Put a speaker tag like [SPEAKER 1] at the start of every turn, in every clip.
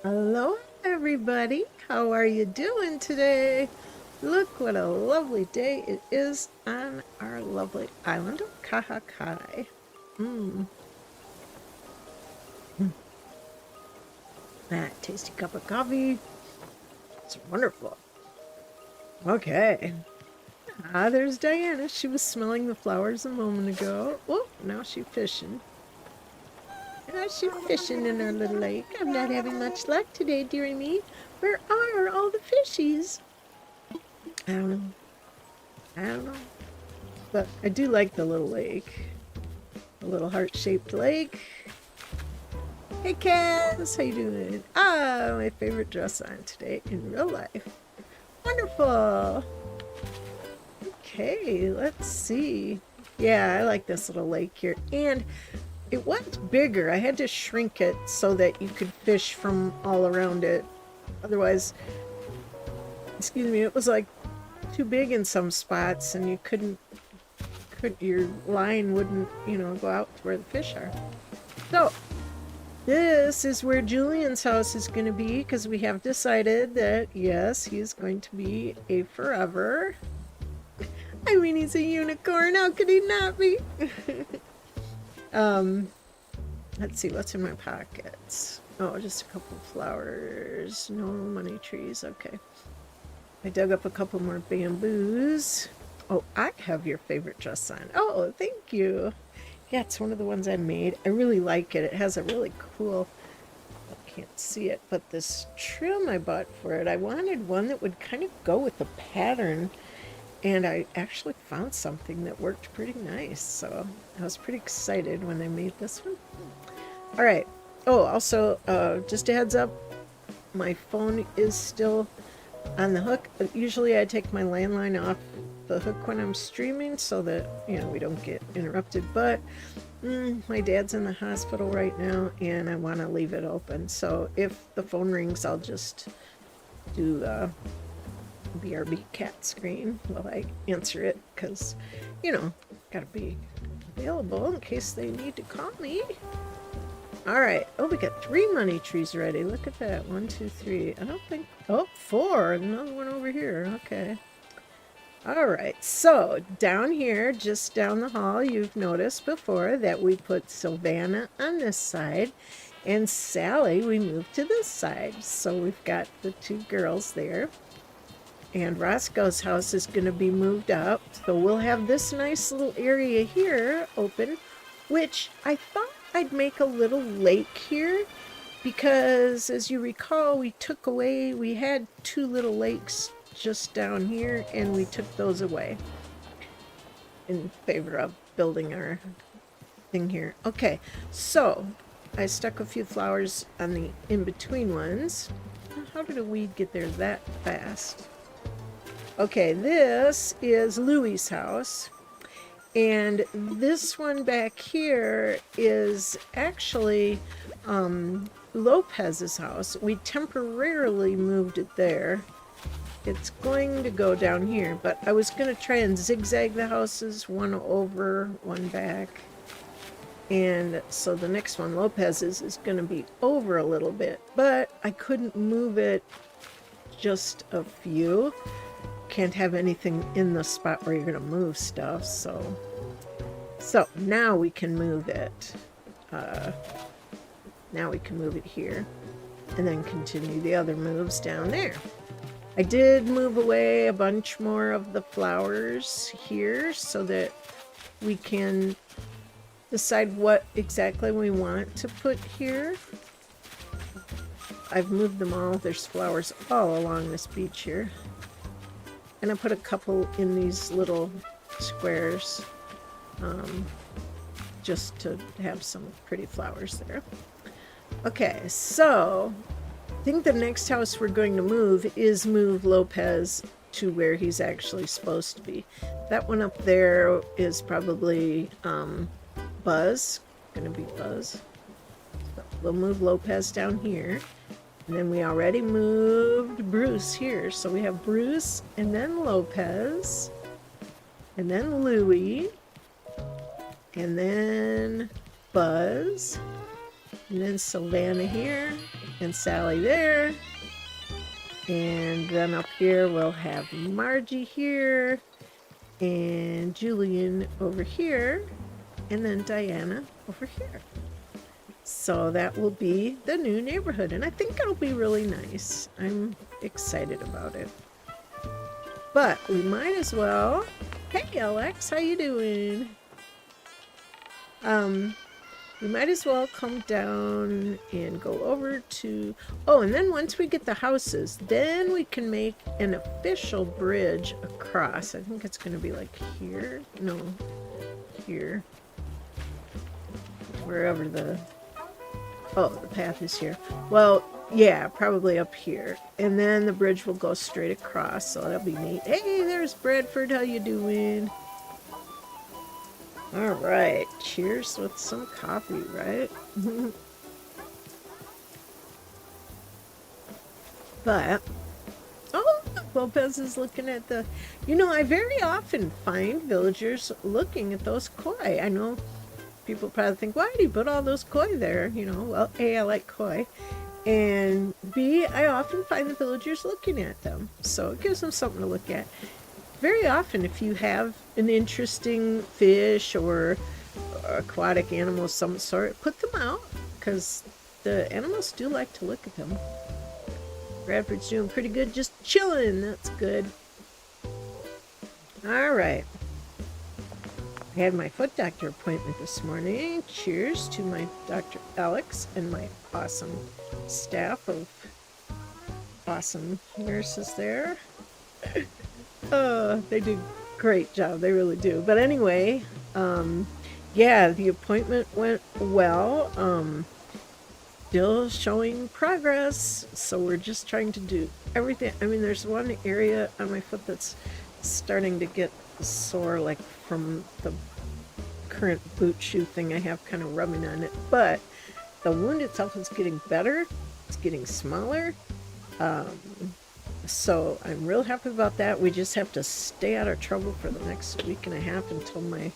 [SPEAKER 1] Hello, everybody. How are you doing today? Look what a lovely day it is on our lovely island of Kahakai. Mmm, that tasty cup of coffee. It's wonderful. Okay. There's Diana. She was smelling the flowers a moment ago. Oh, now she's fishing. Now she's fishing in our little lake. I'm not having much luck today, dearie me. Where are all the fishies? I don't know. I don't know. But I do like the little lake. The little heart-shaped lake. Hey, Cass, how you doing? Ah, my favorite dress on today in real life. Wonderful. Okay, let's see. Yeah, I like this little lake here. And it was bigger. I had to shrink it so that you could fish from all around it. Otherwise, excuse me, it was like too big in some spots and you couldn't your line wouldn't, go out to where the fish are. So, this is where Julian's house is going to be because we have decided that, yes, he's going to be a forever. I mean, he's a unicorn. How could he not be? Let's see, what's in my pockets? Oh, just a couple of flowers. No money trees. Okay. I dug up a couple more bamboos. Oh, I have your favorite dress on. Oh, thank you. Yeah, it's one of the ones I made. I really like it. It has a really cool, I can't see it, but this trim I bought for it, I wanted one that would kind of go with the pattern. And I actually found something that worked pretty nice. So I was pretty excited when I made this one. All right. Oh, also, just a heads up, my phone is still on the hook. Usually I take my landline off the hook when I'm streaming so that, we don't get interrupted. But my dad's in the hospital right now and I want to leave it open. So if the phone rings, I'll just do BRB cat screen while I answer it because, gotta be available in case they need to call me. All right. Oh, we got 3 money trees ready. Look at that. 1, 2, 3. I don't think... Oh, 4. Another one over here. Okay. All right. So, down here, just down the hall, you've noticed before that we put Savannah on this side and Sally we moved to this side. So, we've got the 2 girls there. And Roscoe's house is going to be moved up. So, we'll have this nice little area here open, which I thought I'd make a little lake here because, as you recall, we had 2 little lakes just down here and we took those away in favor of building our thing here. Okay, so I stuck a few flowers on the in-between ones. How did a weed get there that fast? Okay, this is Louie's house. And this one back here is actually Lopez's house. We temporarily moved it there. It's going to go down here, but I was going to try and zigzag the houses, one over, one back. And so the next one, Lopez's, is going to be over a little bit, but I couldn't move it just a few. Can't have anything in the spot where you're going to move stuff, so now we can move it. Now we can move it here and then continue the other moves down there. I did move away a bunch more of the flowers here so that we can decide what exactly we want to put here. I've moved them all. There's flowers all along this beach here. And I put a couple in these little squares just to have some pretty flowers there. Okay, so I think the next house we're going to move is move Lopez to where he's actually supposed to be. That one up there is probably Buzz. Going to be Buzz. So we'll move Lopez down here. And then we already moved Bruce here. So we have Bruce and then Lopez and then Louie and then Buzz and then Savannah here and Sally there. And then up here we'll have Margie here and Julian over here and then Diana over here. So that will be the new neighborhood, and I think it'll be really nice. I'm excited about it. But we might as well... Hey Alex, how you doing? We might as well come down and go over to... Oh, and then once we get the houses, then we can make an official bridge across. I think it's going to be like here. No, here. Wherever the... Oh, the path is here. Well, yeah, probably up here. And then the bridge will go straight across, so that'll be neat. Hey, there's Bradford. How you doing? All right, cheers with some coffee, right? But, oh, Lopez is looking at the, you know, I very often find villagers looking at those koi. I know people probably think, why do you put all those koi there? You know, well, A, I like koi. And B, I often find the villagers looking at them. So it gives them something to look at. Very often, if you have an interesting fish or aquatic animal of some sort, put them out, because the animals do like to look at them. Bradford's doing pretty good, just chilling. That's good. All right. I had my foot doctor appointment this morning. Cheers to my Dr. Alex and my awesome staff of awesome nurses there. They do a great job. They really do. But anyway, yeah, the appointment went well. Still showing progress. So we're just trying to do everything. I mean, there's one area on my foot that's starting to get sore, like from the current boot shoe thing I have kind of rubbing on it. But the wound itself is getting better. It's getting smaller. So I'm real happy about that. We just have to stay out of trouble for the next week and a half until my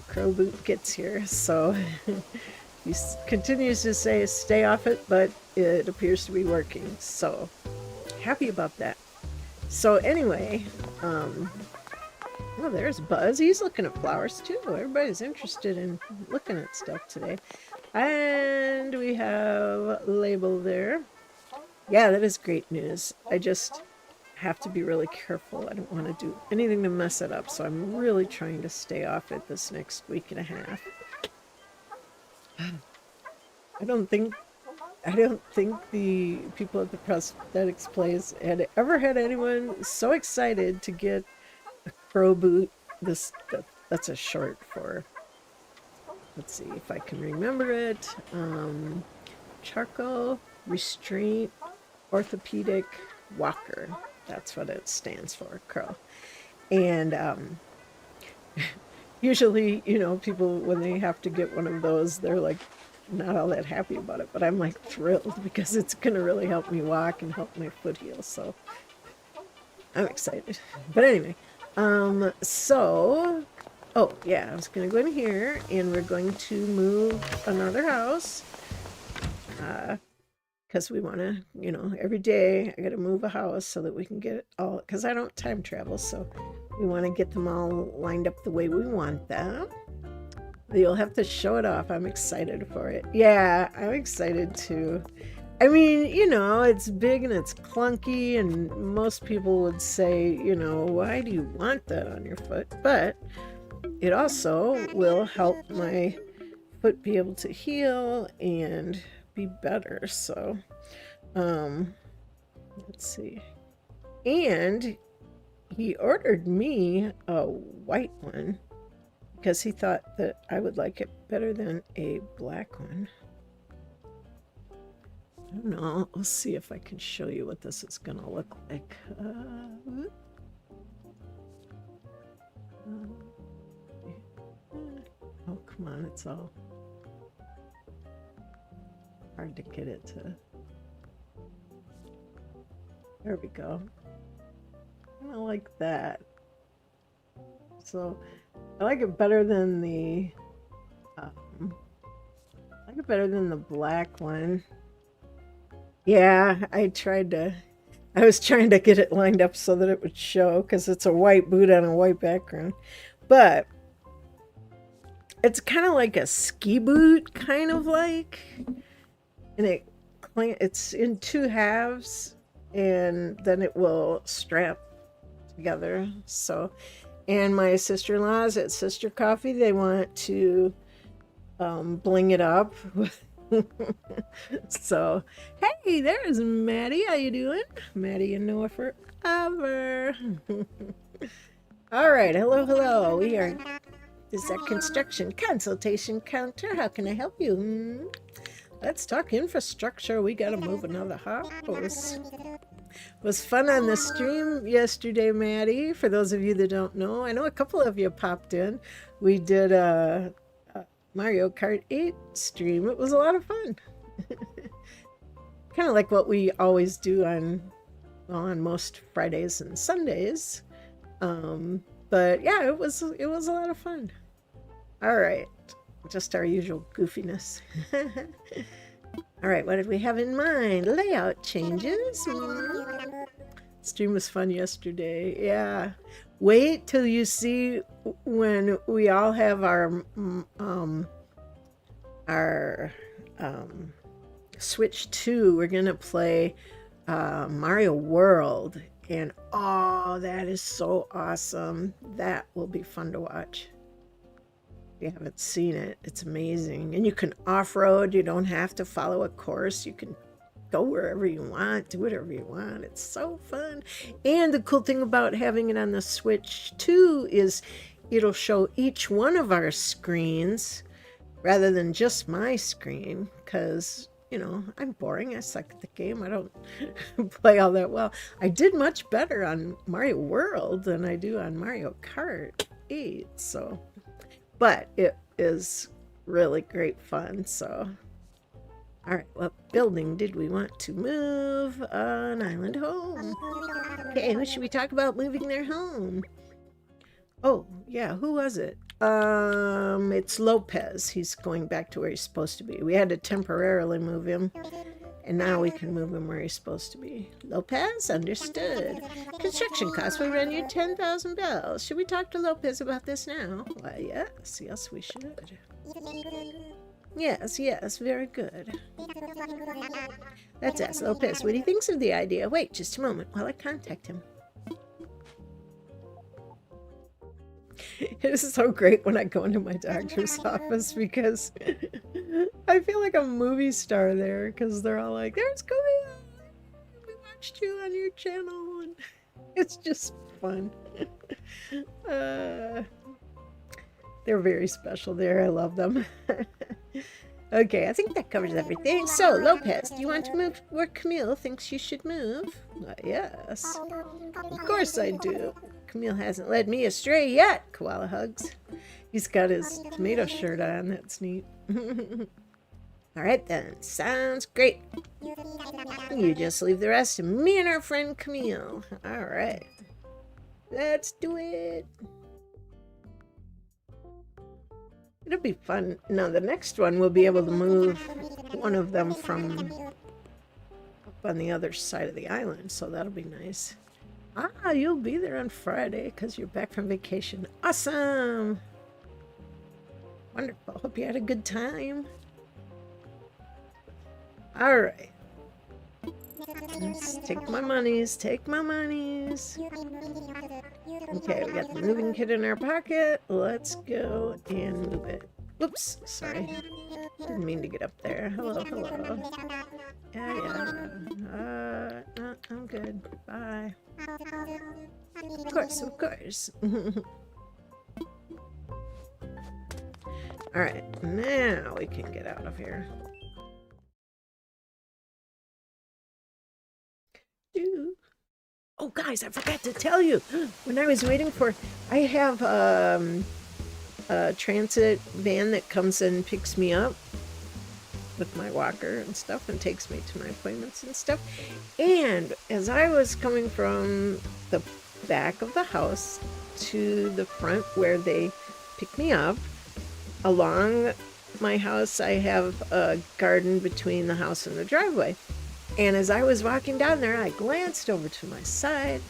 [SPEAKER 1] crow boot gets here. So he continues to say stay off it, but it appears to be working. So happy about that. So anyway, oh, there's Buzz. He's looking at flowers too. Everybody's interested in looking at stuff today. And we have Label there. Yeah, that is great news. I just have to be really careful. I don't want to do anything to mess it up, so I'm really trying to stay off it this next week and a half. I don't think the people at the prosthetics place had ever had anyone so excited to get a crow boot. That's a short for, let's see if I can remember it. Charcoal Restraint Orthopedic Walker. That's what it stands for, crow. And usually, you know, people, when they have to get one of those, they're like not all that happy about it, but I'm like thrilled because it's gonna really help me walk and help my foot heal, so I'm excited. But anyway, so, oh yeah, I was gonna go in here and we're going to move another house, because we want to, you know, every day I got to move a house so that we can get it all, because I don't time travel, so we want to get them all lined up the way we want them. You'll have to show it off. I'm excited for it. Yeah, I'm excited too. I mean, you know, it's big and it's clunky, and most people would say, you know, why do you want that on your foot? But it also will help my foot be able to heal and be better. So let's see. And he ordered me a white one because he thought that I would like it better than a black one. I don't know. Let's see if I can show you what this is gonna look like. Oh, come on, it's all hard to get it to. There we go. I like that. So I like it better than the I like it better than the black one. Yeah, I was trying to get it lined up so that it would show because it's a white boot on a white background. But it's kind of like a ski boot, kind of like. And it's in two halves and then it will strap together. So, and my sister-in-laws at Sister Coffee, they want to bling it up. So, hey, there's Maddie. How you doing? Maddie and Noah forever. All right, hello. This is our construction consultation counter. How can I help you? Let's talk infrastructure. We gotta move another house. Was fun on the stream yesterday, Maddie. For those of you that don't know, I know a couple of you popped in. We did a Mario Kart 8 stream. It was a lot of fun. Kind of like what we always do on most Fridays and Sundays. But yeah, it was a lot of fun. All right, just our usual goofiness. All right, what did we have in mind? Layout changes. Stream was fun yesterday. Yeah. Wait till you see when we all have our Switch 2. We're gonna play Mario World, and oh, that is so awesome. That will be fun to watch. If you haven't seen it, it's amazing. And you can off-road. You don't have to follow a course. You can go wherever you want, do whatever you want. It's so fun. And the cool thing about having it on the Switch 2 is it'll show each one of our screens rather than just my screen, because, you know, I'm boring. I suck at the game. I don't play all that well. I did much better on Mario World than I do on Mario Kart 8, so... But it is really great fun, so... Alright, what building did we want to move? An island home. Okay, who should we talk about moving their home? Oh, yeah, who was it? It's Lopez. He's going back to where he's supposed to be. We had to temporarily move him, and now we can move him where he's supposed to be. Lopez? Understood. Construction costs will run you 10,000 bells. Should we talk to Lopez about this now? Why, yes, we should. Yes, very good. Let's ask Lopez what he thinks of the idea. Wait just a moment while I contact him. It is so great when I go into my doctor's office because I feel like a movie star there, because they're all like, there's Camille! We watched you on your channel. And it's just fun. They're very special there. I love them. Okay, I think that covers everything. So, Lopez, do you want to move where Camille thinks you should move? Yes. Of course I do. Camille hasn't led me astray yet. Koala hugs. He's got his tomato shirt on. That's neat. All right, then. Sounds great. You just leave the rest to me and our friend Camille. All right. Let's do it. It'll be fun. Now, the next one, we'll be able to move one of them from up on the other side of the island, so that'll be nice. Ah, you'll be there on Friday because you're back from vacation. Awesome! Wonderful. Hope you had a good time. All right. Let's take my monies. Take my monies. Okay, we got the moving kit in our pocket. Let's go and move it. Oops, sorry. Didn't mean to get up there. Hello. Yeah. No, I'm good. Bye. Of course. Alright, now we can get out of here. Oh, guys, I forgot to tell you. When I was waiting I have a transit van that comes and picks me up with my walker and stuff and takes me to my appointments and stuff. And as I was coming from the back of the house to the front where they pick me up, along my house, I have a garden between the house and the driveway. And as I was walking down there, I glanced over to my side,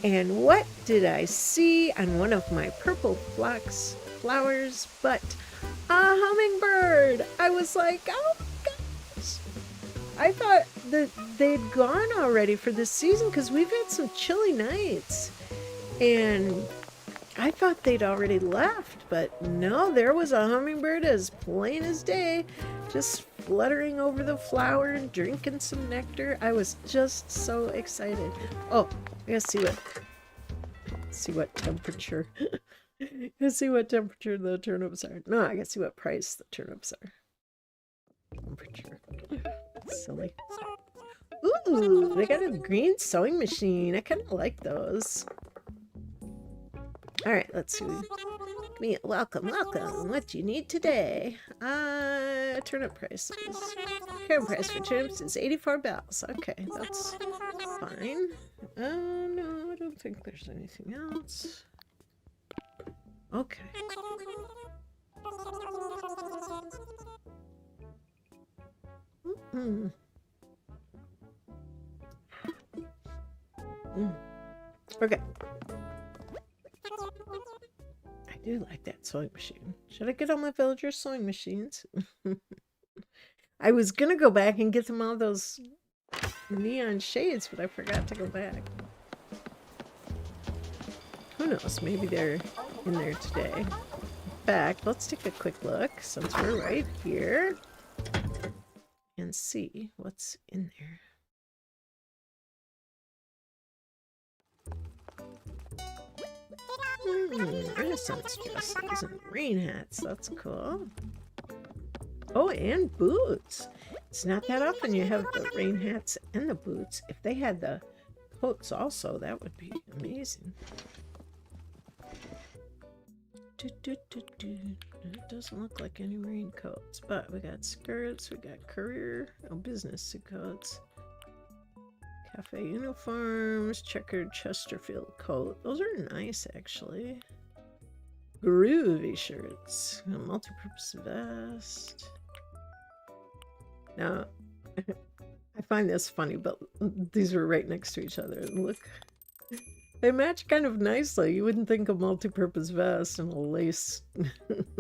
[SPEAKER 1] and what did I see on one of my purple flowers but a hummingbird? I was like, oh my gosh. I thought that they'd gone already for this season because we've had some chilly nights. And I thought they'd already left, but no, there was a hummingbird as plain as day, just fluttering over the flower and drinking some nectar. I was just so excited. Oh, I gotta see what temperature. Let's see what temperature the turnips are. No, I gotta see what price the turnips are. Temperature. Silly. Ooh, they got a green sewing machine. I kind of like those. All right, let's see. Welcome. What do you need today? Turnip prices. Current price for turnips is 84 bells. Okay, that's fine. No, I don't think there's anything else. Okay. Okay. I do like that sewing machine. Should I get all my villagers sewing machines? I was gonna go back and get them all those neon shades, but I forgot to go back. Who knows? Maybe they're in there today. In fact, let's take a quick look since we're right here and see what's in there. Renaissance dresses and rain hats. That's cool. Oh, and boots. It's not that often you have the rain hats and the boots. If they had the coats also, that would be amazing. It doesn't look like any raincoats, but we got skirts, we got business coats. Cafe uniforms, checkered Chesterfield coat. Those are nice, actually. Groovy shirts. A multi-purpose vest. Now, I find this funny, but these were right next to each other. Look, they match kind of nicely. You wouldn't think a multi-purpose vest and a lace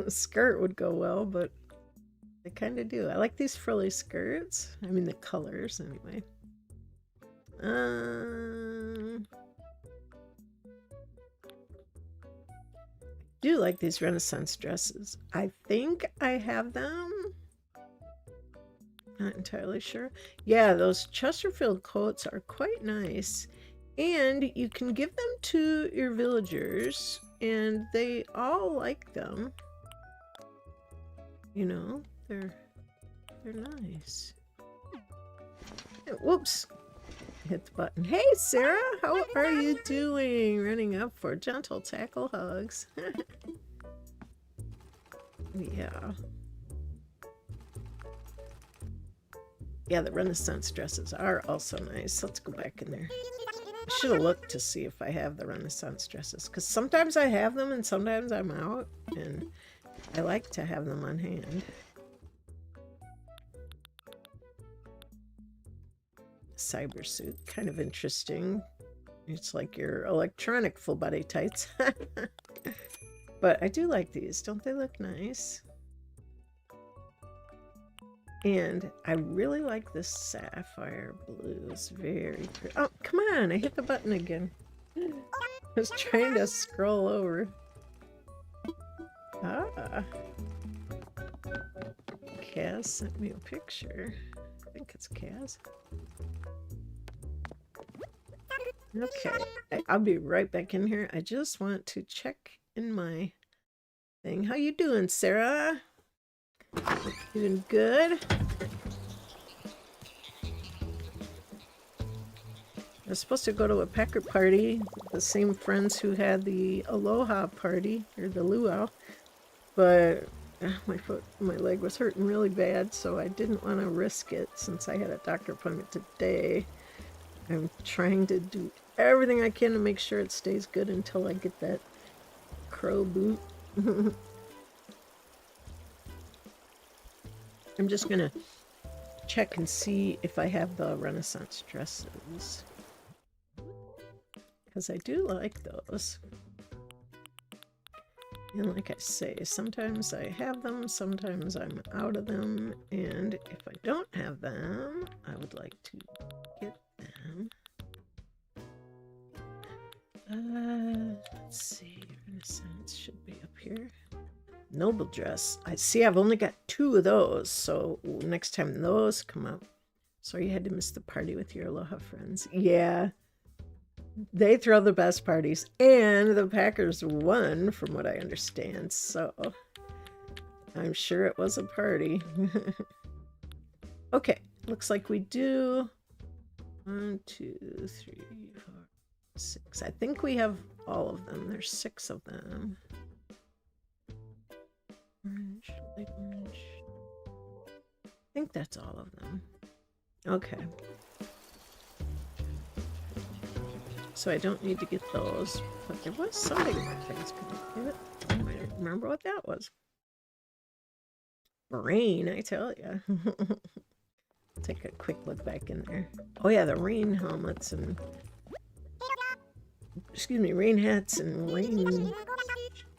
[SPEAKER 1] skirt would go well, but they kind of do. I like these frilly skirts. I mean, the colors, anyway. I do like these Renaissance dresses. I think I have them. Not entirely sure. Yeah, those Chesterfield coats are quite nice. And you can give them to your villagers, and they all like them. You know, they're nice. Whoops. Hit the button. Hey, Sarah, how are you doing? Running up for gentle tackle hugs. Yeah. Yeah, the Renaissance dresses are also nice. Let's go back in there. I should have looked to see if I have the Renaissance dresses, because sometimes I have them and sometimes I'm out, and I like to have them on hand. Cyber suit, kind of interesting. It's like your electronic full body tights. But I do like these. Don't they look nice? And I really like this sapphire blue. It's very pretty. Oh, come on. I hit the button again. I was trying to scroll over. Ah. Kaz sent me a picture. I think it's Kaz. Okay, I'll be right back in here. I just want to check in my thing. How you doing, Sarah? Doing good? I was supposed to go to a pecker party, the same friends who had the Aloha party, or the luau, but my leg was hurting really bad, so I didn't want to risk it since I had a doctor appointment today. I'm trying to do everything I can to make sure it stays good until I get that crow boot. I'm just gonna check and see if I have the Renaissance dresses. Because I do like those. And like I say, sometimes I have them, sometimes I'm out of them. And if I don't have them, I would like to get them. Let's see, Renaissance should be up here. Noble dress. I see I've only got 2 of those, so next time those come up. Sorry you had to miss the party with your Aloha friends. Yeah, they throw the best parties, and the Packers won from what I understand, so I'm sure it was a party. Okay, looks like we do 1, 2, 3, 4, 6. I think we have all of them. There's 6 of them. Orange, light orange. I think that's all of them. Okay. So I don't need to get those, but there was something I was going to get. I don't remember what that was. Rain, I tell ya. Take a quick look back in there. Oh yeah, the rain helmets and... Excuse me, rain hats and rain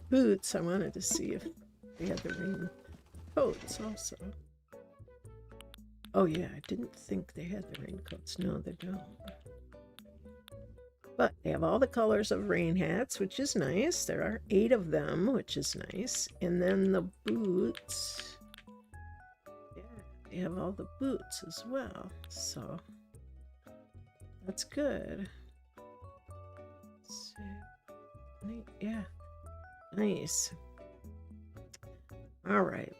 [SPEAKER 1] boots. I wanted to see if they had the rain coats also. Oh yeah, I didn't think they had the raincoats. No, they don't. But they have all the colors of rain hats, which is nice. There are 8 of them, which is nice. And then the boots. Yeah, they have all the boots as well. So that's good. Let's see. Yeah, nice. All right.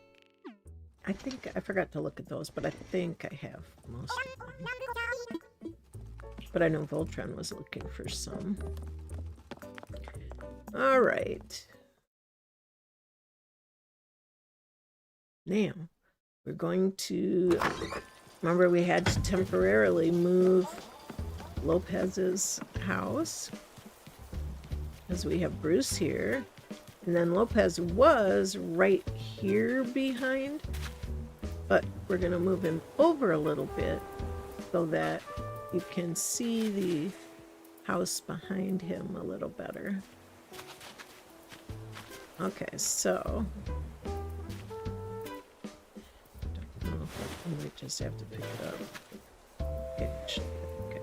[SPEAKER 1] I think I forgot to look at those, but I think I have most of them. But I know Voltron was looking for some. All right. Now, we're going to... Remember, we had to temporarily move Lopez's house. Because we have Bruce here. And then Lopez was right here behind. But we're going to move him over a little bit so that you can see the house behind him a little better. Okay, so... I don't know if I might just have to pick it up. Okay, actually, okay.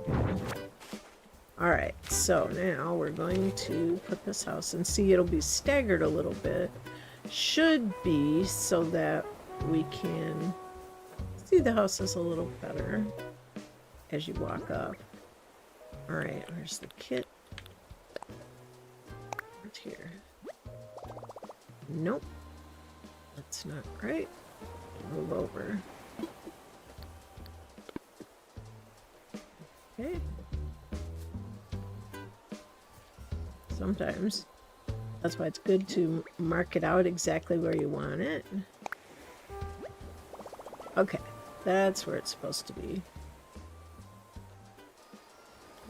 [SPEAKER 1] Alright, so now we're going to put this house, and see it'll be staggered a little bit. Should be so that we can see the houses a little better as you walk up. Alright, where's the kit? Right here. Nope. That's not right. Move over. Okay. Sometimes that's why it's good to mark it out exactly where you want it. Okay, that's where it's supposed to be.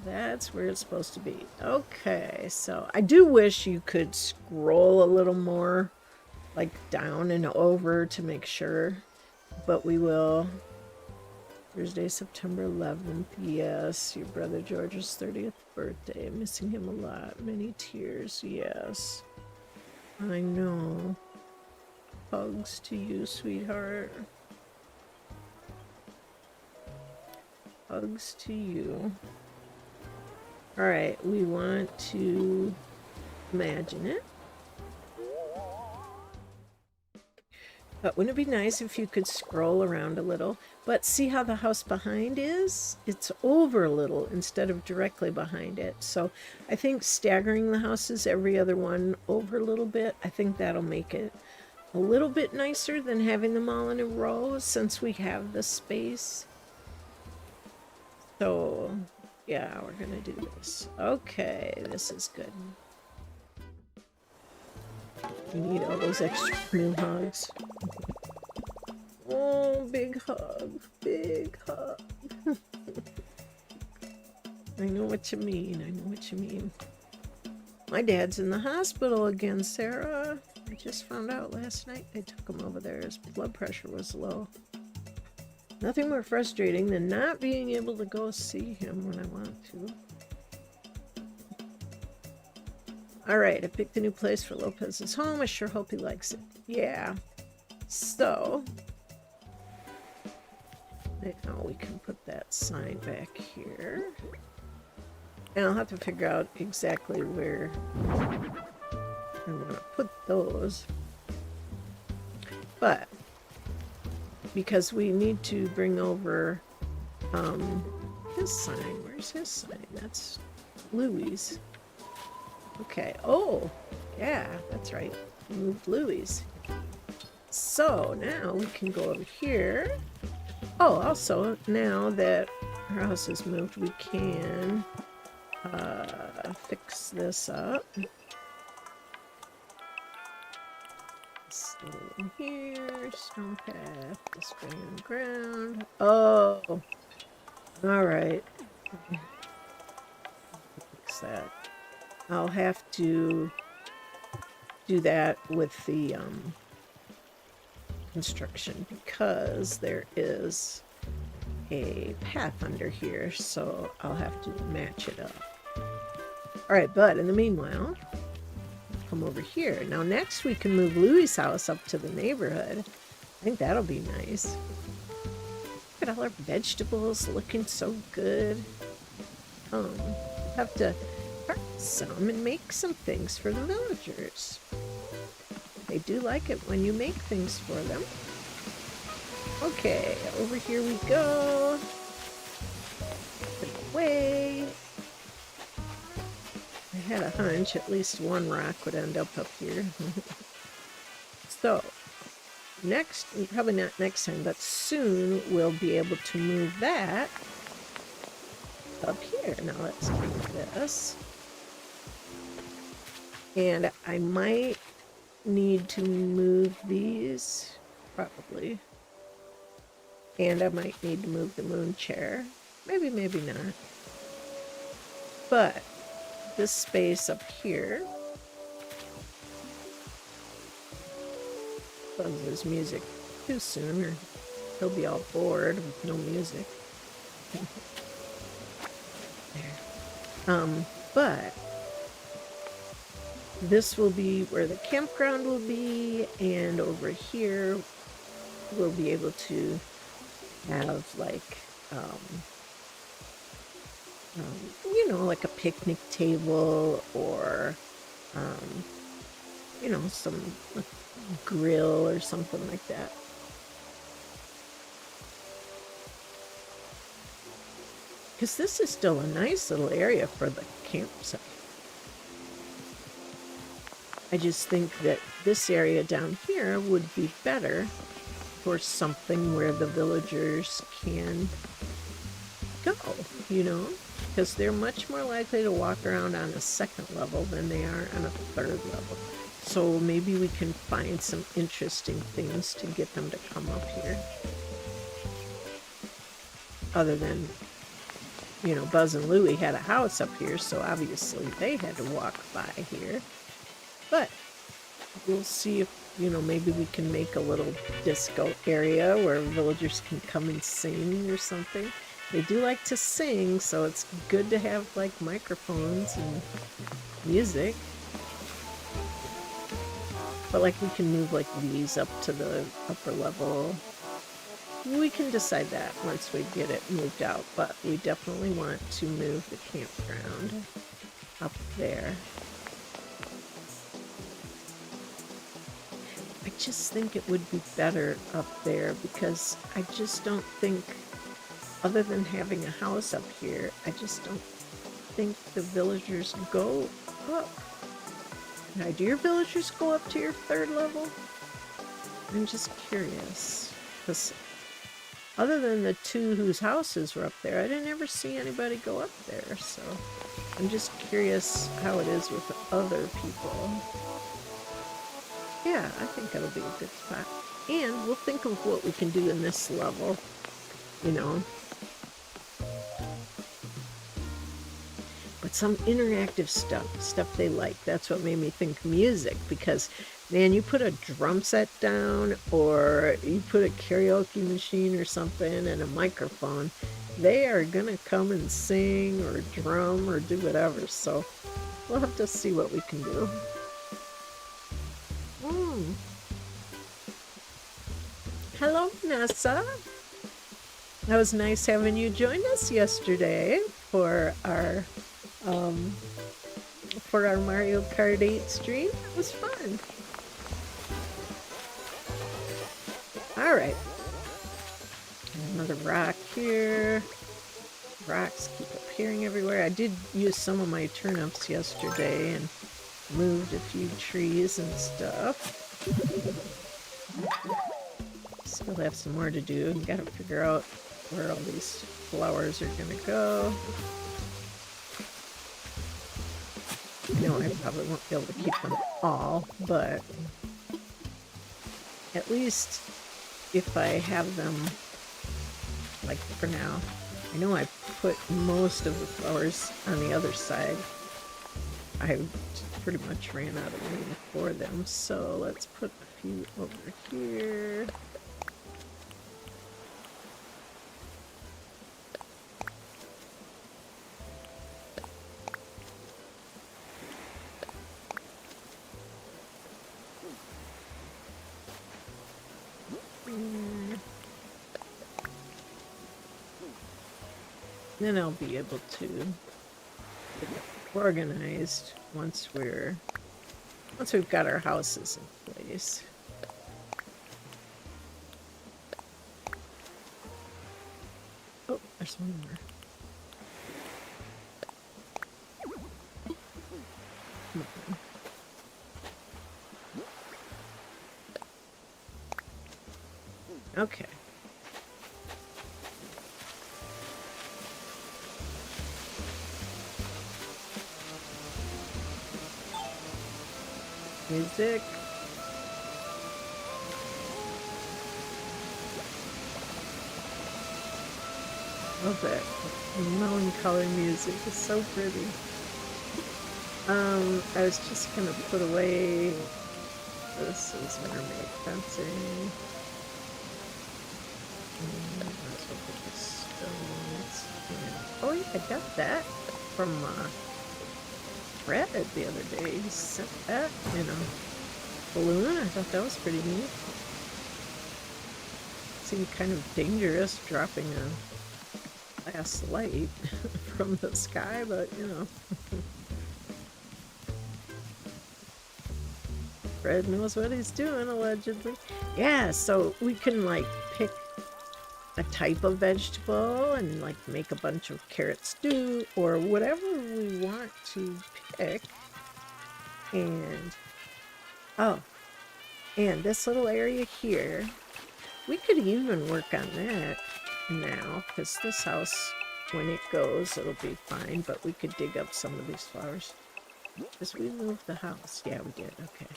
[SPEAKER 1] That's where it's supposed to be. Okay, so I do wish you could scroll a little more, like down and over to make sure, but we will. Thursday, September 11th. Yes, your brother George's 30th birthday. Missing him a lot. Many tears. Yes. I know. Hugs to you, sweetheart. Hugs to you. Alright, we want to imagine it. But wouldn't it be nice if you could scroll around a little? But see how the house behind is? It's over a little instead of directly behind it. So I think staggering the houses, every other one over a little bit, I think that'll make it a little bit nicer than having them all in a row since we have the space. So yeah, we're gonna do this. Okay, this is good. We need all those extra new hugs. Oh, big hug. Big hug. I know what you mean. I know what you mean. My dad's in the hospital again, Sarah. I just found out last night. They took him over there. His blood pressure was low. Nothing more frustrating than not being able to go see him when I want to. Alright, I picked a new place for Lopez's home. I sure hope he likes it. Yeah. So, now we can put that sign back here. And I'll have to figure out exactly where I want to put those. But, because we need to bring over his sign. Where's his sign? That's Louis'. Okay. Oh, yeah, that's right. We moved Louis'. So now we can go over here. Oh, also, now that our house is moved, we can fix this up. Stone here, stone path, display on the ground. Oh, all right. Fix that. I'll have to do that with the construction because there is a path under here, so I'll have to match it up. All right, but in the meanwhile, come over here. Now next we can move Louis' house up to the neighborhood. I think that'll be nice. Look at all our vegetables looking so good. Have to harvest some and make some things for the villagers. They do like it when you make things for them. Okay, over here we go. Put it away. I had a hunch at least one rock would end up here. So, next, probably not next time, but soon we'll be able to move that up here. Now let's take this. And I might need to move these, probably. And I might need to move the moon chair. Maybe, maybe not. But this space up here, close his music too soon or he'll be all bored with no music. There. But this will be where the campground will be, and over here we'll be able to have like you know, like a picnic table or you know, some grill or something like that. Because this is still a nice little area for the campsite. I just think that this area down here would be better for something where the villagers can go, you know, because they're much more likely to walk around on a second level than they are on a third level. So maybe we can find some interesting things to get them to come up here. Other than, you know, Buzz and Louie had a house up here, so obviously they had to walk by here. But we'll see if, you know, maybe we can make a little disco area where villagers can come and sing or something. They do like to sing, so it's good to have like microphones and music. But like we can move like these up to the upper level. We can decide that once we get it moved out, but we definitely want to move the campground up there. I just think it would be better up there because I just don't think, other than having a house up here, I just don't think the villagers go up. Now, do your villagers go up to your third level? I'm just curious. Because other than the two whose houses were up there, I didn't ever see anybody go up there. So I'm just curious how it is with other people. Yeah, I think it'll be a good spot. And we'll think of what we can do in this level, you know. But some interactive stuff they like. That's what made me think music, because Man, you put a drum set down or you put a karaoke machine or something and a microphone, they are gonna come and sing or drum or do whatever. So we'll have to see what we can do. Mm. Hello, Vanessa. That was nice having you join us yesterday for our Mario Kart 8 stream. It was fun. All right. Another rock here. Rocks keep appearing everywhere. I did use some of my turnips yesterday and moved a few trees and stuff. Still have some more to do. Gotta figure out where all these flowers are gonna go. I know I probably won't be able to keep them all, but at least if I have them, like for now, I know I put most of the flowers on the other side. I pretty much ran out of room for them, so let's put a few over here. Then I'll be able to get organized once we've got our houses in place. Oh, there's one more. Okay. Music. Love it. Melancholy music is so pretty. I was just gonna put away. This is mermaid fencing. Let's look at the stones. Oh yeah, I got that from Brad the other day. He sent that in a balloon. I thought that was pretty neat. Seemed kind of dangerous dropping a glass light from the sky, but you know. Fred knows what he's doing, allegedly. Yeah, so we can like pick a type of vegetable and like make a bunch of carrot stew or whatever we want to pick. And and this little area here, we could even work on that now, because this house, when it goes, it'll be fine, but we could dig up some of these flowers. Because we moved the house. Yeah, we did. Okay.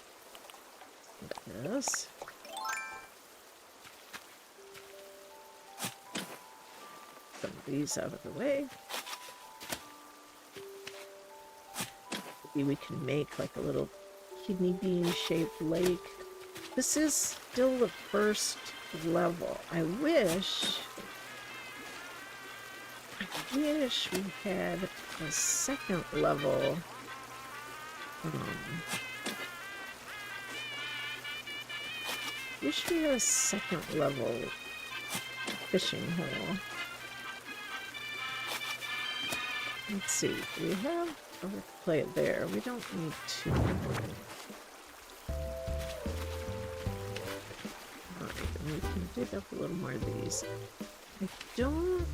[SPEAKER 1] Like this. Some of these out of the way. Maybe we can make like a little kidney bean shaped lake. This is still the first level. I wish we had a second level. Wish we had a second level fishing hole. Let's see, do we have? Oh, we play it there. We don't need to. Alright, we can dig up a little more of these. I don't.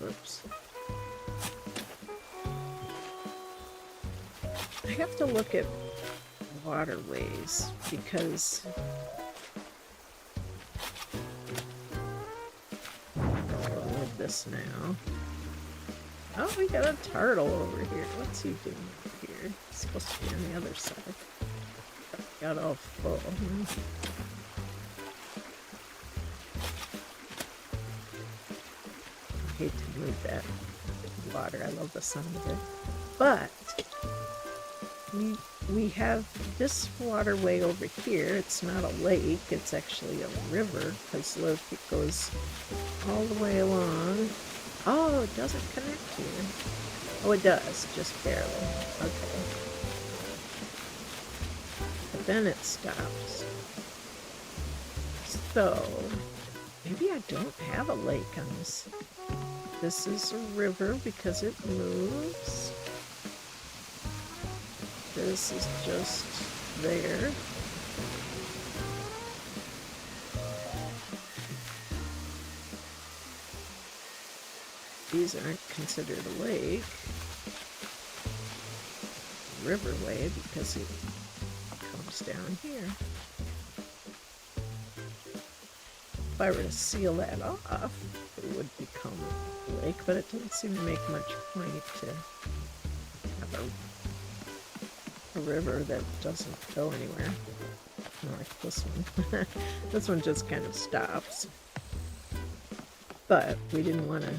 [SPEAKER 1] Oops. I have to look at waterways because I'll move this now. Oh, we got a turtle over here. What's he doing over here? He's supposed to be on the other side. Got all full. I hate to move that water. I love the sound of it. But we we have this waterway over here. It's not a lake, it's actually a river, because look, it goes all the way along. Oh, it doesn't connect here. Oh, it does, just barely. Okay. But then it stops. So, maybe I don't have a lake on this. This is a river because it moves. This is just there. These aren't considered a lake. Riverway because it comes down here. If I were to seal that off, it would become a lake, but it doesn't seem to make much point to have a river that doesn't go anywhere. Not like this one. This one just kind of stops. But we didn't want to.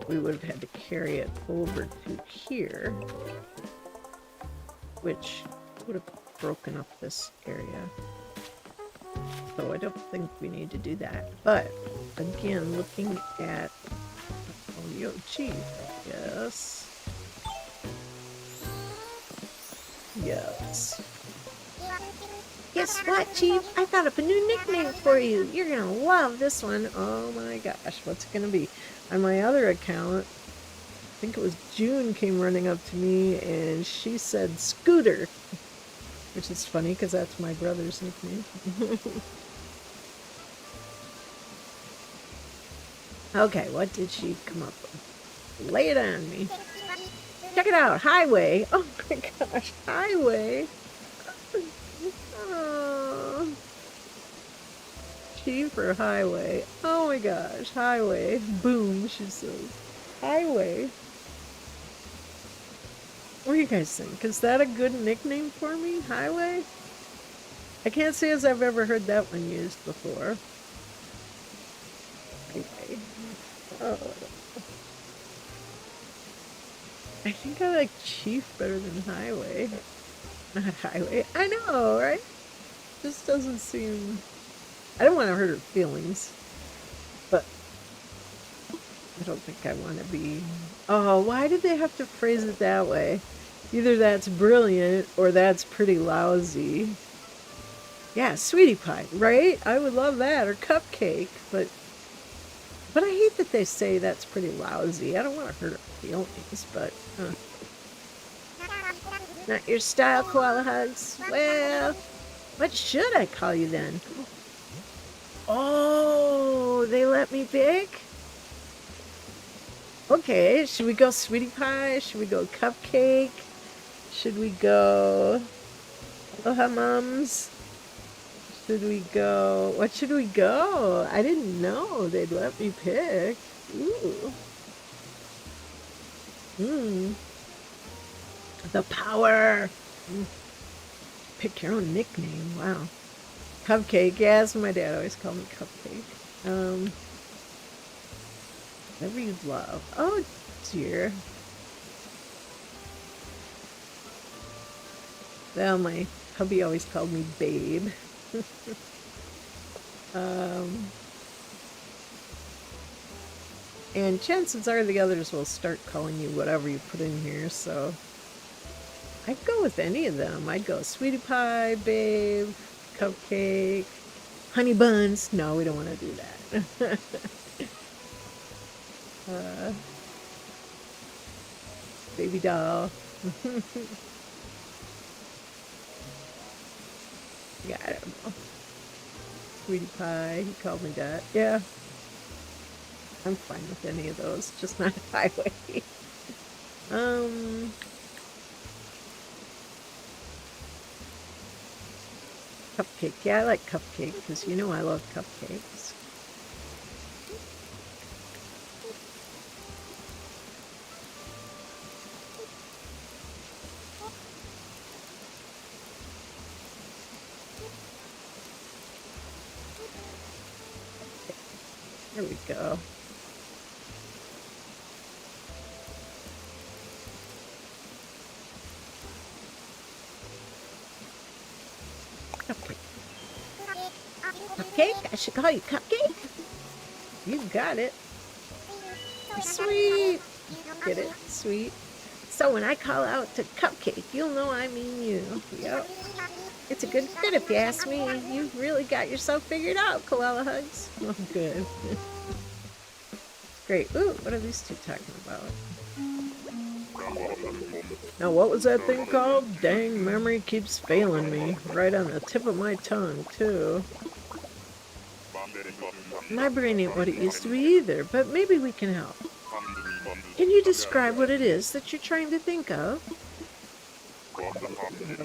[SPEAKER 1] We would have had to carry it over to here, which would have broken up this area. So I don't think we need to do that. But again, looking at Yo Chief, I guess. Yes. Guess what, Chief? I thought up a new nickname for you. You're gonna love this one. Oh my gosh, what's it gonna be? On my other account, I think it was June, came running up to me and she said Scooter, which is funny because that's my brother's nickname. Okay, what did she come up with? Lay it on me. Check it out, Highway. Oh my gosh, Highway. Oh. Chief or Highway? Oh my gosh, Highway. Boom, she says. Highway. What do you guys think? Is that a good nickname for me? Highway? I can't say as I've ever heard that one used before. Highway. Oh. I think I like Chief better than Highway. Not Highway. I know, right? Just doesn't seem... I don't want to hurt her feelings, but I don't think I want to be... Oh, why did they have to phrase it that way? Either that's brilliant or that's pretty lousy. Yeah, sweetie pie, right? I would love that. Or cupcake, but I hate that they say that's pretty lousy. I don't want to hurt her feelings, but... Not your style, koala hugs. Well, what should I call you then? Oh, they let me pick? Okay, should we go sweetie pie? Should we go cupcake? Should we go Aloha mums? Should we go... What should we go? I didn't know they'd let me pick. Ooh. The power. Pick your own nickname. Wow. Cupcake. Yeah, that's what my dad always called me, Cupcake. Whatever you love. Oh, dear. Well, my hubby always called me Babe. And chances are the others will start calling you whatever you put in here, so I'd go with any of them. I'd go sweetie pie, babe, cupcake, honey buns. No, we don't want to do that. Baby doll. Yeah, I don't know. Sweetie pie, he called me that. Yeah. I'm fine with any of those, just not Highway. Cupcake. Yeah, I like cupcake because you know I love cupcakes. There we go. should call you Cupcake? You got it. Sweet. Get it? Sweet. So when I call out to Cupcake, you'll know I mean you. Yep. It's a good fit if you ask me. You've really got yourself figured out, Koala Hugs. Oh, good. Great. Ooh, what are these two talking about? Now, what was that thing called? Dang, memory keeps failing me. Right on the tip of my tongue, too. My brain ain't what it used to be either, but maybe we can help. Can you describe what it is that you're trying to think of?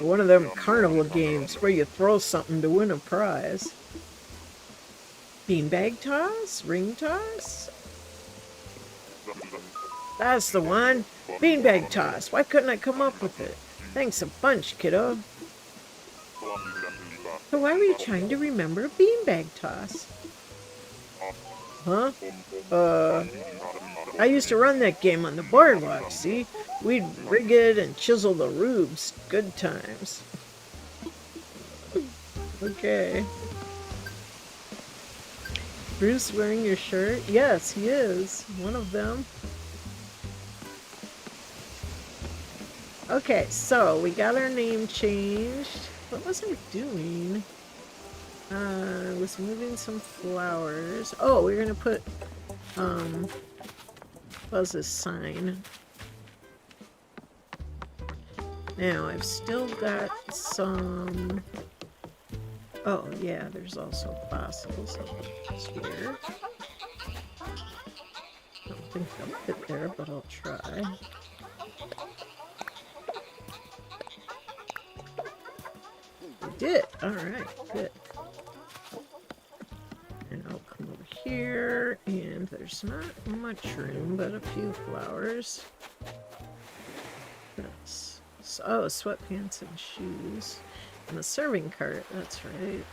[SPEAKER 1] One of them carnival games where you throw something to win a prize. Beanbag toss? Ring toss? That's the one. Beanbag toss. Why couldn't I come up with it? Thanks a bunch, kiddo. So why were you trying to remember a beanbag toss? Huh? I used to run that game on the boardwalk, see? We'd rig it and chisel the rubes. Good times. Okay. Bruce wearing your shirt? Yes, he is. One of them. Okay, so we got our name changed. What was I doing? I was moving some flowers. Oh, we're gonna put, what was this sign? Now, I've still got some, oh yeah, there's also fossils here. I don't think they'll fit there, but I'll try. We did! Alright, good. And I'll come over here, and there's not much room, but a few flowers. That's, oh, sweatpants and shoes. And a serving cart, that's right.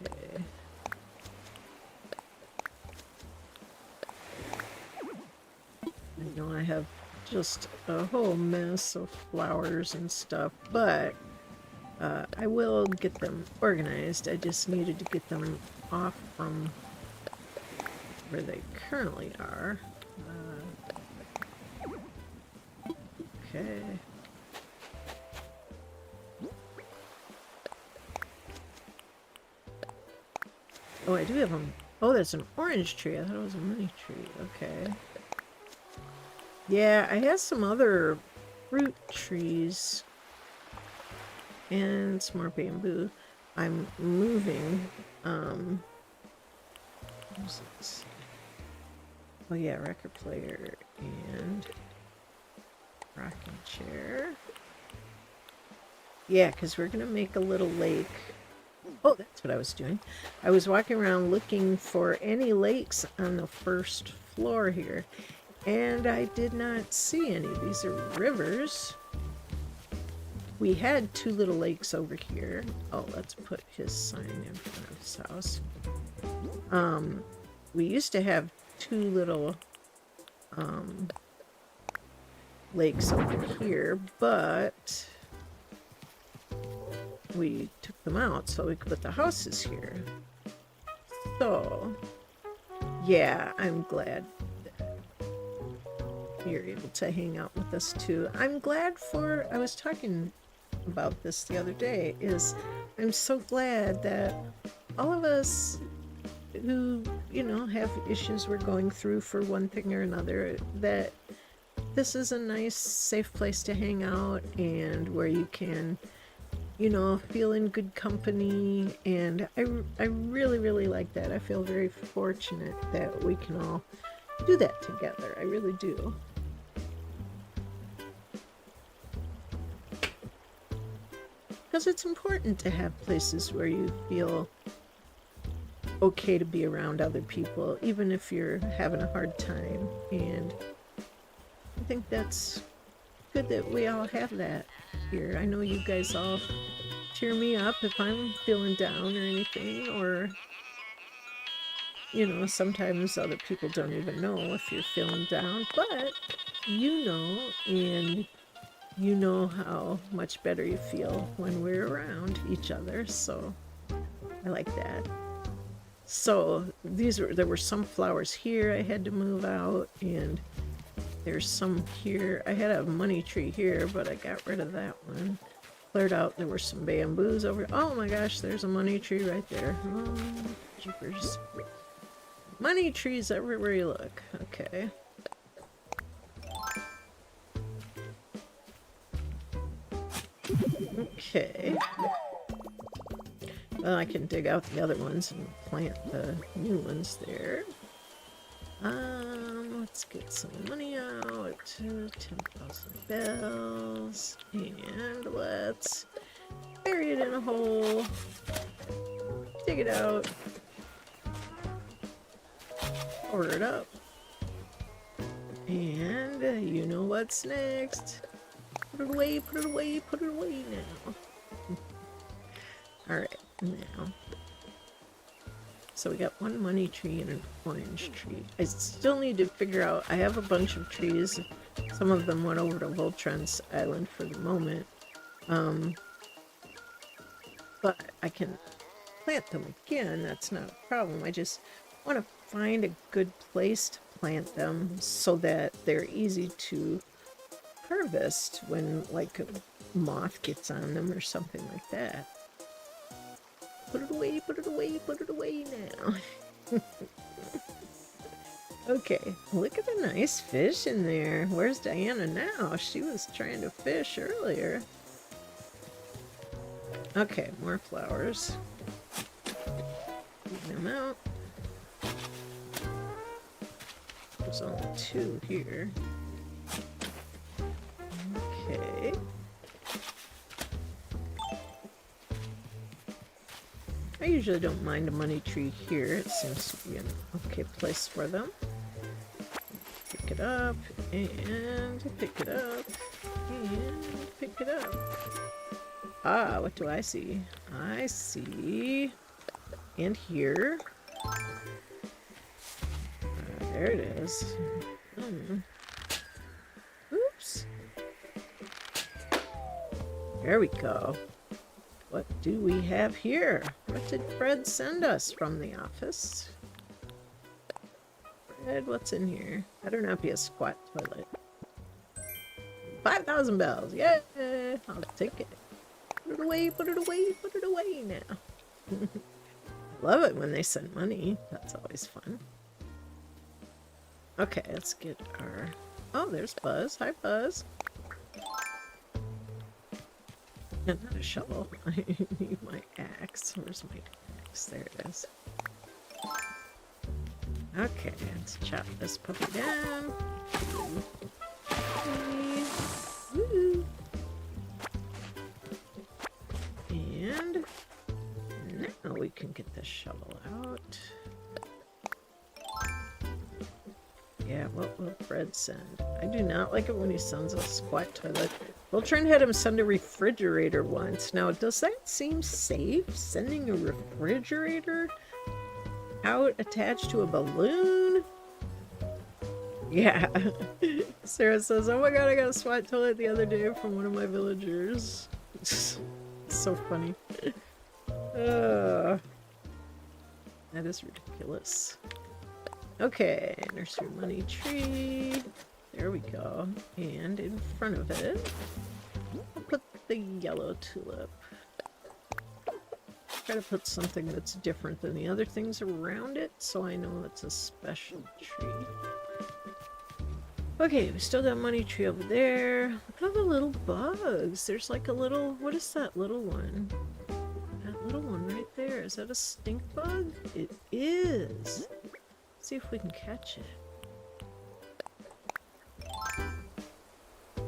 [SPEAKER 1] Okay. I know I have just a whole mess of flowers and stuff, but I will get them organized. I just needed to get them off from where they currently are. Okay. Oh, I do have them. Oh, that's an orange tree. I thought it was a mini tree. Okay. Yeah, I have some other fruit trees and some more bamboo. I'm moving. What's this? Oh yeah, record player and rocking chair. Yeah, because we're gonna make a little lake. Oh, that's what I was doing. I was walking around looking for any lakes on the first floor here, and I did not see any. These are rivers. We had two little lakes over here. Oh, let's put his sign in front of his house. We used to have two little lakes over here, but we took them out so we could put the houses here. So, yeah, I'm glad that you're able to hang out with us too. I'm glad for, I was talking about this the other day, is I'm so glad that all of us who, you know, have issues we're going through for one thing or another, that this is a nice, safe place to hang out and where you can, you know, feel in good company. And I really, really like that. I feel very fortunate that we can all do that together. I really do. Because it's important to have places where you feel okay to be around other people, even if you're having a hard time. And I think that's good that we all have that here. I know you guys all cheer me up if I'm feeling down or anything, or, you know, sometimes other people don't even know if you're feeling down, but you know, and you know how much better you feel when we're around each other. So I like that. So there were some flowers here I had to move out, and there's some here. I had a money tree here, but I got rid of that one. Cleared out. There were some bamboos over. Oh my gosh, there's a money tree right there. Oh, jeepers. Money trees everywhere you look. Okay. Okay. Well, I can dig out the other ones and plant the new ones there. Let's get some money out. 10,000 bells. And let's bury it in a hole. Dig it out. Order it up. And you know what's next. Put it away, put it away, put it away now. Alright, now. So we got one money tree and an orange tree. I still need to figure out, I have a bunch of trees. Some of them went over to Voltron's Island for the moment. But I can plant them again, that's not a problem. I just want to find a good place to plant them so that they're easy to harvest when like a moth gets on them or something like that. Put it away, put it away, put it away now. Okay, look at the nice fish in there. Where's Diana now? She was trying to fish earlier. Okay, more flowers. Leave them out. There's only 2 here. Okay. I usually don't mind a money tree here. It seems to be an okay place for them. Pick it up, and pick it up, and pick it up. Ah, what do I see? I see... And here. There it is. Oops. There we go. What do we have here? What did Fred send us from the office? Fred, what's in here? Better not be a squat toilet. 5,000 bells. Yeah, I'll take it. Put it away, put it away, put it away now. Love it when they send money. That's always fun. Okay, let's get our... Oh, there's Buzz. Hi, Buzz. And not a shovel. I need my axe. Where's my axe? There it is. Okay, let's chop this puppy down. Woo. And now we can get the shovel out. Yeah, what will Fred send? I do not like it when he sends a squat toilet. Voltron had him send a refrigerator once. Now, does that seem safe? Sending a refrigerator out attached to a balloon? Yeah. Sarah says, oh my god, I got a squat toilet the other day from one of my villagers. So funny. That is ridiculous. Okay, nursery money tree. There we go. And in front of it, I'll put the yellow tulip. Try to put something that's different than the other things around it, so I know it's a special tree. Okay, we still got money tree over there. Look at all the little bugs. There's like a little, what is that little one? That little one right there. Is that a stink bug? It is. Let's see if we can catch it.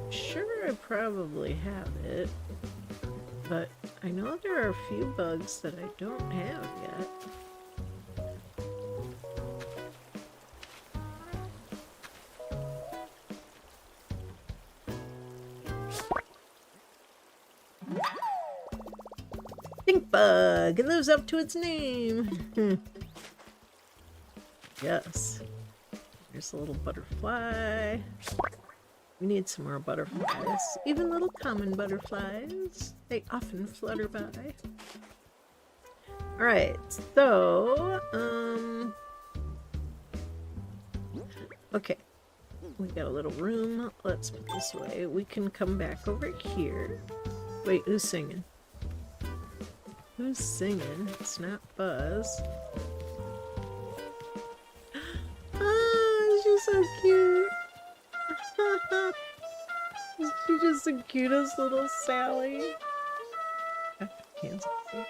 [SPEAKER 1] Sure, I probably have it, but I know there are a few bugs that I don't have yet. Stink bug! It lives up to its name! Yes. There's a little butterfly. We need some more butterflies. Even little common butterflies. They often flutter by. Alright, so, okay. We got a little room. Let's put this away. We can come back over here. Wait, who's singing? Who's singing? It's not Buzz. Ah, she's so cute. She's just the cutest little Sally. Hands up.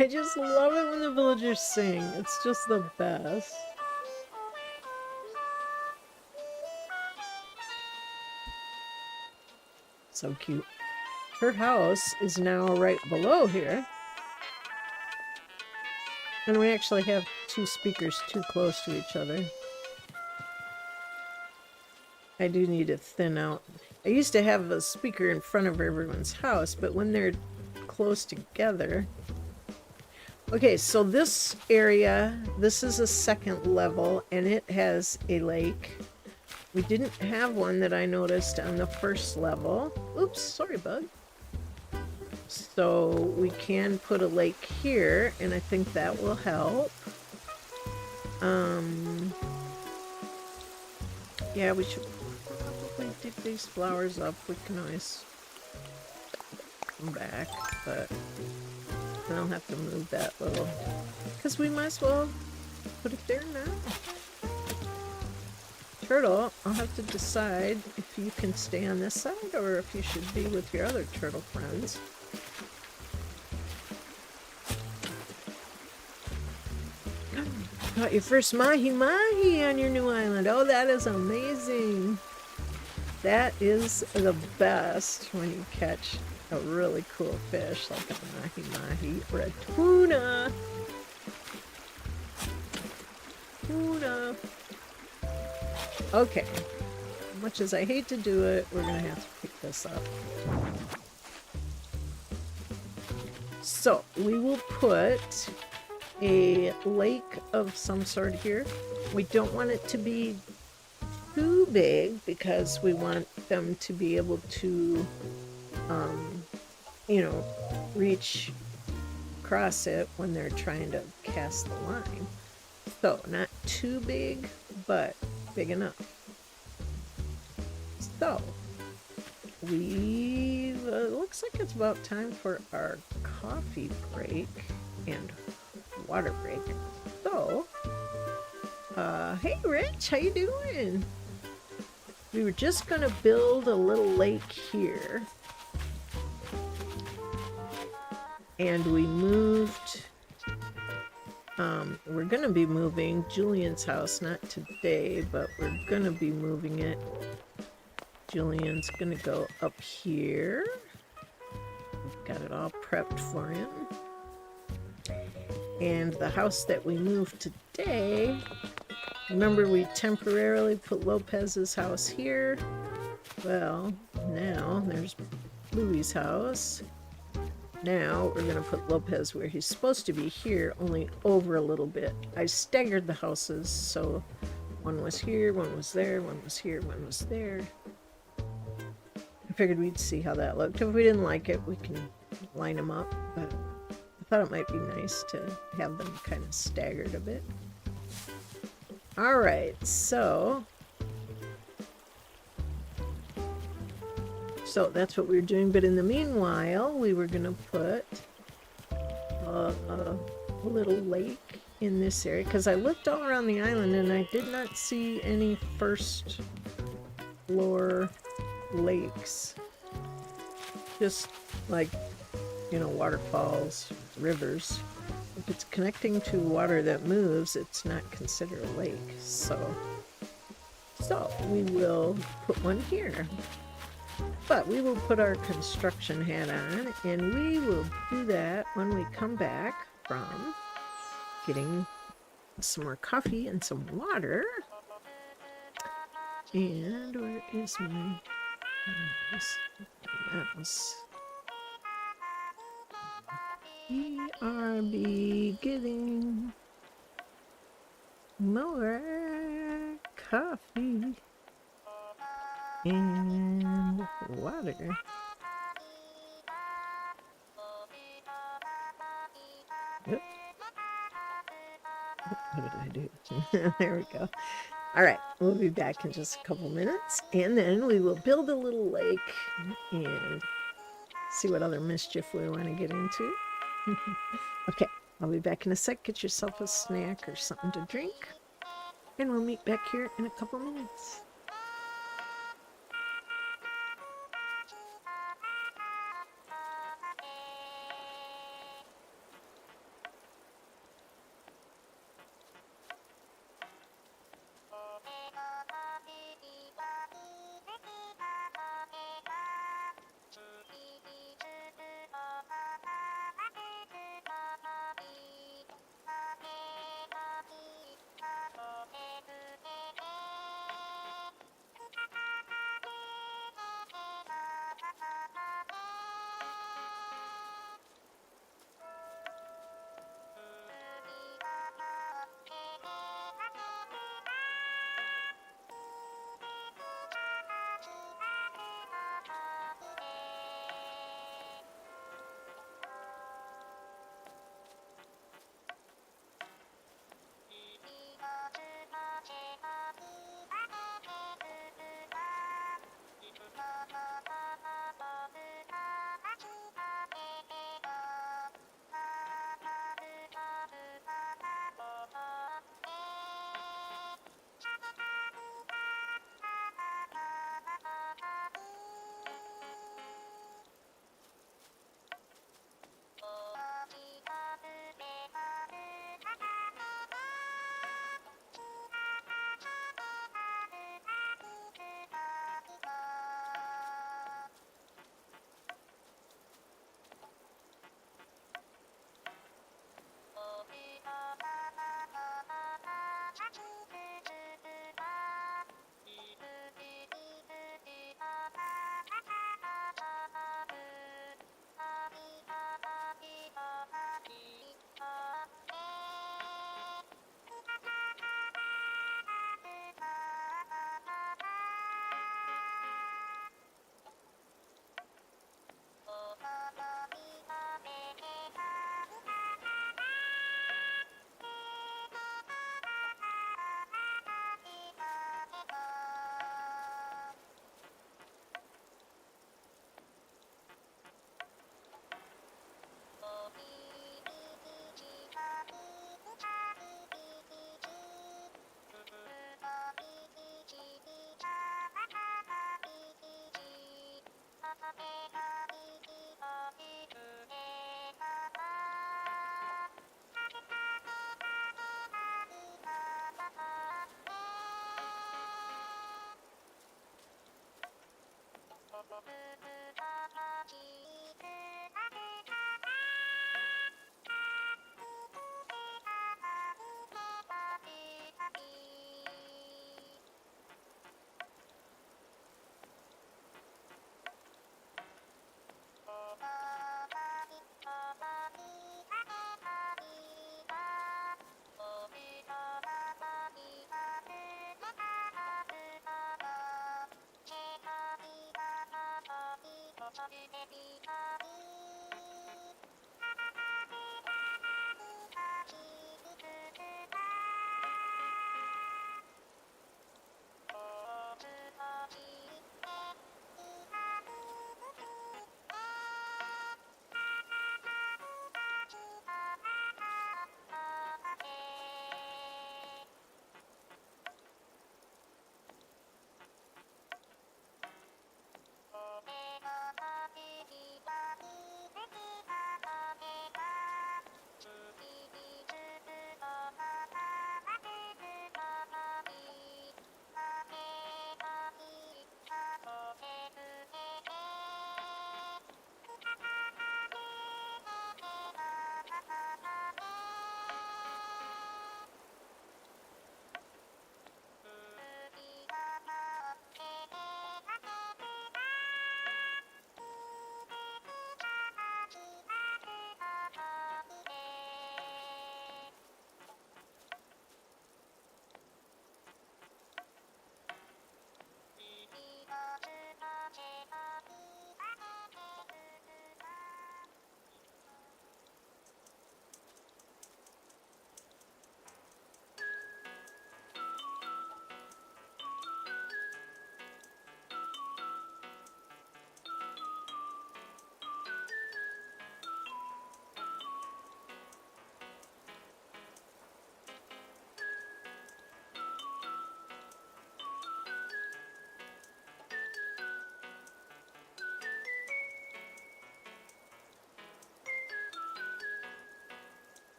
[SPEAKER 1] I just love it when the villagers sing. It's just the best. So cute. Her house is now right below here. And we actually have two speakers too close to each other. I do need to thin out. I used to have a speaker in front of everyone's house, but when they're close together... Okay, so this area, this is a second level, and it has a lake. We didn't have one that I noticed on the first level. Oops, sorry, bug. So we can put a lake here, and I think that will help. Yeah, we should probably dig these flowers up. We can always come back, but I don't have to move that little, because we might as well put it there now. Turtle, I'll have to decide if you can stay on this side or if you should be with your other turtle friends. Got your first mahi-mahi on your new island. Oh, that is amazing. That is the best when you catch a really cool fish like a mahi-mahi or a tuna. Tuna. Okay. As much as I hate to do it, we're going to have to pick this up. So, we will put a lake of some sort here. We don't want it to be too big because we want them to be able to you know, reach across it when they're trying to cast the line. So, not too big, but big enough. So, looks like it's about time for our coffee break and water break. So, hey Rich, how you doing? We were just gonna build a little lake here. And we moved, we're going to be moving Julian's house, not today, but we're going to be moving it. Julian's going to go up here. We've got it all prepped for him. And the house that we moved today, remember we temporarily put Lopez's house here? Well, now there's Louie's house. Now we're going to put Lopez where he's supposed to be here, only over a little bit. I staggered the houses, so one was here, one was there, one was here, one was there. I figured we'd see how that looked. If we didn't like it, we can line them up, but I thought it might be nice to have them kind of staggered a bit. Alright, so that's what we were doing, but in the meanwhile, we were going to put a little lake in this area, because I looked all around the island and I did not see any first floor lakes. Just like, you know, waterfalls, rivers. If it's connecting to water that moves, it's not considered a lake. So we will put one here. But we will put our construction hat on, and we will do that when we come back from getting some more coffee and some water. And where is my mouse? We are getting more coffee and water. Oop, what did I do? There we go. All right, we'll be back in just a couple minutes, and then we will build a little lake and see what other mischief we want to get into. Okay, I'll be back in a sec. Get yourself a snack or something to drink, and we'll meet back here in a couple minutes.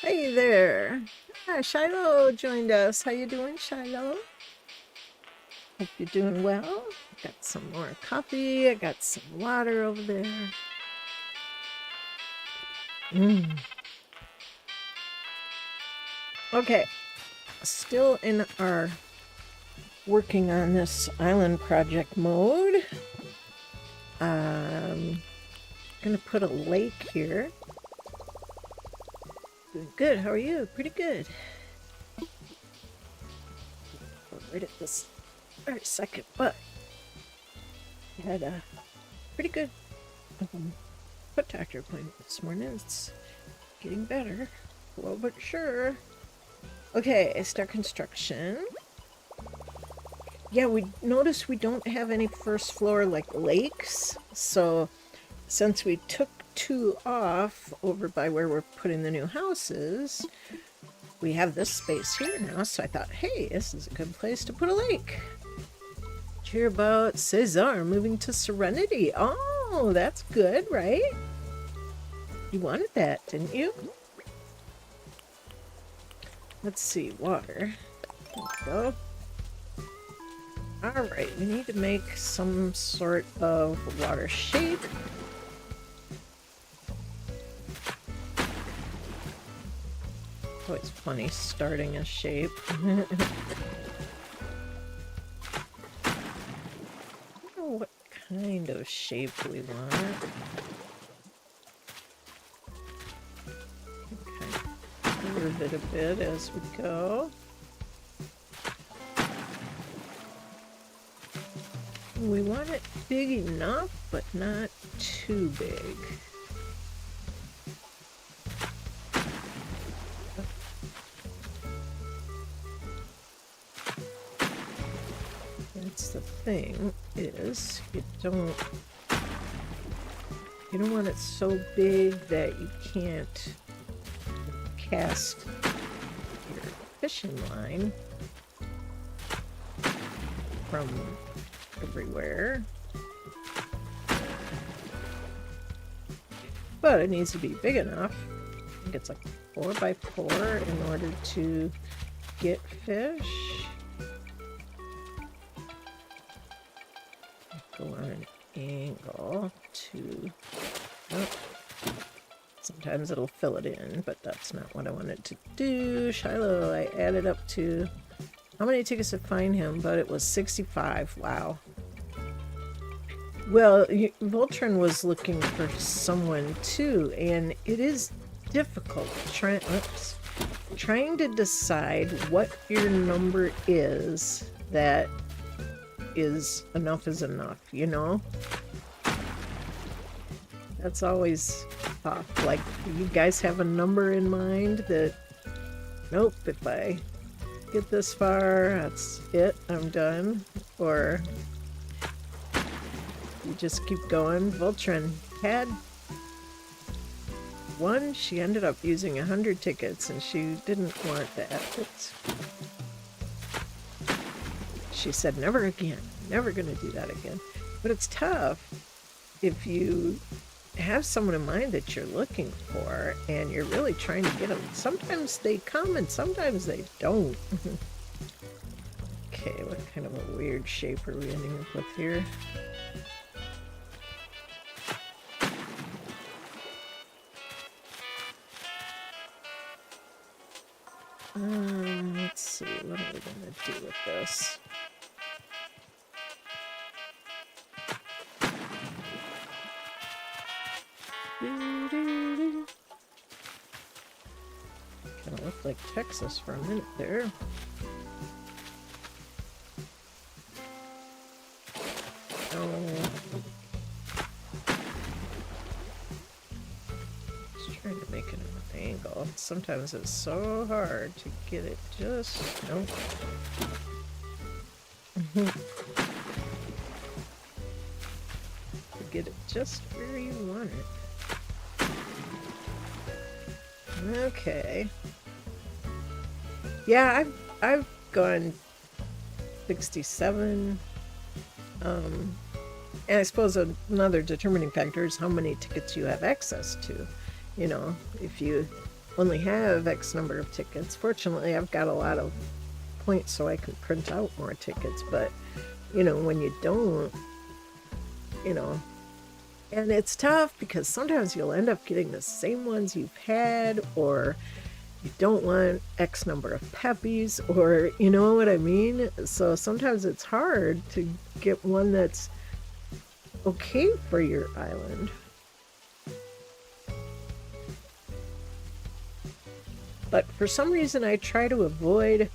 [SPEAKER 1] Hey there. Ah, Shiloh joined us. How you doing, Shiloh? Hope you're doing well. Got some more coffee. I got some water over there. Okay, still in our working on this island project mode. Gonna put a lake here. Doing good. How are you? Pretty good. Right at this very second, but I had a pretty good foot doctor appointment this morning. It's getting better, slow but sure. Okay, start construction. Yeah, we noticed we don't have any first floor like lakes, so since we took 2 off over by where we're putting the new houses, we have this space here now, so I thought, hey, this is a good place to put a lake. Did you hear about Cesar moving to Serenity? Oh, that's good, right? You wanted that, didn't you? Let's see, water. There we go. Alright, we need to make some sort of water shape. It's always funny starting a shape. I don't know what kind of shape we want. Okay, curve it a bit as we go. We want it big enough, but not too big. That's the thing, is you don't want it so big that you can't cast your fishing line from everywhere. But it needs to be big enough. I think it's like 4 by 4 in order to get fish. Go on an angle to... Oh. Sometimes it'll fill it in, but that's not what I wanted to do. Shiloh, I added up to... How many tickets to find him? But it was 65. Wow. Well, Voltron was looking for someone too, and it is difficult trying to decide what your number is that is enough, you know? That's always tough. Like, you guys have a number in mind that, nope, if I get this far, that's it, I'm done. Or you just keep going. Voltron had one, she ended up using 100 tickets and she didn't want that. She said, never again, never gonna do that again. But it's tough if you have someone in mind that you're looking for and you're really trying to get them. Sometimes they come and sometimes they don't. Okay, what kind of a weird shape are we ending up with here? Let's see, what are we gonna do with this? Kind of looked like Texas for a minute there. Just trying to make it an angle. Sometimes it's so hard to get it just... Nope. To get it just where you want it. Okay. Yeah, I've gone 67. And I suppose another determining factor is how many tickets you have access to. You know, if you only have X number of tickets. Fortunately, I've got a lot of points so I can print out more tickets, but you know, when you don't, you know, and it's tough because sometimes you'll end up getting the same ones you've had, or you don't want X number of peppies, or you know what I mean? So sometimes it's hard to get one that's okay for your island. But for some reason I try to avoid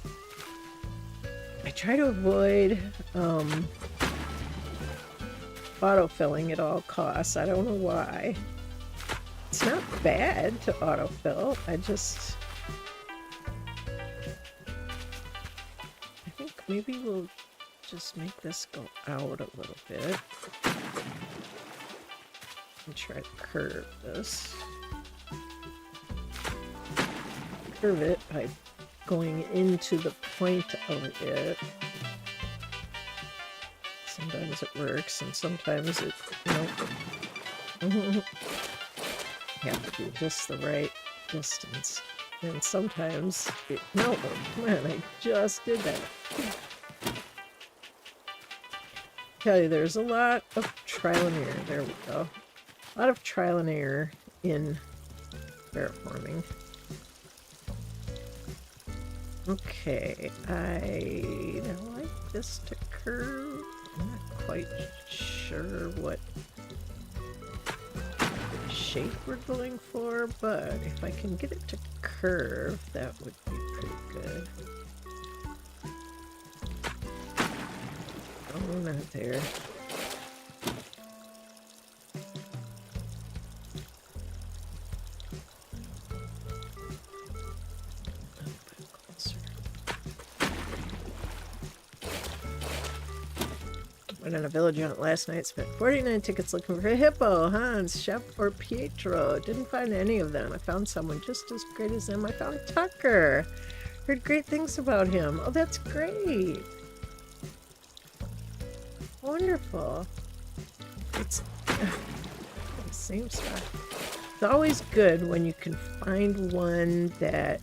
[SPEAKER 1] autofilling at all costs. I don't know why. It's not bad to autofill. I think maybe we'll just make this go out a little bit and try to curve this. Curve it by going into the point of it. Sometimes it works and sometimes it, nope. Have to be just the right distance. And sometimes it, no, man, I just did that. Tell you, there's a lot of trial and error. There we go. A lot of trial and error in terraforming. Okay, I like this to curve. I'm not quite sure what shape we're going for, but if I can get it to curve, that would be pretty good. Oh, not there. Went on a village hunt last night, spent 49 tickets looking for Hippo, Hans, Shep, or Pietro. Didn't find any of them. I found someone just as great as them. I found Tucker. Heard great things about him. Oh, that's great. Wonderful. It's the same stuff. It's always good when you can find one that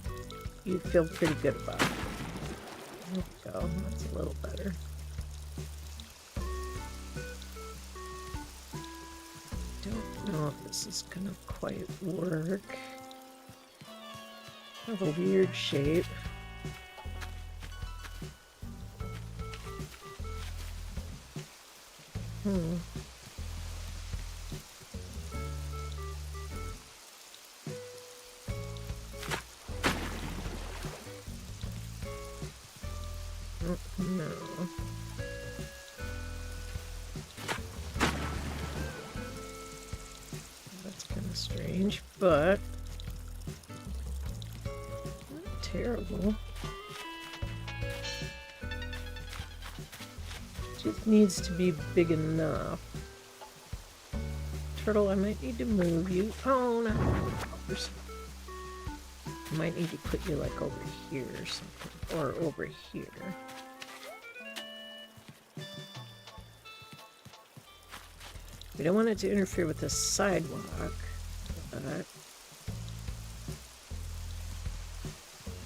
[SPEAKER 1] you feel pretty good about. There we go. That's a little better. Don't know if this is gonna quite work. Have a weird shape. No. That's kind of strange, but not terrible. Just needs to be big enough. Turtle, I might need to move you. Oh, no. I might need to put you like over here or something, or over here. We don't want it to interfere with the sidewalk, but I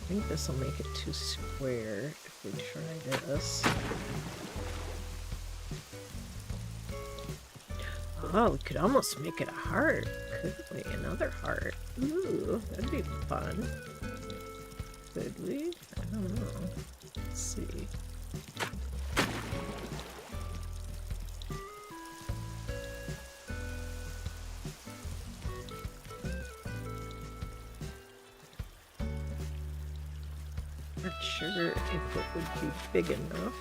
[SPEAKER 1] think this will make it too square if we try this. Oh, we could almost make it a heart, couldn't we? Another heart. Ooh, that'd be fun. Could we? I don't know. Let's see. Not sure if it would be big enough.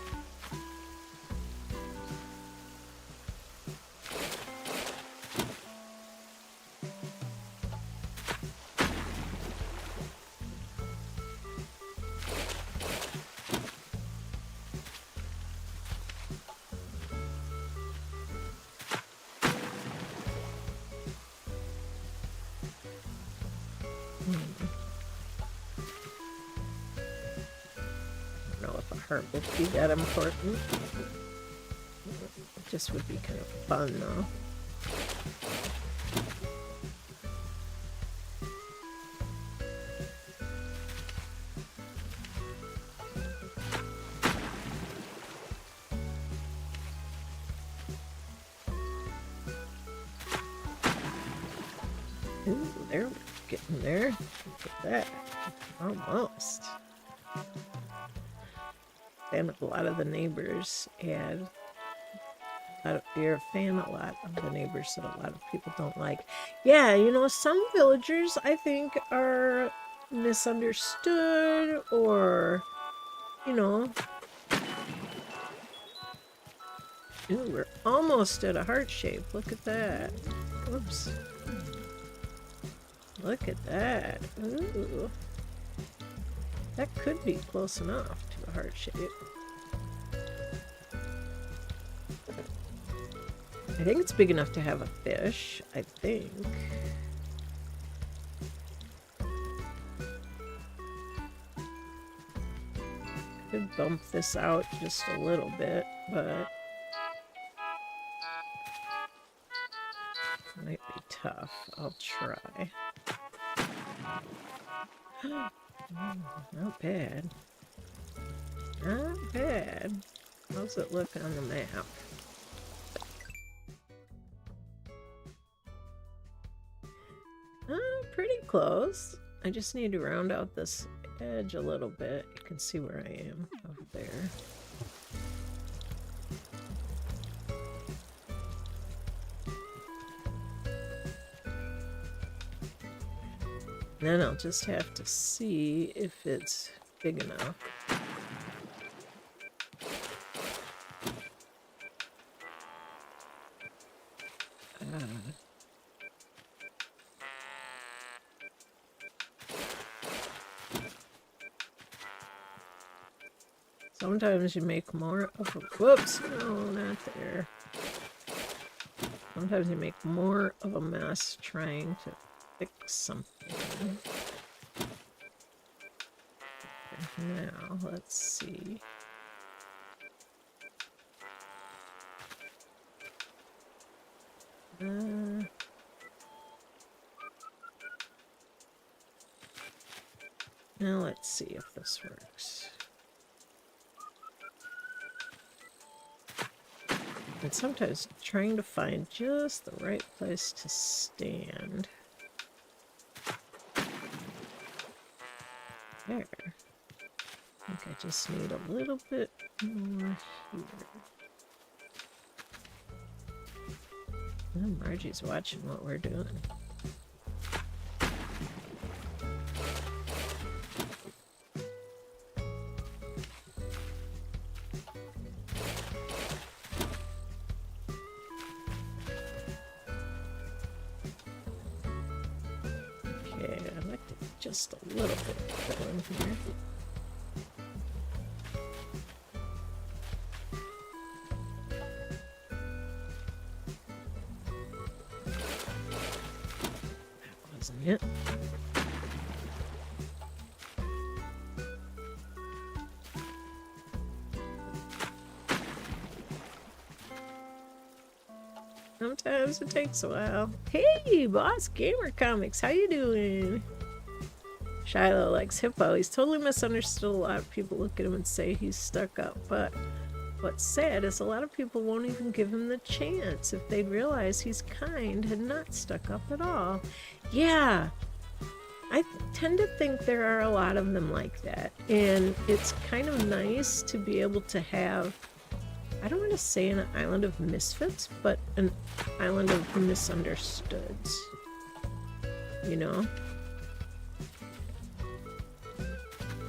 [SPEAKER 1] Heart would be that important. It just would be kind of fun though. Ooh, they're getting there. Look at that. Almost. And a lot of the neighbors add. You're a fan a lot of the neighbors that a lot of people don't like. Yeah, you know, some villagers I think are misunderstood or, you know. Ooh, we're almost at a heart shape. Look at that. Oops. Look at that. Ooh. That could be close enough to a heart shape. I think it's big enough to have a fish, I think. Could bump this out just a little bit, but might be tough. I'll try. Oh, not bad. Not bad. How's it look on the map? Pretty close. I just need to round out this edge a little bit. You can see where I am over there. Then I'll just have to see if it's big enough. Sometimes you make more of a... Whoops! No, not there. Sometimes you make more of a mess trying to fix something. Now, let's see. Now let's see if this works. And sometimes trying to find just the right place to stand. There. I think I just need a little bit more here. Oh, Margie's watching what we're doing. Just a little bit fill in here. That wasn't it. Sometimes it takes a while. Hey, Boss Gamer Comics, how you doing? Shiloh likes Hippo. He's totally misunderstood. A lot of people look at him and say he's stuck up, but what's sad is a lot of people won't even give him the chance if they'd realize he's kind and not stuck up at all. Yeah, I tend to think there are a lot of them like that, and it's kind of nice to be able to have, I don't want to say an island of misfits, but an island of misunderstoods, you know?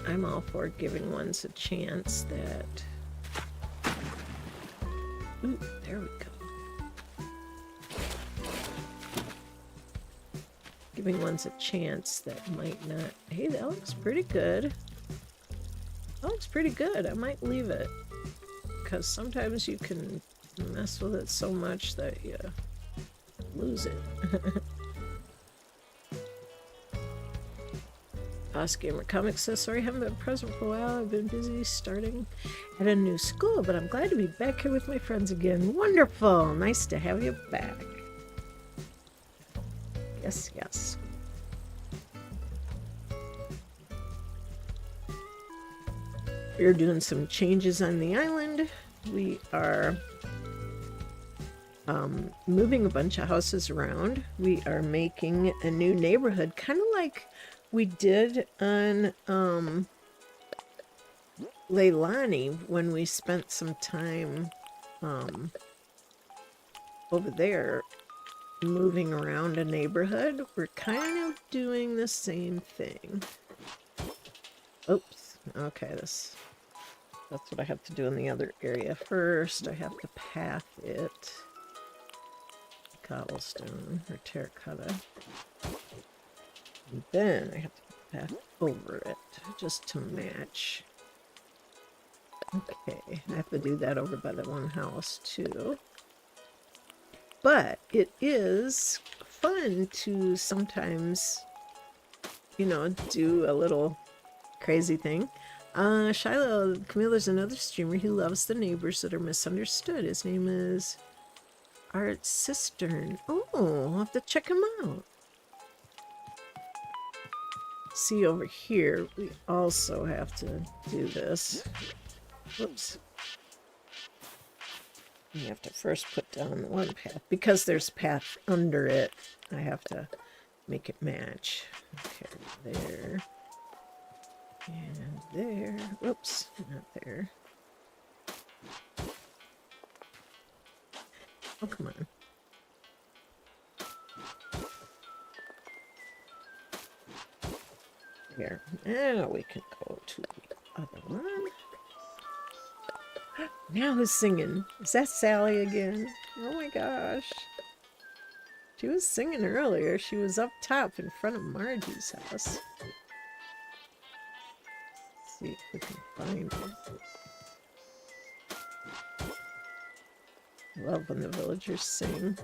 [SPEAKER 1] I'm all for giving ones a chance that... Ooh, there we go. Giving ones a chance that might not... Hey, that looks pretty good. That looks pretty good. I might leave it. Because sometimes you can mess with it so much that you lose it. Boss Gamer Comics says, sorry I haven't been present for a while. I've been busy starting at a new school, but I'm glad to be back here with my friends again. Wonderful! Nice to have you back. Yes, yes. We're doing some changes on the island. We are moving a bunch of houses around. We are making a new neighborhood, kind of like we did on Leilani when we spent some time over there moving around a neighborhood. We're kind of doing the same thing. Oops. Okay, that's what I have to do in the other area. First, I have to path it. Cobblestone or terracotta. And then I have to path over it just to match. Okay, I have to do that over by the one house too. But it is fun to sometimes, you know, do a little crazy thing. Shiloh, Camille, there's another streamer who loves the neighbors that are misunderstood. His name is Art Cistern. Oh, I'll have to check him out. See, over here, we also have to do this. Whoops. You have to first put down the one path. Because there's path under it, I have to make it match. Okay, there. And there. Whoops, not there. Oh, come on. Here. Now we can go to the other one. Now who's singing? Is that Sally again? Oh my gosh. She was singing earlier. She was up top in front of Margie's house. Let's see if we can find her. I love when the villagers sing.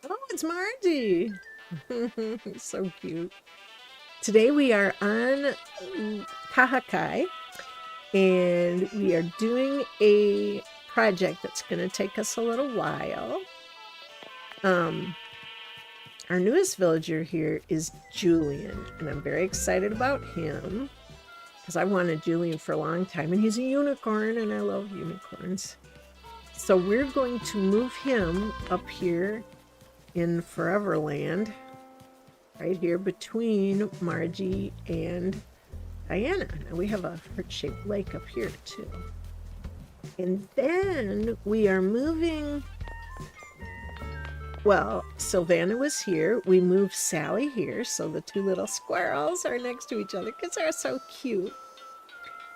[SPEAKER 1] Oh, it's Margie! So cute. Today we are on Kahakai, and we are doing a project that's going to take us a little while. Our newest villager here is Julian, and I'm very excited about him because I wanted Julian for a long time, and he's a unicorn, and I love unicorns. So we're going to move him up here in Foreverland, right here between Margie and Diana. Now we have a heart-shaped lake up here too. And then we are moving, well, Sylvana was here. We moved Sally here, so the two little squirrels are next to each other because they're so cute.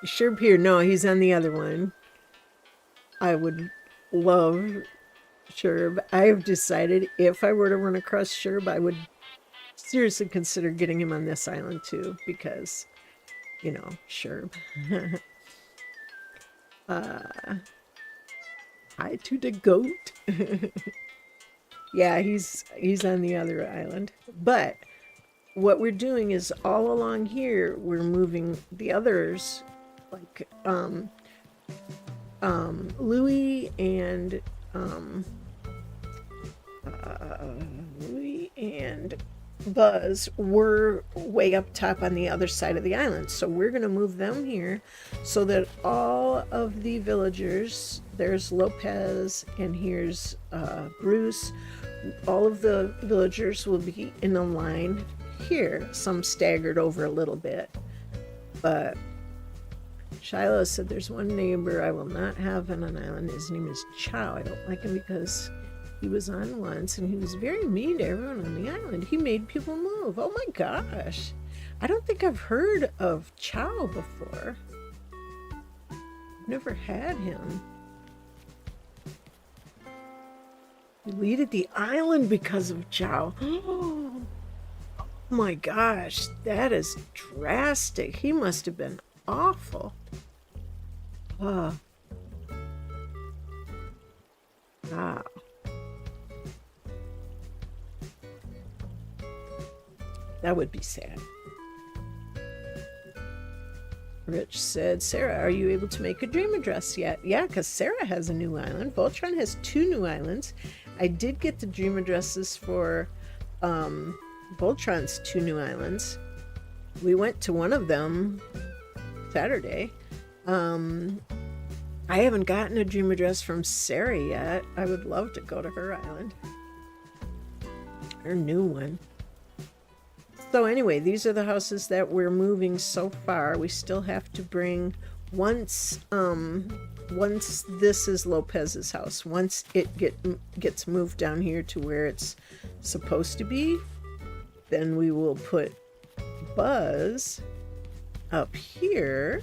[SPEAKER 1] Sherb here, no, he's on the other one. I would love Sherb. I have decided if I were to run across Sherb, I would seriously consider getting him on this island too, because, you know, Sherb. Hi to the goat. Yeah, he's on the other island. But what we're doing is all along here, we're moving the others, like Louie and Buzz were way up top on the other side of the island. So we're going to move them here so that all of the villagers, there's Lopez and here's Bruce, all of the villagers will be in a line here, some staggered over a little bit. But Shiloh said there's one neighbor I will not have on an island. His name is Chow. I don't like him because he was on once and he was very mean to everyone on the island. He made people move. Oh my gosh. I don't think I've heard of Chow before. Never had him. Deleted the island because of Chow. Oh my gosh, that is drastic. He must have been awful. Wow. That would be sad. Rich said, Sarah, are you able to make a dream address yet? Yeah, because Sarah has a new island. Voltron has 2 new islands. I did get the dream addresses for Voltron's 2 new islands. We went to one of them Saturday. I haven't gotten a dream address from Sarah yet. I would love to go to her island. Her new one. So anyway, these are the houses that we're moving so far. We still have to bring once this is Lopez's house. Once it gets moved down here to where it's supposed to be, then we will put Buzz up here.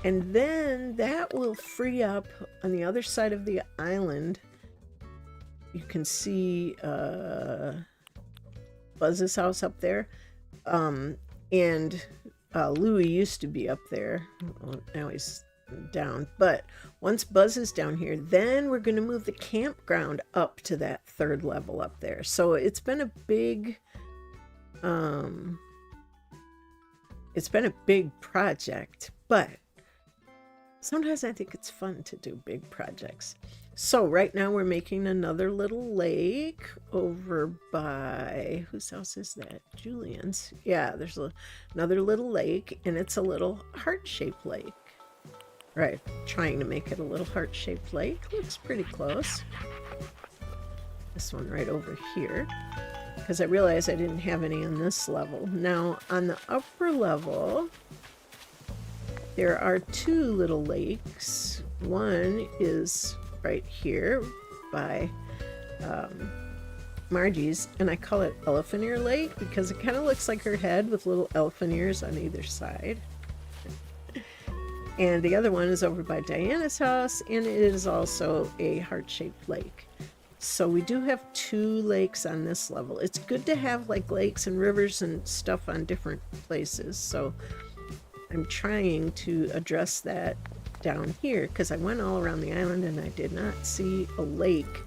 [SPEAKER 1] And then that will free up on the other side of the island. You can see Buzz's house up there. And Louie used to be up there. Well, now he's down. But once Buzz is down here, then we're going to move the campground up to that third level up there. So it's been a big... it's been a big project, but sometimes I think it's fun to do big projects. So right now we're making another little lake over by, whose house is that? Julian's. Yeah, there's another little lake, and it's a little heart-shaped lake. Right, trying to make it a little heart-shaped lake. Looks pretty close. This one right over here, because I realized I didn't have any on this level. Now on the upper level, there are two little lakes. One is right here by Margie's, and I call it Elephant Ear Lake because it kind of looks like her head with little elephant ears on either side. And the other one is over by Diana's house, and it is also a heart-shaped lake. So we do have two lakes on this level. It's good to have like lakes and rivers and stuff on different places. So I'm trying to address that down here because I went all around the island and I did not see a lake.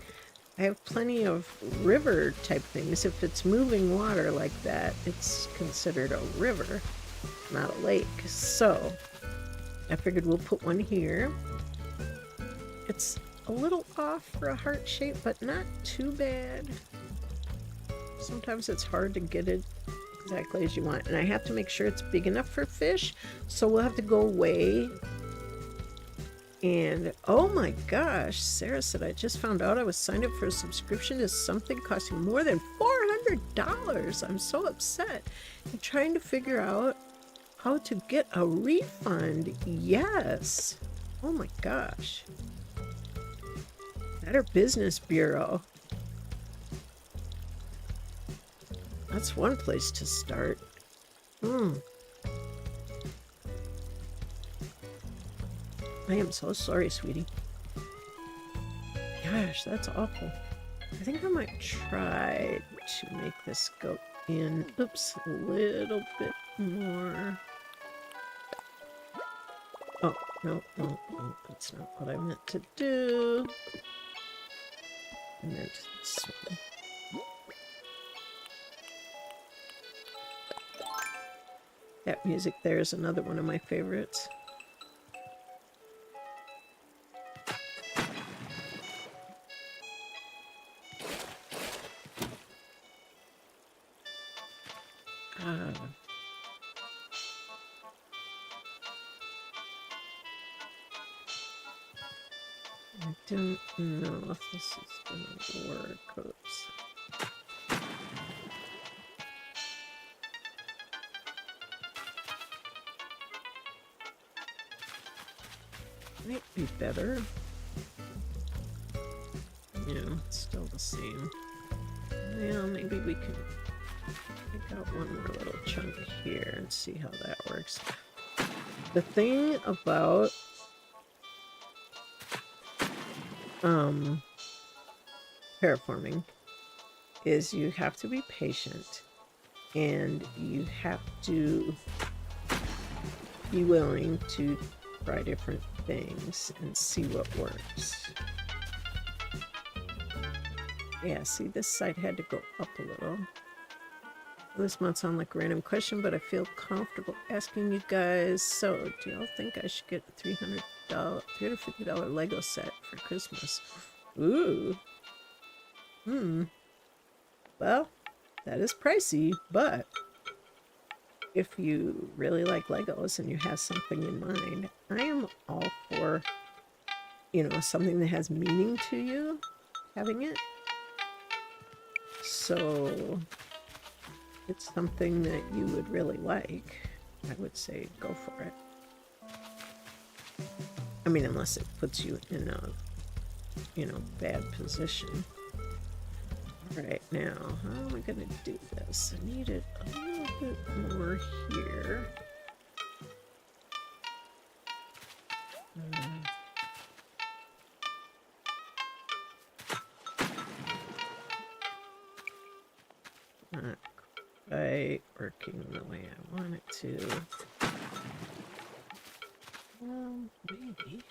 [SPEAKER 1] I have plenty of river type things. If it's moving water like that, it's considered a river, not a lake. So I figured we'll put one here. It's a little off for a heart shape, but not too bad. Sometimes it's hard to get it exactly as you want, and I have to make sure it's big enough for fish, so we'll have to go away. And oh my gosh, Sarah said, I just found out I was signed up for a subscription to something costing more than $400. I'm so upset. I'm trying to figure out how to get a refund. Yes. Oh my gosh. Better Business Bureau. That's one place to start. I am so sorry, sweetie. Gosh, that's awful. I think I might try to make this go in, oops, a little bit more. Oh, no, that's not what I meant to do. I meant this one. That music there is another one of my favorites. I don't know if this is gonna work. Oops. Might be better. Yeah, it's still the same. Yeah, maybe we can take out one more little chunk here and see how that works. The thing about terraforming is you have to be patient and you have to be willing to try different things and see what works. Yeah, see, this side had to go up a little. This might sound like a random question, but I feel comfortable asking you guys. So, do y'all think I should get a $350 Lego set for Christmas? Ooh. Well, that is pricey, but if you really like Legos and you have something in mind, I am all for, you know, something that has meaning to you, having it. So it's something that you would really like, I would say go for it. I mean, unless it puts you in a, you know, bad position. All right, now, how am I going to do this? I need it a little bit more here. Not quite working the way I want it to. Maybe.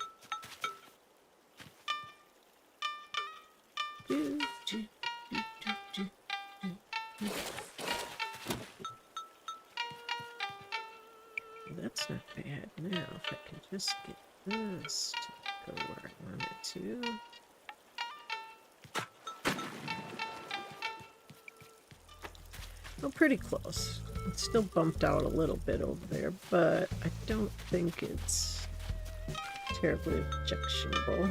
[SPEAKER 1] Do, do, do, do, do, do. That's not bad. Now, if I can just get this to go where I want it to. Oh, pretty close. It's still bumped out a little bit over there, but I don't think it's terribly objectionable.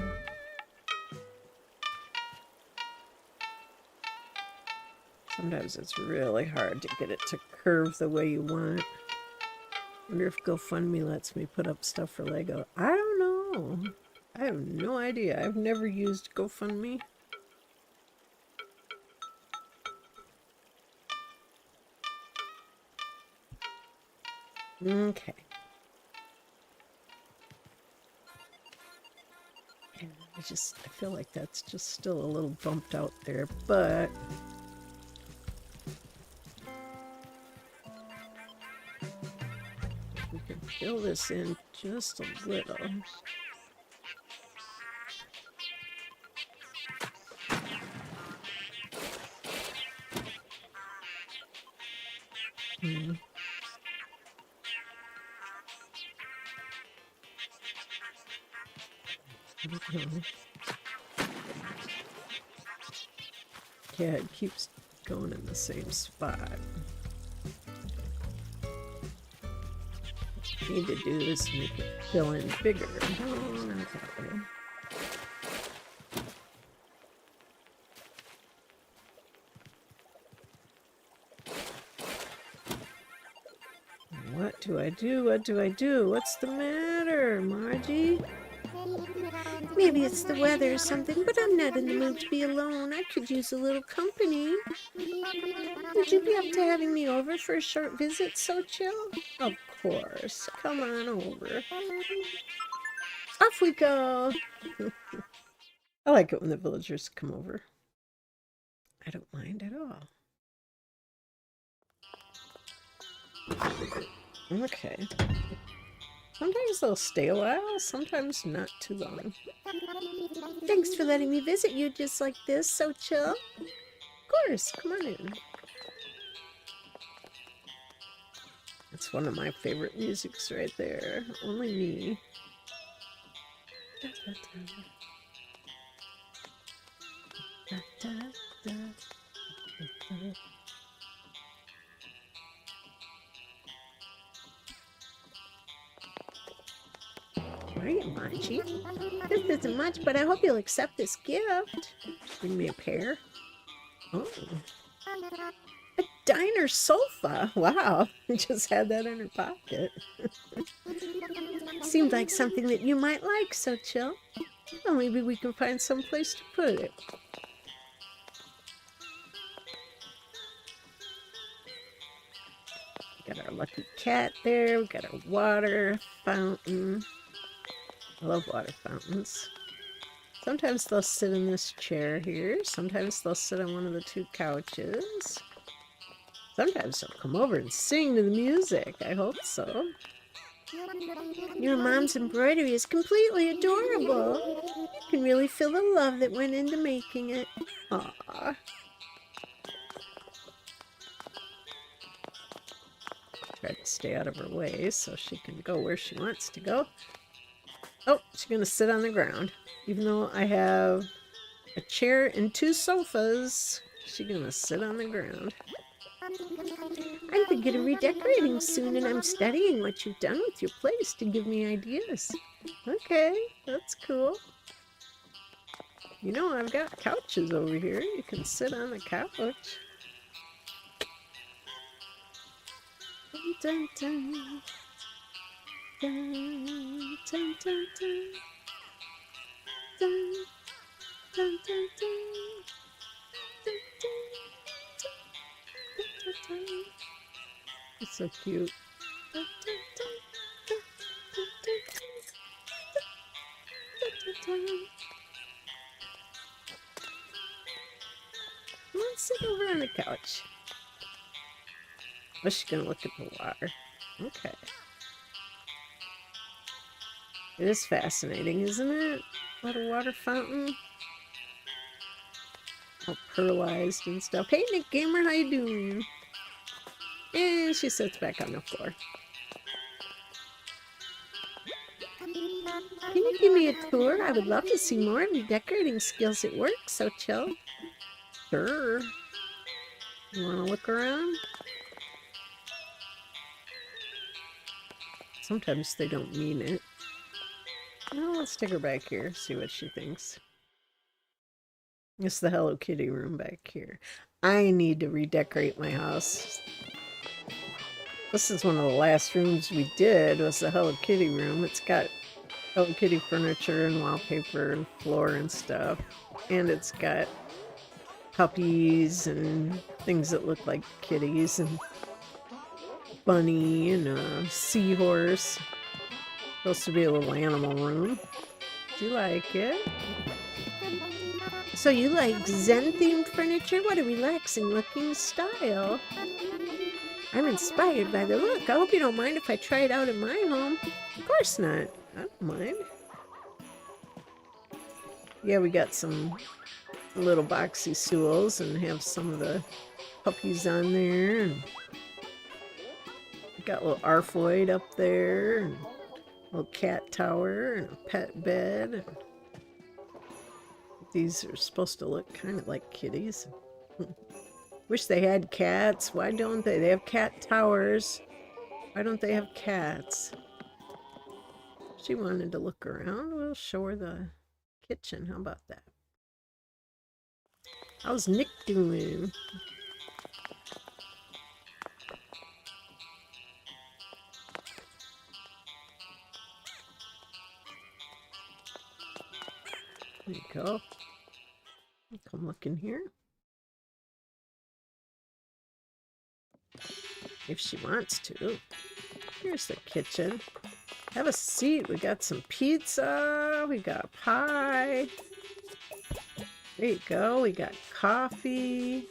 [SPEAKER 1] Sometimes it's really hard to get it to curve the way you want. Wonder if GoFundMe lets me put up stuff for Lego. I don't know. I have no idea. I've never used GoFundMe. Okay. And I feel like that's just still a little bumped out there, but we can fill this in just a little. Yeah, it keeps going in the same spot. What I need to do is make it fill in bigger. No, not that way. What do I do? What do I do? What's the matter, Margie? Maybe it's the weather or something, but I'm not in the mood to be alone. I could use a little company. Would you be up to having me over for a short visit, Sochil? Of course. Come on over. Off we go. I like it when the villagers come over. I don't mind at all. Okay. Sometimes they'll stay a while, sometimes not too long. Thanks for letting me visit you just like this, Sochil. Of course, come on in. That's one of my favorite musics right there. Only me. Da, da, da. Da, da, da. Da, da. Right, Margie. This isn't much, but I hope you'll accept this gift. Bring me a pair. Oh. A diner sofa. Wow. Just had that in her pocket. Seemed like something that you might like, Sochil. Well, maybe we can find some place to put it. Got our lucky cat there. We got our water fountain. I love water fountains. Sometimes they'll sit in this chair here. Sometimes they'll sit on one of the two couches. Sometimes they'll come over and sing to the music. I hope so. Your mom's embroidery is completely adorable. You can really feel the love that went into making it. Aww. Try to stay out of her way so she can go where she wants to go. Oh, she's going to sit on the ground. Even though I have a chair and two sofas, she's going to sit on the ground. I'm thinking of redecorating soon, and I'm studying what you've done with your place to give me ideas. Okay, that's cool. You know, I've got couches over here. You can sit on the couch. Dun, dun, dun. Dun, dun, dun, dun. Dun, dun, dun, dun. Dun, dun, dun, dun. It's so cute. Dun, dun, dun, dun, dun, dun, dun, dun, dun. Come on, sit over on the couch. Oh, she's gonna look at the water. Okay. It is fascinating, isn't it? Little water fountain. All pearlized and stuff. Hey, Nick Gamer, how you doing? And she sits back on the floor. Can you give me a tour? I would love to see more of your decorating skills at work, so chill. Sure. You want to look around? Sometimes they don't mean it. Well, let's take her back here, see what she thinks. It's the Hello Kitty room back here. I need to redecorate my house. This is one of the last rooms we did, was the Hello Kitty room. It's got Hello Kitty furniture and wallpaper and floor and stuff. And it's got puppies and things that look like kitties and bunny and a seahorse. Supposed to be a little animal room. Do you like it? So you like Zen-themed furniture? What a relaxing looking style. I'm inspired by the look. I hope you don't mind if I try it out in my home. Of course not. I don't mind. Yeah, we got some little boxy stools and have some of the puppies on there. And got a little Arfoid up there. And a little cat tower and a pet bed. And these are supposed to look kind of like kitties. Wish they had cats. Why don't they? They have cat towers. Why don't they have cats? She wanted to look around. We'll show her the kitchen. How about that? How's Nick doing? There you go. Come look in here. If she wants to. Here's the kitchen. Have a seat. We got some pizza. We got pie. There you go. We got coffee.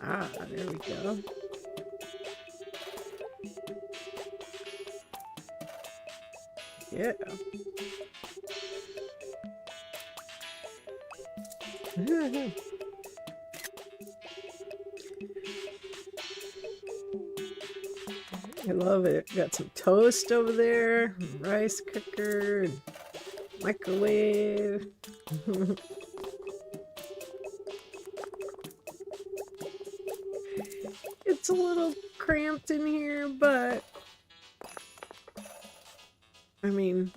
[SPEAKER 1] Ah, there we go. Yeah. I love it. Got some toast over there, rice cooker, and microwave. It's a little cramped in here, but I mean,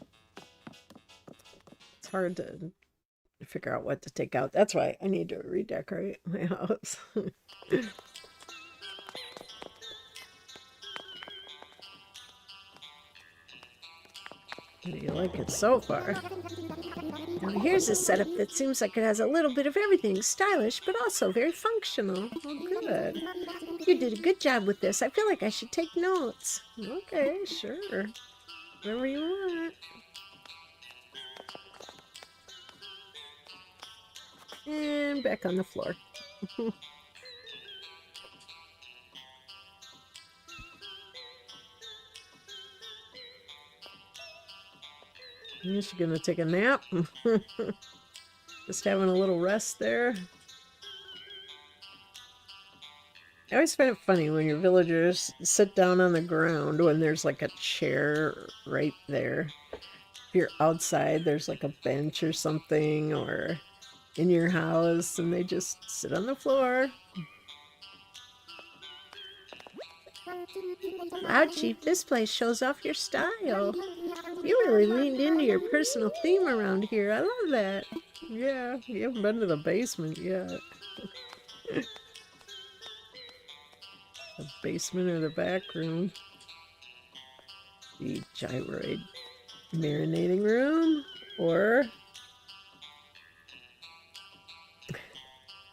[SPEAKER 1] it's hard to figure out what to take out. That's why I need to redecorate my house. How do you like it so far? Now here's a setup that seems like it has a little bit of everything. Stylish, but also very functional. Oh, good. You did a good job with this. I feel like I should take notes. Okay, sure. Whatever you want. And back on the floor. Is she gonna take a nap? Just having a little rest there. I always find it funny when your villagers sit down on the ground when there's like a chair right there. If you're outside, there's like a bench or something, or in your house, and they just sit on the floor. Wow, Chief, this place shows off your style. You really leaned into your personal theme around here. I love that. Yeah, you haven't been to the basement yet. The basement or the back room. The gyroid marinating room, or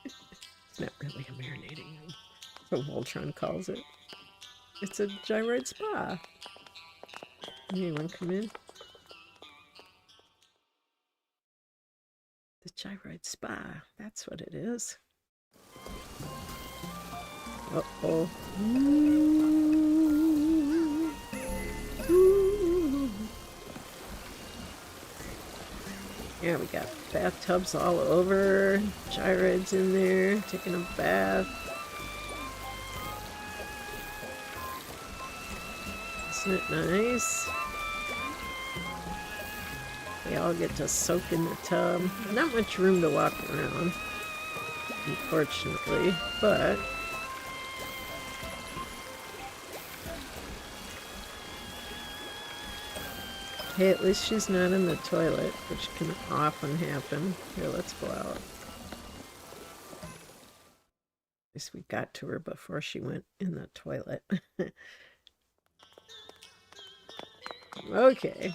[SPEAKER 1] it's not really a marinating room. That's what Voltron calls it. It's a gyroid spa. Anyone come in? The gyroid spa. That's what it is. Uh-oh. Yeah, we got bathtubs all over. Gyroids in there, taking a bath. Isn't it nice? They all get to soak in the tub. Not much room to walk around, unfortunately, but hey, at least she's not in the toilet, which can often happen. Here, let's go out. At least we got to her before she went in the toilet. Okay.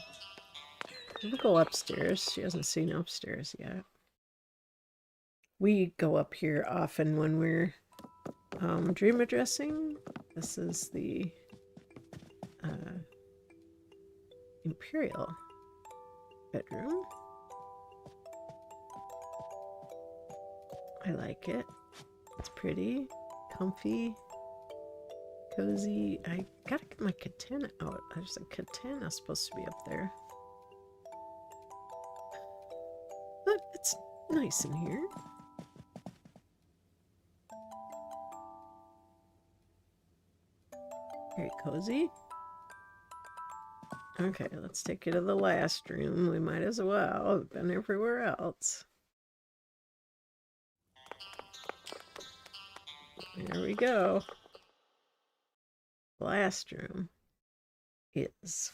[SPEAKER 1] We'll go upstairs. She hasn't seen upstairs yet. We go up here often when we're dream addressing. This is the Imperial bedroom. I like it. It's pretty, comfy, cozy. I gotta get my katana out. There's a katana supposed to be up there. But it's nice in here. Very cozy. Okay, let's take you to the last room. We might as well. We've been everywhere else. There we go. Last room is,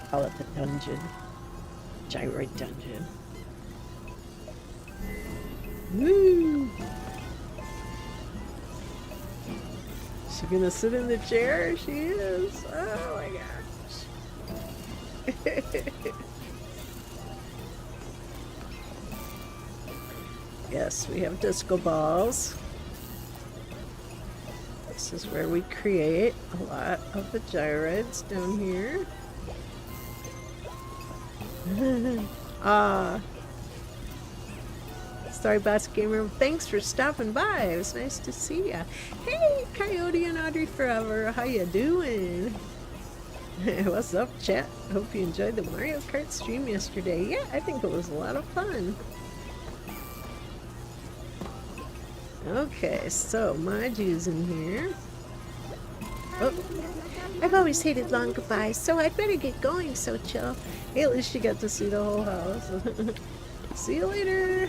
[SPEAKER 1] call it the dungeon. Gyroid dungeon. Woo! Is she gonna sit in the chair? She is. Oh my gosh. Yes, we have disco balls. This is where we create a lot of the gyroids down here. Sorry, Boss Gamer. Thanks for stopping by. It was nice to see ya. Hey, Coyote and Audrey Forever. How you doing? What's up, chat? Hope you enjoyed the Mario Kart stream yesterday. Yeah, I think it was a lot of fun. Okay, so Maju's in here. Oh, I've always hated long goodbyes, so I'd better get going, so chill. Hey, at least you got to see the whole house. See you later.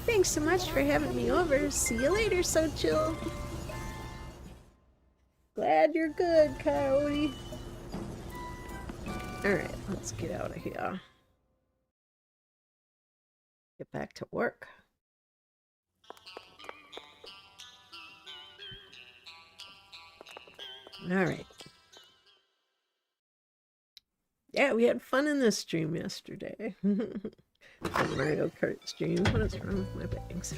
[SPEAKER 1] Thanks so much for having me over. See you later, so chill. Glad you're good, Coyote. Alright, let's get out of here. Get back to work. Alright. Yeah, we had fun in this stream yesterday. The Mario Kart stream. What is wrong with my bags?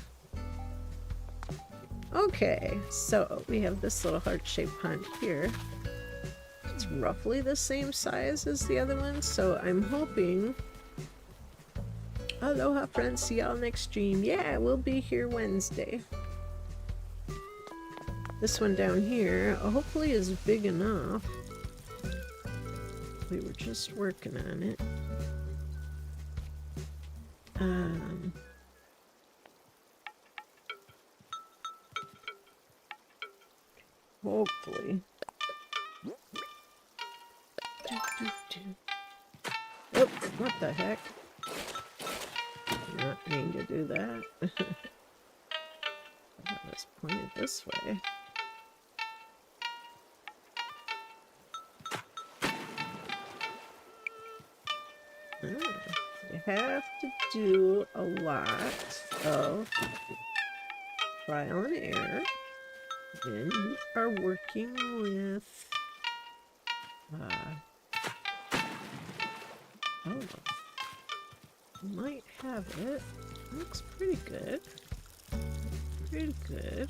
[SPEAKER 1] Okay, so we have this little heart-shaped pond here. It's roughly the same size as the other one, so I'm hoping... Aloha, friends. See y'all next stream. Yeah, we'll be here Wednesday. This one down here, hopefully is big enough. We were just working on it. Hopefully. Oh, what the heck? Not mean to do that. I was pointed this way. You have to do a lot of trial and error. Then you are working with oh, might have it. Looks pretty good. Pretty good.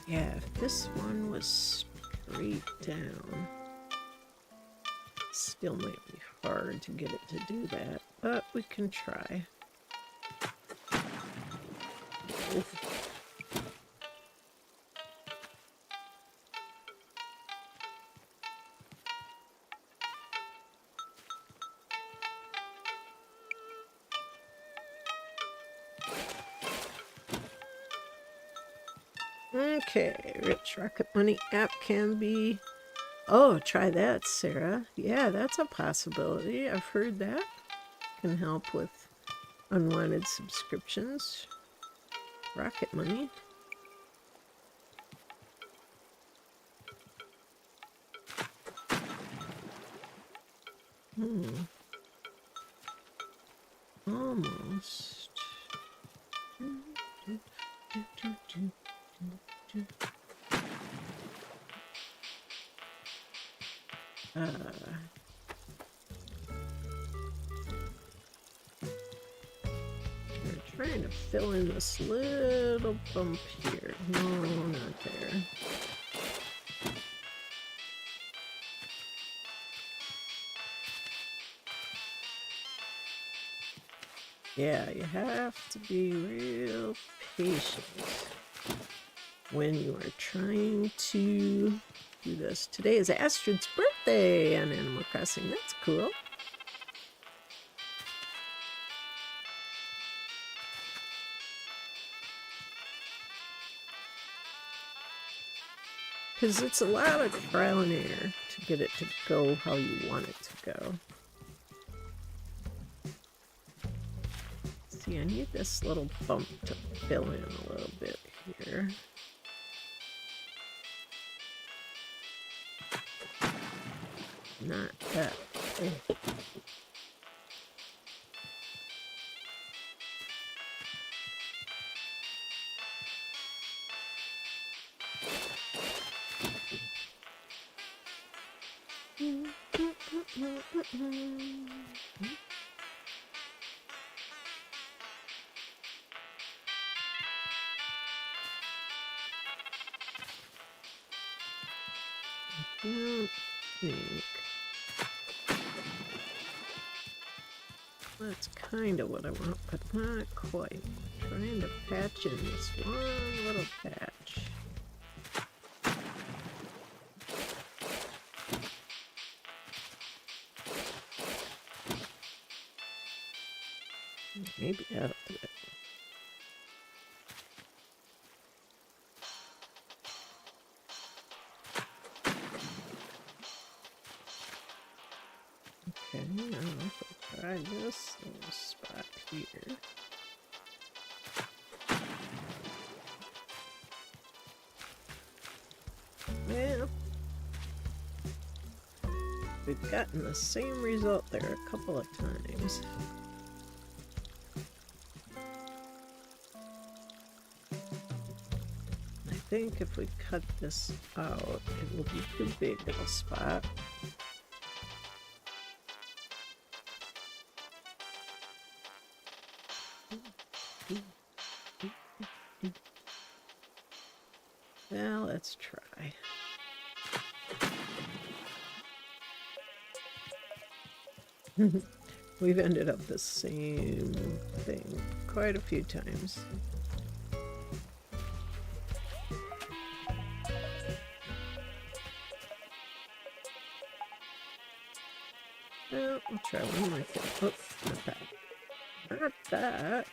[SPEAKER 1] Yeah, if this one was straight down, still might be hard to get it to do that, but we can try. Oof. Okay, Rich Rocket Money app can be... Oh, try that, Sarah. Yeah, that's a possibility. I've heard that can help with unwanted subscriptions. Rocket Money. Almost. We're trying to fill in this little bump here. No, not there. Yeah, you have to be real patient when you are trying to do this. Today is Astrid's birthday on Animal Crossing. That's cool. Because it's a lot of trial and error to get it to go how you want it to go. See, I need this little bump to fill in a little bit here. Not that way. I don't think that's kind of what I want, but not quite. Trying to patch in this one little patch. Maybe that'll do it. Okay, now if I try this little spot here. Well, we've gotten the same result there a couple of times. I think if we cut this out, it will be too big of a spot. Well, let's try. We've ended up the same thing quite a few times. Well, we'll try one more thing. Oh, not that. Not that.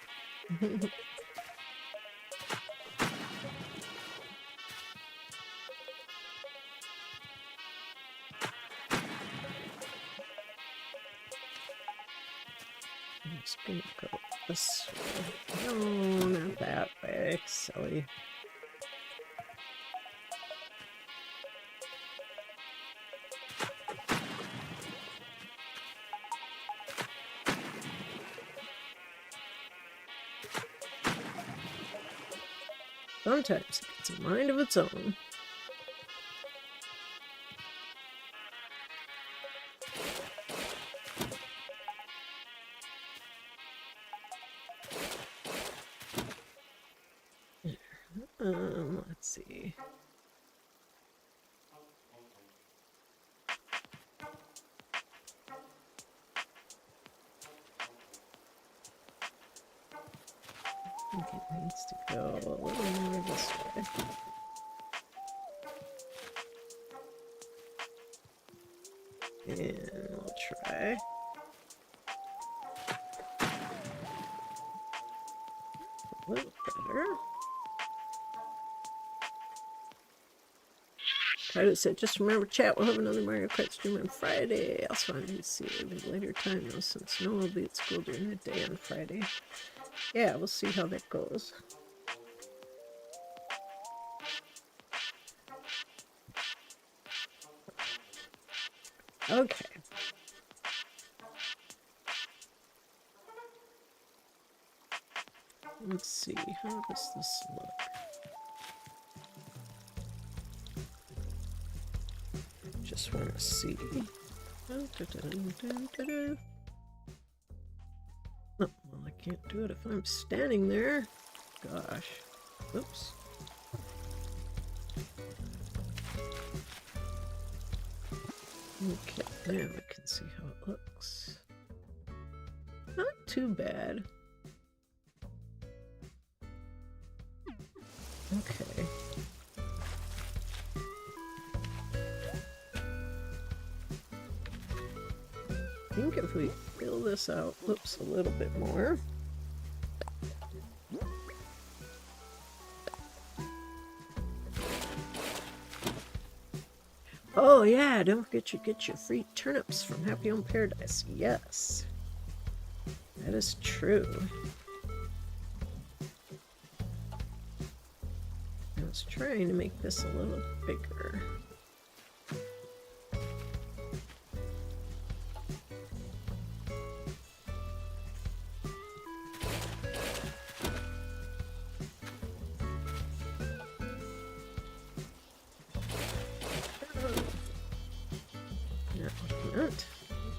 [SPEAKER 1] I'm just gonna go this way. No, not that way. Silly. Sometimes it's a mind of its own. Let's see. I think it needs to go a little more this way. And we'll try. A little better. Tyler said, just remember, chat, we'll have another Mario Kart stream on Friday. Also wanted to see it at a later time, though, since Noah will be at school during the day on Friday. Yeah, we'll see how that goes. Okay. Let's see, how does this look? Just want to see. Oh, well, I can't do it if I'm standing there. Gosh. Oops. Okay, now I can see how it looks. Not too bad. Okay. I think if we fill this out, whoops, a little bit more. Oh yeah, don't forget you get your free turnips from Happy Home Paradise. Yes, that is true. I was trying to make this a little bigger.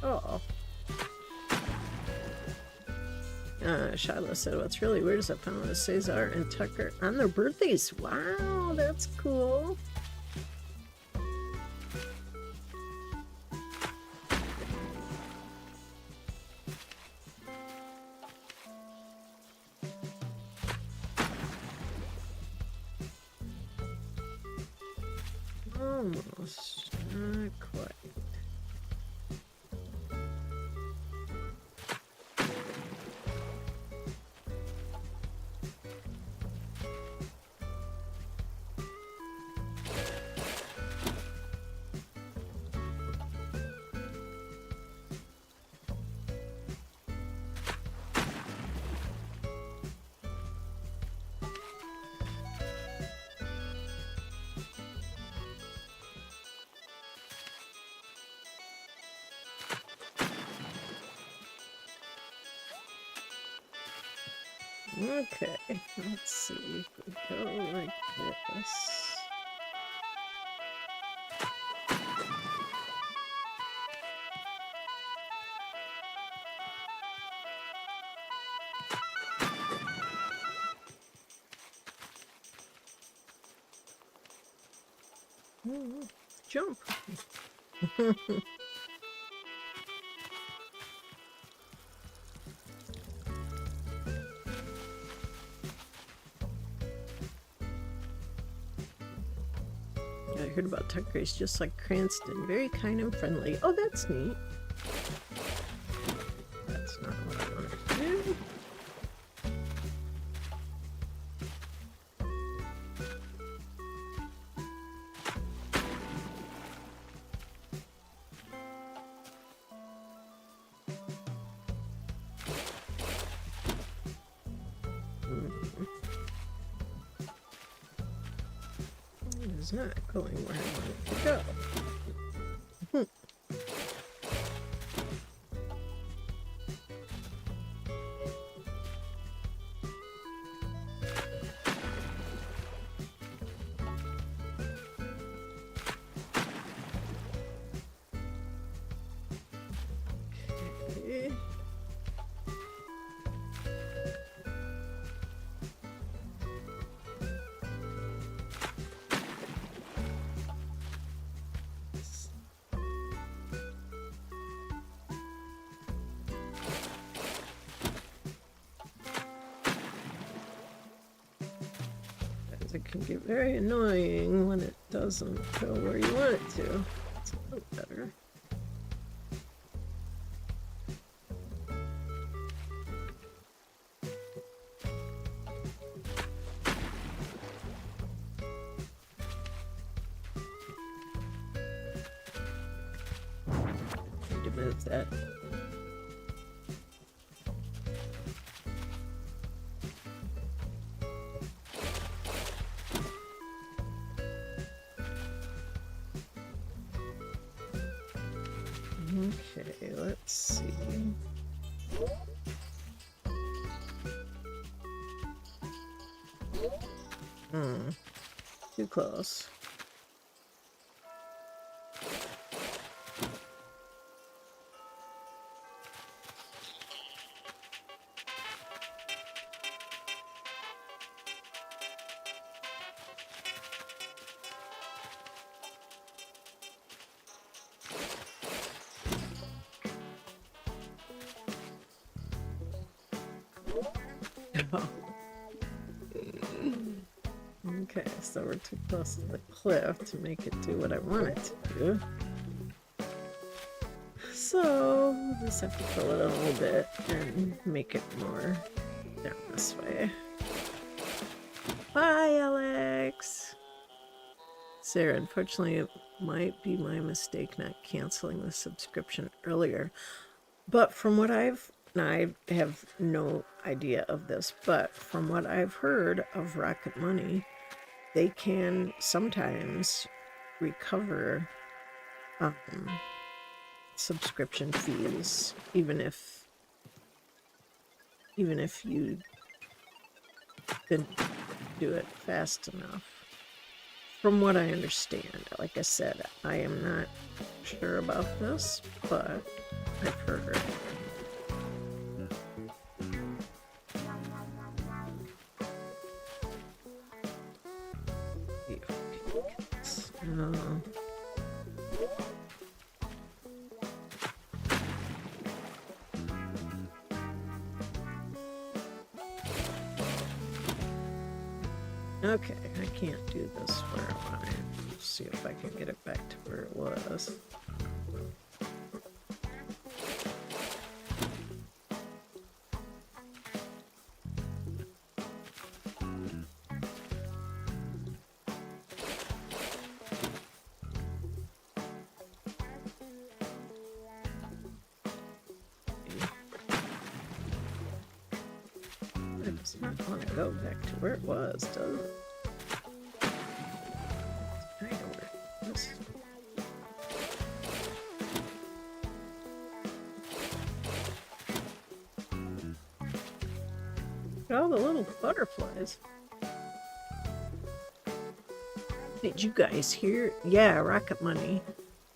[SPEAKER 1] Oh. Shiloh said, what's really weird is I found out Cesar and Tucker on their birthdays. Wow, that's cool. Almost. Not quite. Okay, let's see if we go like this. Jump. I heard about Tucker. He's just like Cranston, very kind and friendly. Oh, that's neat. That's not what I wanted to do. It's not going where I want it to go. can get very annoying when it doesn't go where you want it to. It's a little better. Need to move that. Okay, let's see. Too close. Okay, so we're too close to the cliff to make it do what I want it to do. So we'll just have to fill it a little bit and make it more down this way. Bye, Alex! Sarah, unfortunately, it might be my mistake not canceling the subscription earlier. But from what I have no idea of this, but from what I've heard of Rocket Money, they can sometimes recover subscription fees, even if you didn't do it fast enough. From what I understand, like I said, I am not sure about this, but I've heard. Okay, I can't do this where I want it. Let's see if I can get it back to where it was. It does not want to go back to where it was, does it? I know where it is. Look at all the little butterflies. Did you guys hear? Yeah, Rocket Money.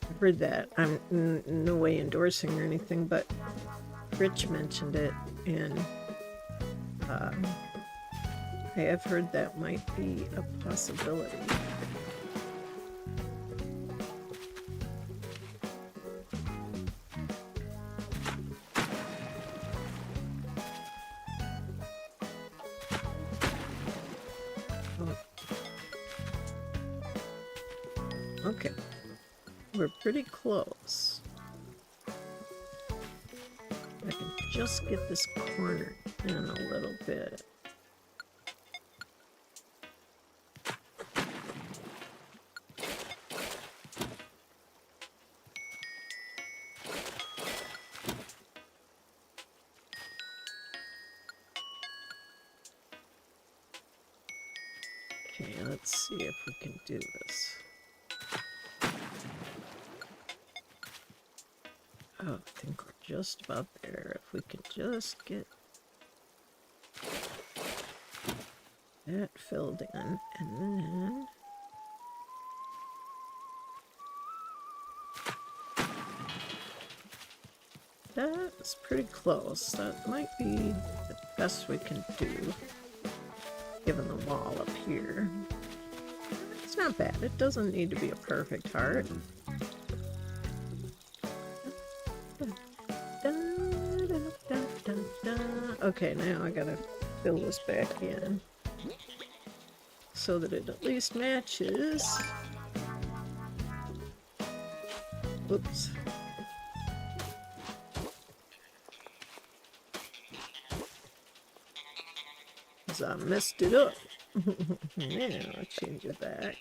[SPEAKER 1] I heard that. I'm no way endorsing or anything, but Rich mentioned it, and I have heard that might be a possibility. Okay, we're pretty close. I can just get this corner in a little bit. Okay, let's see if we can do this. Oh, I think we're just about there. If we can just get that filled in, and then that's pretty close. That might be the best we can do, given the wall up here. It's not bad. It doesn't need to be a perfect heart. Okay, now I gotta fill this back in. so that it at least matches. Oops. 'Cause I messed it up. Now I'll change it back.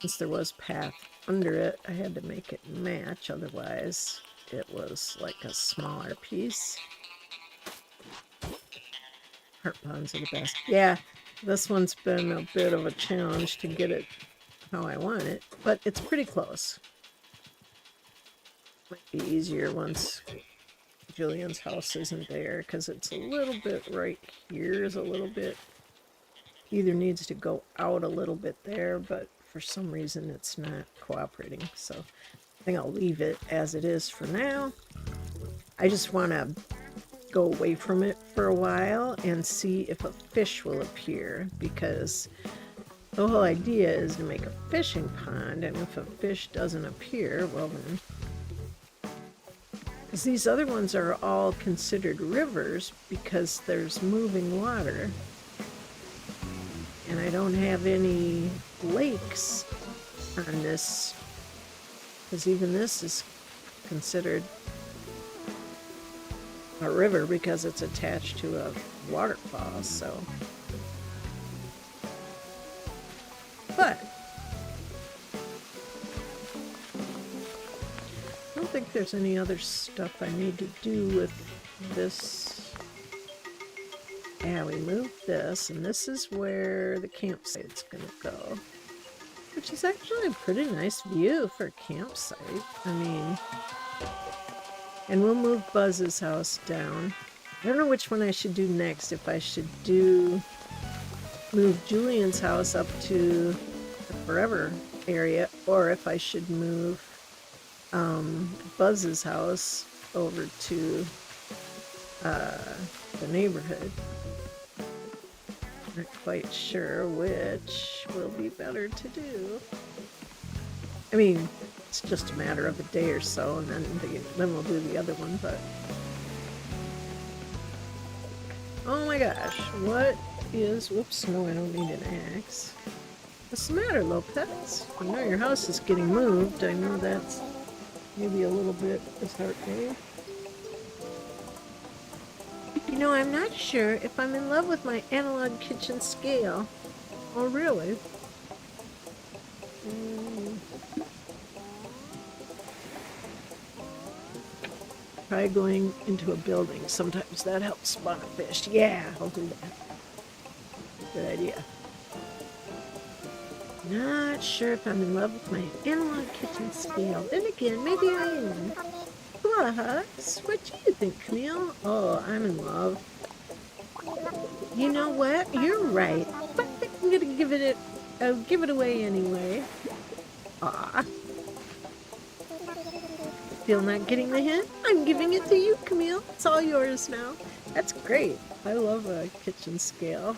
[SPEAKER 1] Since there was path under it, I had to make it match, otherwise it was like a smaller piece. Heart bonds are the best. Yeah, this one's been a bit of a challenge to get it how I want it, but it's pretty close. Might be easier once Julian's house isn't there, because it's a little bit right here is a little bit, either needs to go out a little bit there, but for some reason it's not cooperating. So I think I'll leave it as it is for now. I just want to go away from it for a while and see if a fish will appear, because the whole idea is to make a fishing pond, and if a fish doesn't appear, well then, because these other ones are all considered rivers because there's moving water, and I don't have any lakes on this, because even this is considered a river because it's attached to a waterfall. So, but I don't think there's any other stuff I need to do with this. Yeah, we moved this, and this is where the campsite's gonna go, which is actually a pretty nice view for a campsite. I mean, and we'll move Buzz's house down. I don't know which one I should do next, if I should move Julian's house up to the forever area, or if I should move Buzz's house over to the neighborhood. Not quite sure which will be better to do. I mean, it's just a matter of a day or so, and then we'll do the other one. But oh my gosh, what is? Whoops! No, I don't need an axe. What's the matter, Lopez? I know your house is getting moved. I know that's maybe a little bit disheartening. You know, I'm not sure if I'm in love with my analog kitchen scale. Oh, really? Try going into a building. Sometimes that helps spawn a fish. Yeah, I'll do that. Good idea. Not sure if I'm in love with my analog kitchen scale. Then again, maybe I am. What? What do you think, Camille? Oh, I'm in love. You know what? You're right. But I'm gonna give it away anyway. Ah. Still not getting the hint? I'm giving it to you, Camille. It's all yours now. That's great. I love a kitchen scale.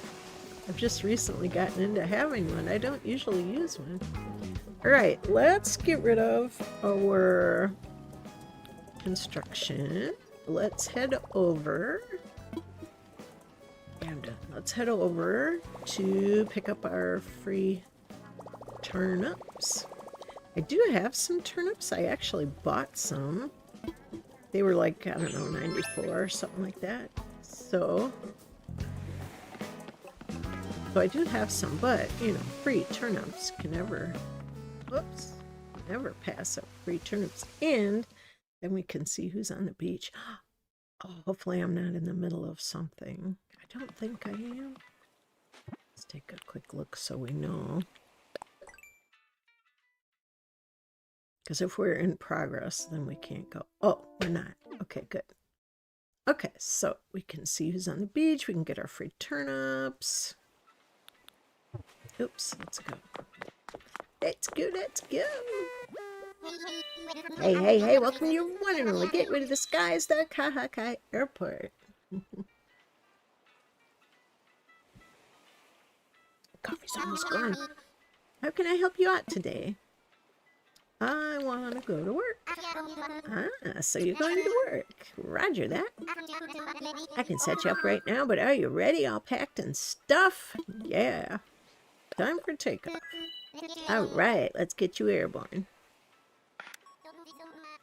[SPEAKER 1] I've just recently gotten into having one. I don't usually use one. Alright, let's get rid of our construction. Let's head over. And let's head over to pick up our free turnips. I do have some turnips. I actually bought some. They were like, I don't know, 94 or something like that. So I do have some, but, you know, free turnips can never, never pass up free turnips. And then we can see who's on the beach. Oh, hopefully I'm not in the middle of something. I don't think I am. Let's take a quick look so we know. Because if we're in progress, then we can't go. Oh, we're not. Okay, good. Okay, so we can see who's on the beach. We can get our free turnips. Oops, let's go. Let's go, let's go. Hey, hey, hey, welcome to your one and only gateway to the skies, the Kahakai Airport. Coffee's almost gone. How can I help you out today? I want to go to work. Ah, so you're going to work. Roger that. I can set you up right now, but are you ready? All packed and stuff? Yeah. Time for takeoff. Alright, let's get you airborne.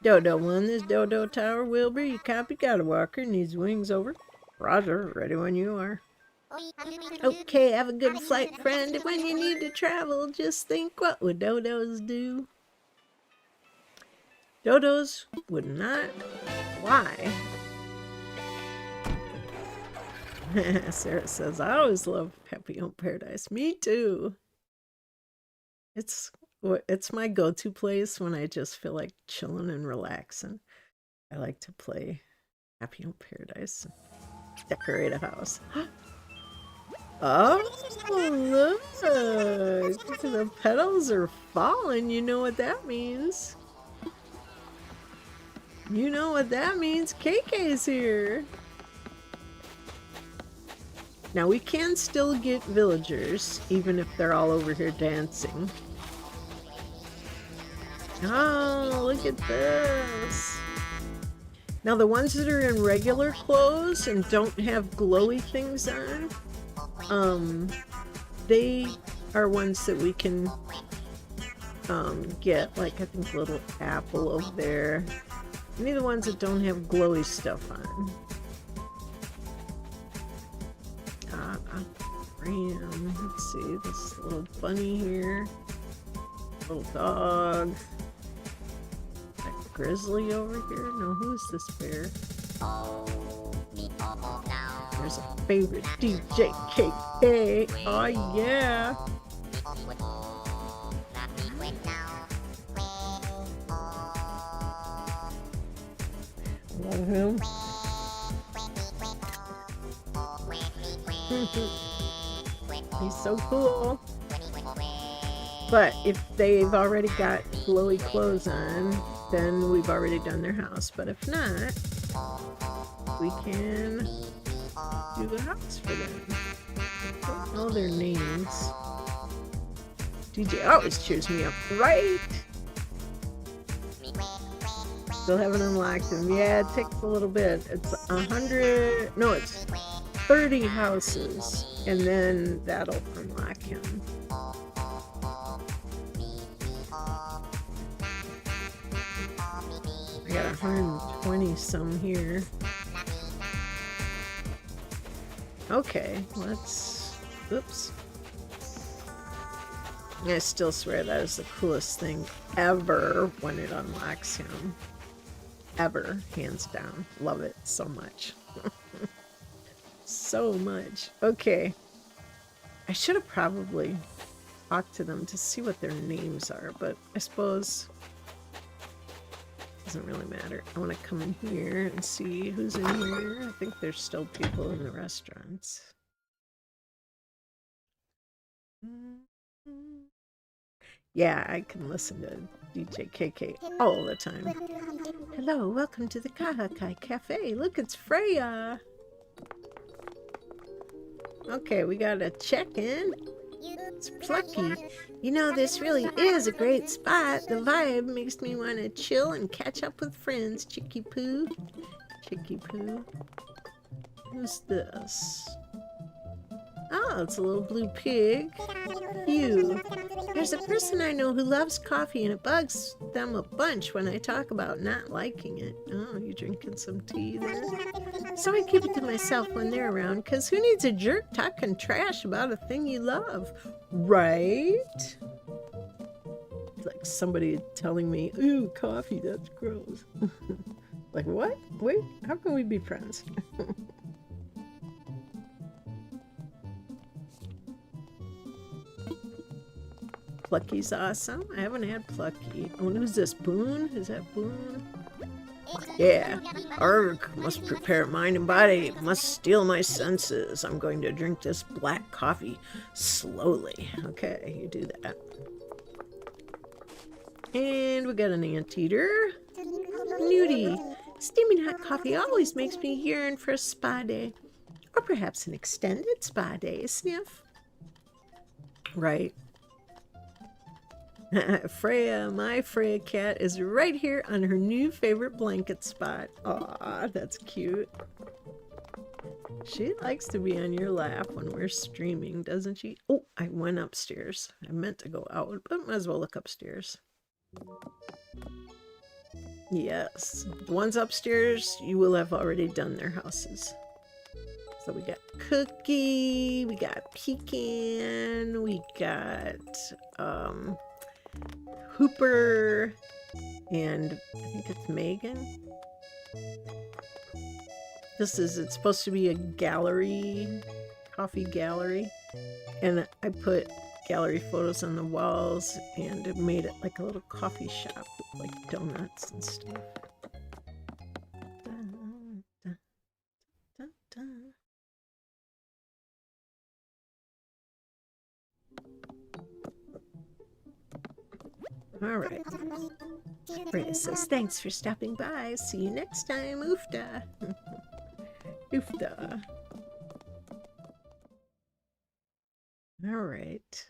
[SPEAKER 1] Dodo 1, this Dodo Tower Wilbur. You copy? Got a walker. Needs wings over. Roger, ready when you are. Okay, have a good flight, friend. When you need to travel, just think, what would dodos do? Dodos would not fly. Sarah says, I always love Papillon Paradise. Me too. It's my go-to place when I just feel like chilling and relaxing. I like to play Papillon Paradise. Decorate a house. Oh, look! The petals are falling. You know what that means. You know what that means. KK's here. Now we can still get villagers, even if they're all over here dancing. Oh, look at this. Now the ones that are in regular clothes and don't have glowy things on, they are ones that we can get, like I think little apple over there. Any of the ones that don't have glowy stuff on. Ram. Let's see, this little bunny here. Little dog. That grizzly over here. No, who is this bear? There's a favorite DJ KK. Oh yeah. Love him. He's so cool. But if they've already got glowy clothes on, then we've already done their house. But if not, we can do a house for them. I don't know their names. DJ always cheers me up, right? Still haven't unlocked them. Yeah, it takes a little bit. It's 100, no, it's 30 houses, and then that'll unlock him. I got 120 some here. Okay, let's, oops. I still swear that is the coolest thing ever when it unlocks him. Ever, hands down. Love it so much. So much. Okay. I should have probably talked to them to see what their names are, but I suppose it doesn't really matter. I want to come in here and see who's in here. I think there's still people in the restaurants. Yeah, I can listen to DJ KK all the time. Hello, welcome to the Kahakai Cafe. Look, it's Freya. Okay, we got a check-in. It's Plucky. You know, this really is a great spot. The vibe makes me want to chill and catch up with friends. Chicky Poo. Chicky Poo. Who's this? Oh, it's a little blue pig. You. There's a person I know who loves coffee, and it bugs them a bunch when I talk about not liking it. Oh, you drinking some tea there? So I keep it to myself when they're around, because who needs a jerk talking trash about a thing you love? Right? It's like somebody telling me, ooh, coffee, that's gross. Like, what? Wait, how can we be friends? Plucky's awesome. I haven't had Plucky. Oh, who's this? Boone? Is that Boone? Yeah. Arg. Must prepare mind and body. Must steal my senses. I'm going to drink this black coffee slowly. Okay, you do that. And we got an anteater. Nudie. Steaming hot coffee always makes me yearn for a spa day. Or perhaps an extended spa day. Sniff. Right. Freya, my Freya cat, is right here on her new favorite blanket spot. Aw, that's cute. She likes to be on your lap when we're streaming, doesn't she? Oh, I went upstairs. I meant to go out, but might as well look upstairs. Yes, the ones upstairs, you will have already done their houses. So we got Cookie, we got Pecan, we got Hooper, and I think it's Megan. It's supposed to be a gallery, coffee gallery, and I put gallery photos on the walls and it made it like a little coffee shop with like donuts and stuff. Dun, dun, dun, dun. All right. Rita says, thanks for stopping by. See you next time. Oofda. Oofda. All right.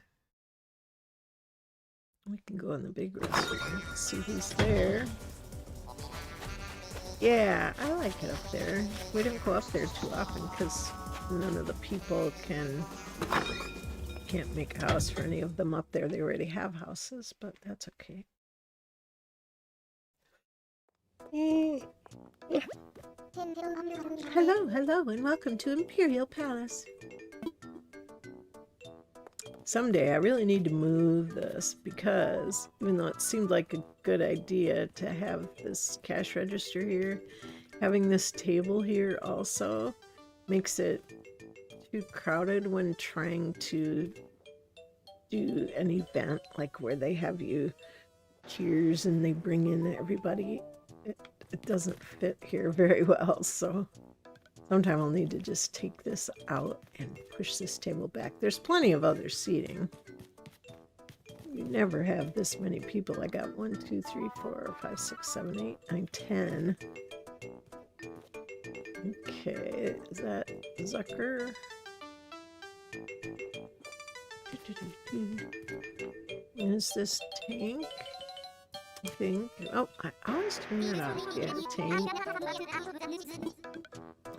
[SPEAKER 1] We can go in the big restaurant and see who's there. Yeah, I like it up there. We don't go up there too often because none of the people can't make a house for any of them up there. They already have houses, but that's okay. Yeah. Hello, hello, and welcome to Imperial Palace. Someday I really need to move this because even though it seemed like a good idea to have this cash register here, having this table here also makes it too crowded when trying to do an event like where they have you cheers and they bring in everybody. It doesn't fit here very well, so sometime I'll need to just take this out and push this table back. There's plenty of other seating. You never have this many people. I got 1, 2, 3, 4, 5, 6, 7, 8, 9, 10. Okay, is that Zucker? Is this Tank? I think. Oh, I always turn that off. Yeah, Tank.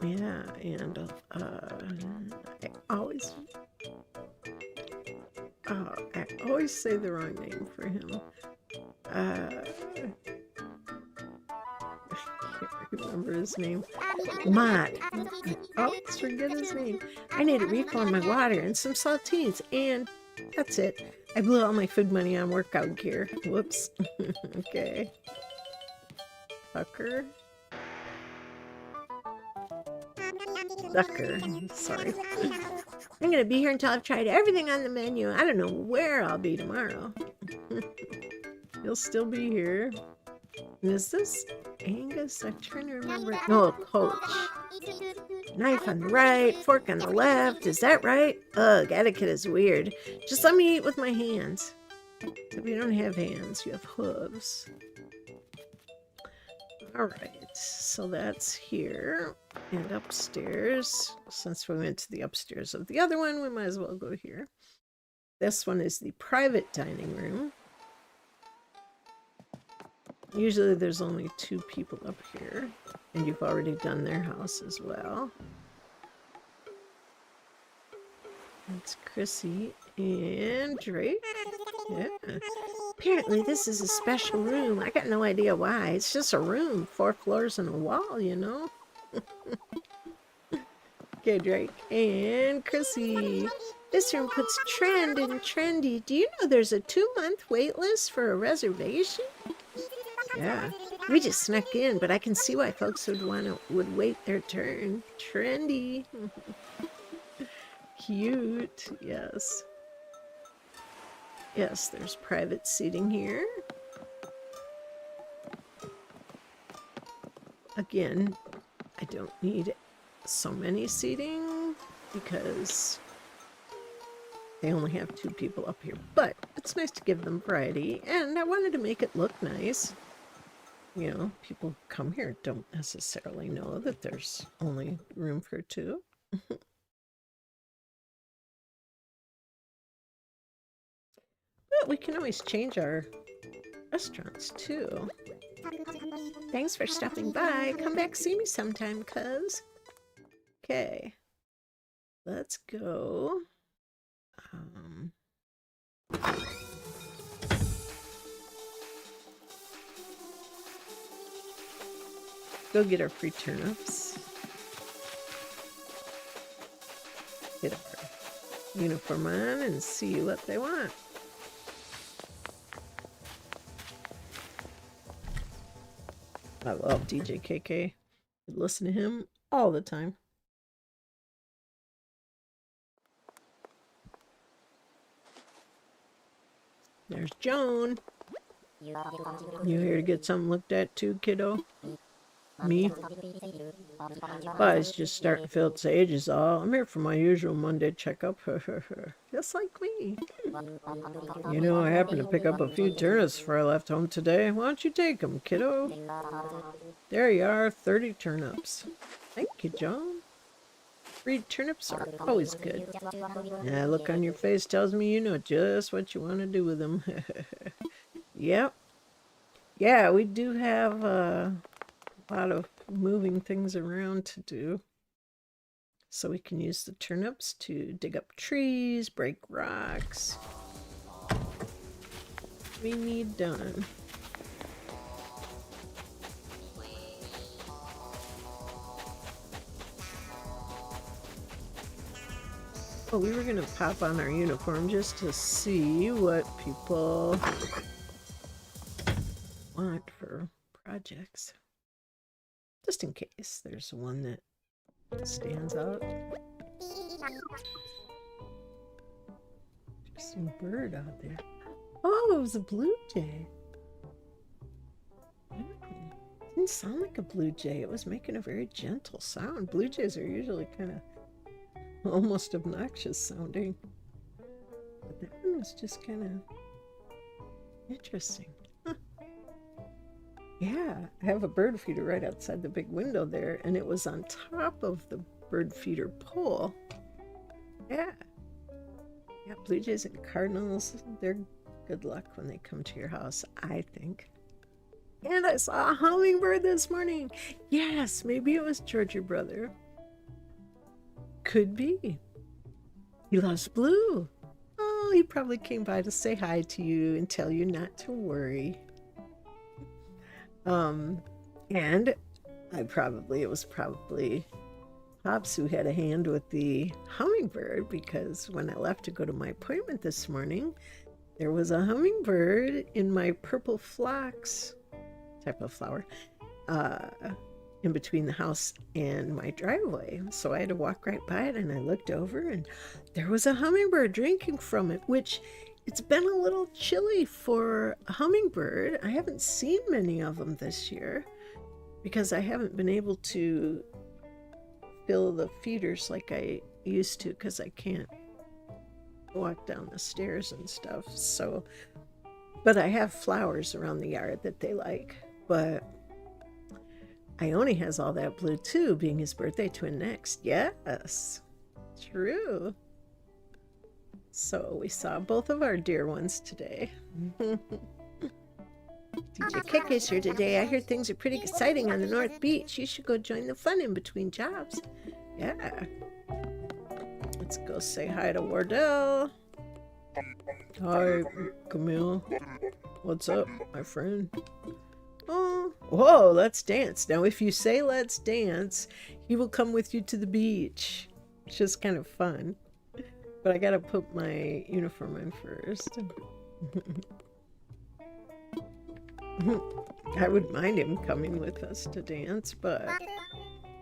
[SPEAKER 1] Yeah, and I always say the wrong name for him. I can't remember his name. Mott. I always forget his name. I need a refill on my water and some saltines, and that's it. I blew all my food money on workout gear. Whoops. Okay. Tucker. Zucker. Sorry. I'm gonna be here until I've tried everything on the menu. I don't know where I'll be tomorrow. You'll still be here. Is this Angus? I'm trying to remember. No, Coach. Knife on the right, fork on the left. Is that right? Ugh, etiquette is weird. Just let me eat with my hands. If you don't have hands, you have hooves. Alright, so that's here. And upstairs. Since we went to the upstairs of the other one, we might as well go here. This one is the private dining room. Usually there's only 2 people up here. And you've already done their house as well. That's Chrissy and Drake. Yeah. Apparently this is a special room. I got no idea why. It's just a room. 4 floors and a wall, you know? Okay, Drake and Chrissy. This room puts trend in trendy. Do you know there's a 2-month wait list for a reservation? Yeah. We just snuck in, but I can see why folks would wait their turn. Trendy. Cute. Yes. Yes, there's private seating here. Again, I don't need so many seating because they only have 2 people up here. But it's nice to give them variety, and I wanted to make it look nice. You know, people who come here don't necessarily know that there's only room for 2. But we can always change our restaurants too. Thanks for stopping by. Come back, see me sometime, cuz. Okay. Let's go. Go get our free turnips. Get our uniform on and see what they want. I love DJ KK. I listen to him all the time. There's Joan. You here to get something looked at too, kiddo? Me? Body's just starting to feel its age is all. I'm here for my usual Monday checkup. Just like me. You know, I happened to pick up a few turnips before I left home today. Why don't you take them, kiddo? There you are, 30 turnips. Thank you, John. Free turnips are always good. Yeah, look on your face tells me you know just what you want to do with them. Yep. Yeah, we do have a lot of moving things around to do. So we can use the turnips to dig up trees, break rocks. We need done. Oh, we were gonna pop on our uniform just to see what people want for projects. Just in case there's one that stands out. Interesting bird out there. Oh, it was a blue jay. Didn't sound like a blue jay. It was making a very gentle sound. Blue jays are usually kind of almost obnoxious sounding. But that one was just kind of interesting. Huh. Yeah, I have a bird feeder right outside the big window there, and it was on top of the bird feeder pole. Yeah. Yeah, blue jays and cardinals, they're good luck when they come to your house, I think. And I saw a hummingbird this morning. Yes, maybe it was George, your brother. Could be. He loves blue. Oh, he probably came by to say hi to you and tell you not to worry. And it was probably Pops who had a hand with the hummingbird, because when I left to go to my appointment this morning, there was a hummingbird in my purple phlox type of flower in between the house and my driveway. So I had to walk right by it, and I looked over and there was a hummingbird drinking from it, which it's been a little chilly for a hummingbird. I haven't seen many of them this year because I haven't been able to fill the feeders like I used to, because I can't walk down the stairs and stuff. So, but I have flowers around the yard that they like. But Ione has all that blue too, being his birthday twin next. Yes, true. So we saw both of our dear ones today. DJ Keke's here today. I hear things are pretty exciting on the North Beach. You should go join the fun in between jobs. Yeah. Let's go say hi to Wardell. Hi, Camille. What's up, my friend? Oh, whoa, let's dance. Now, if you say let's dance, he will come with you to the beach. It's just kind of fun. But I gotta put my uniform on first. I wouldn't mind him coming with us to dance, but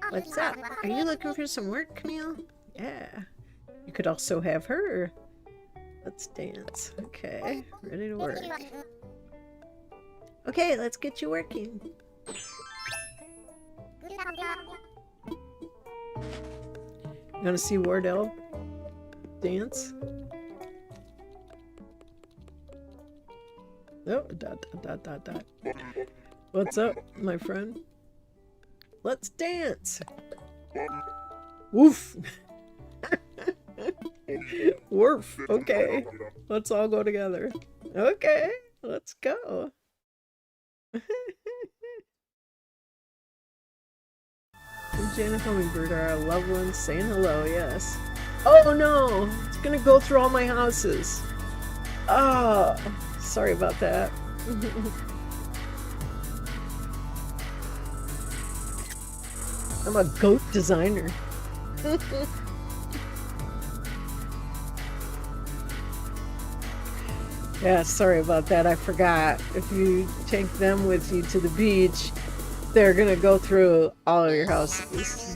[SPEAKER 1] what's up? Are you looking for some work, Camille? Yeah. You could also have her. Let's dance. Okay, ready to work. Okay, let's get you working. You want to see Wardell dance? Oh, dot, dot, dot, dot, dot. What's up, my friend? Let's dance. Woof. Woof. Okay. Let's all go together. Okay. Let's go. Jane and Hummingbird are our loved ones saying hello, yes. Oh no! It's gonna go through all my houses. Oh, sorry about that. I'm a goat designer. Yeah, sorry about that. I forgot. If you take them with you to the beach, they're gonna go through all of your houses.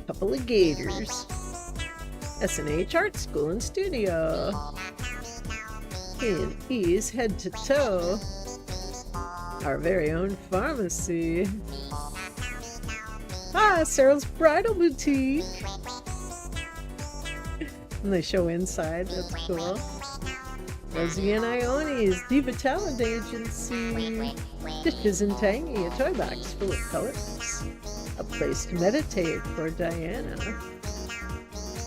[SPEAKER 1] Couple of gators. ACNH Art School and Studio. In Ease head to toe. Our very own pharmacy. Ah, Cyril's Bridal Boutique. And they show inside. That's cool. Rosie and Ione's Diva Talent Agency. Dishes and Tangy, a toy box full of colors. A place to meditate for Diana.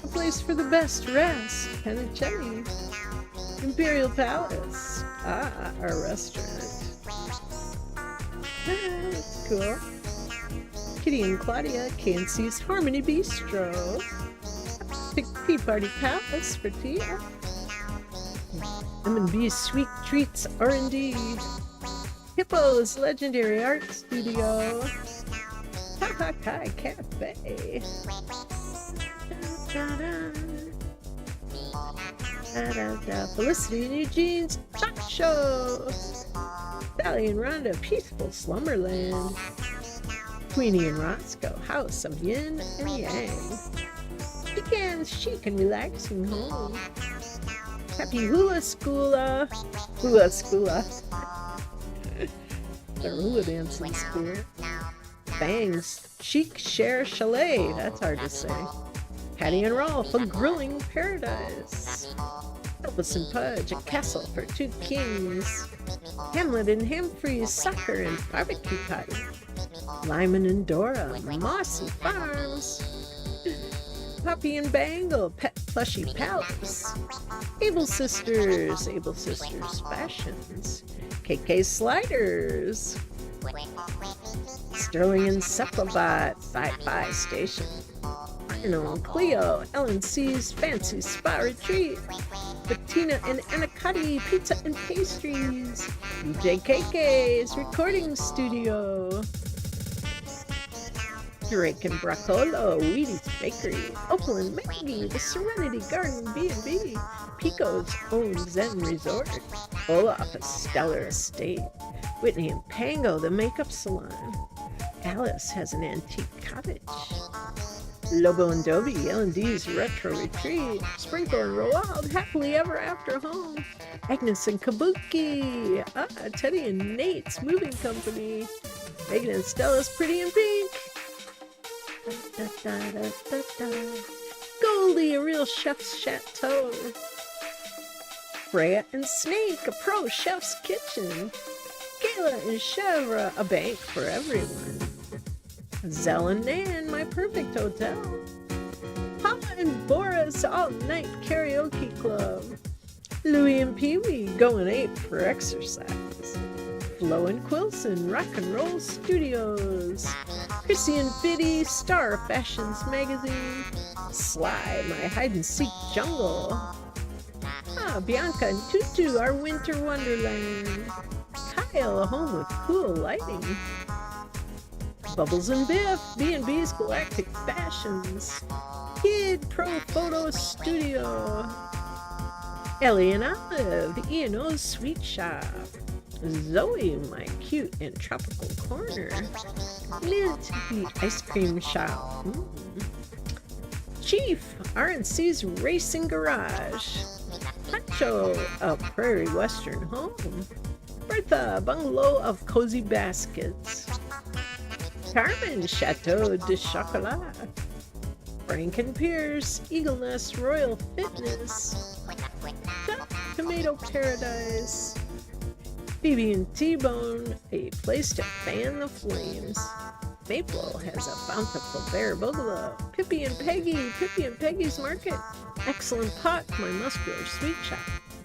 [SPEAKER 1] A place for the best rest, Pennicelli. Imperial Palace. Ah, our restaurant. Ah, that's cool. Kitty and Claudia, KNC's Harmony Bistro. Tea Party Palace for Tia. M&B's Sweet Treats R&D. Hippo's Legendary Art Studio. Kahakai Cafe. Felicity and Eugene's Talk Show. Sally and Rhonda, Peaceful Slumberland. Queenie and Roscoe, House of Yin and Yang. Pecan's Chic and Relaxing Home. Happy Hula Schoola. Hula Schoola. The hula dancing spirit. Bangs Chic Share Chalet. That's hard to say. Patty and Rolf, a grilling paradise. Elvis and Pudge, a castle for two kings. Hamlet and Humphreys, soccer and barbecue party. Lyman and Dora, Mossy Farms. Poppy and Bangle, Pet Plushy Palace. Able Sisters Fashions. KK Sliders. Sterling and Cephalbot, Sci-Fi Station. Rhino and Cleo, LNC's Fancy Spa Retreat. Bettina and Anacotti, Pizza and Pastries. BJKK's Recording Studio. Drake and Braccolo, Wheaties Bakery. Opal and Maggie, the Serenity Garden B&B. Pico's own Zen Resort. Olaf, a stellar estate. Whitney and Pango, the makeup salon. Alice has an antique cottage. Lobo and Dobie, L&D's Retro Retreat. Sprinkle and Roald, Happily Ever After Home. Agnes and Kabuki. Teddy and Nate's Moving Company. Megan and Stella's Pretty in Pink. Goldie, a real chef's chateau. Freya and Snake, a pro chef's kitchen. Kayla and Chevra, a bank for everyone. Zell and Nan, my perfect hotel. Paula and Boris, all-night karaoke club. Louie and Pee-wee, going ape for exercise. Flo and Quilson, Rock and Roll Studios. Chrissy and Biddy, Star Fashions Magazine. Sly, my hide-and-seek jungle. Bianca and Tutu, our winter wonderland. Kyle, a home with cool lighting. Bubbles and Biff, B&B's Galactic Fashions. Kid Pro Photo Studio. Ellie and Olive, the E&O's Sweet Shop. Zoe, my cute and tropical corner. Mint, the ice cream shop. Chief, RNC's Racing Garage. Pancho, a Prairie Western home. Bertha, bungalow of cozy baskets. Carmen, Chateau de Chocolat. Frank and Pierce, Eagle Nest Royal Fitness. Tomato Paradise. Phoebe and T-Bone, a place to fan the flames. Maple has a bountiful bear bungalow. Pippi and Peggy's Market. Excellent Pot, my muscular sweet shop.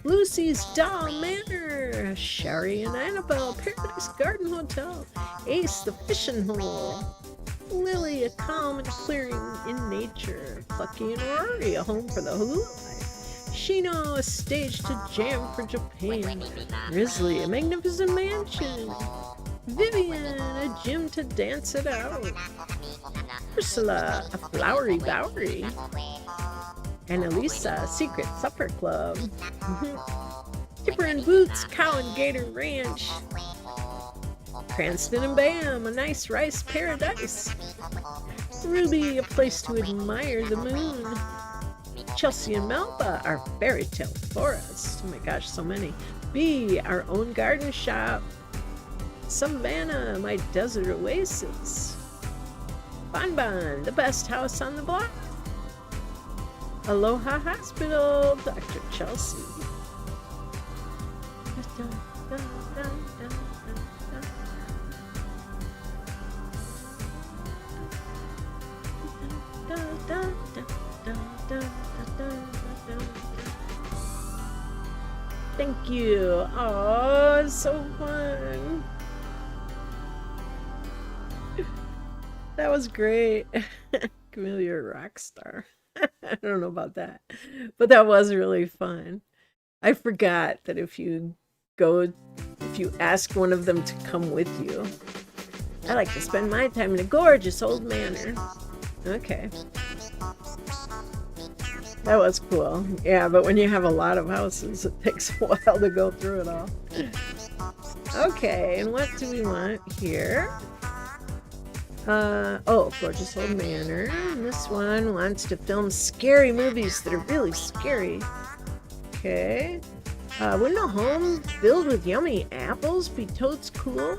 [SPEAKER 1] Lucy's Doll Manor. Sherry and Annabelle, Paradise Garden Hotel. Ace, the fishing hole. Lily, a calm and clearing in nature. Plucky and Rory, a home for the hula life. Shino, a stage to jam for Japan. Grizzly, a magnificent mansion. Vivian, a gym to dance it out. Ursula, a flowery bowery. And Elisa, a secret supper club. Dipper and Boots, Cow and Gator Ranch. Cranston and Bam, a nice rice paradise. Ruby, a place to admire the moon. Chelsea and Melba, our fairy tale forest. Oh my gosh, so many. B, our own garden shop. Savannah, my desert oasis. Bon Bon, the best house on the block. Aloha Hospital, Dr. Chelsea. Thank you. Oh, it's so fun. That was great. Camille, you're a rock star. I don't know about that, but that was really fun. I forgot that if you ask one of them to come with you. I like to spend my time in a gorgeous old manor. Okay. That was cool. Yeah, but when you have a lot of houses, it takes a while to go through it all. Okay, and what do we want here? Oh, gorgeous old manor. And this one wants to film scary movies that are really scary. Okay. Wouldn't a home filled with yummy apples be totes cool?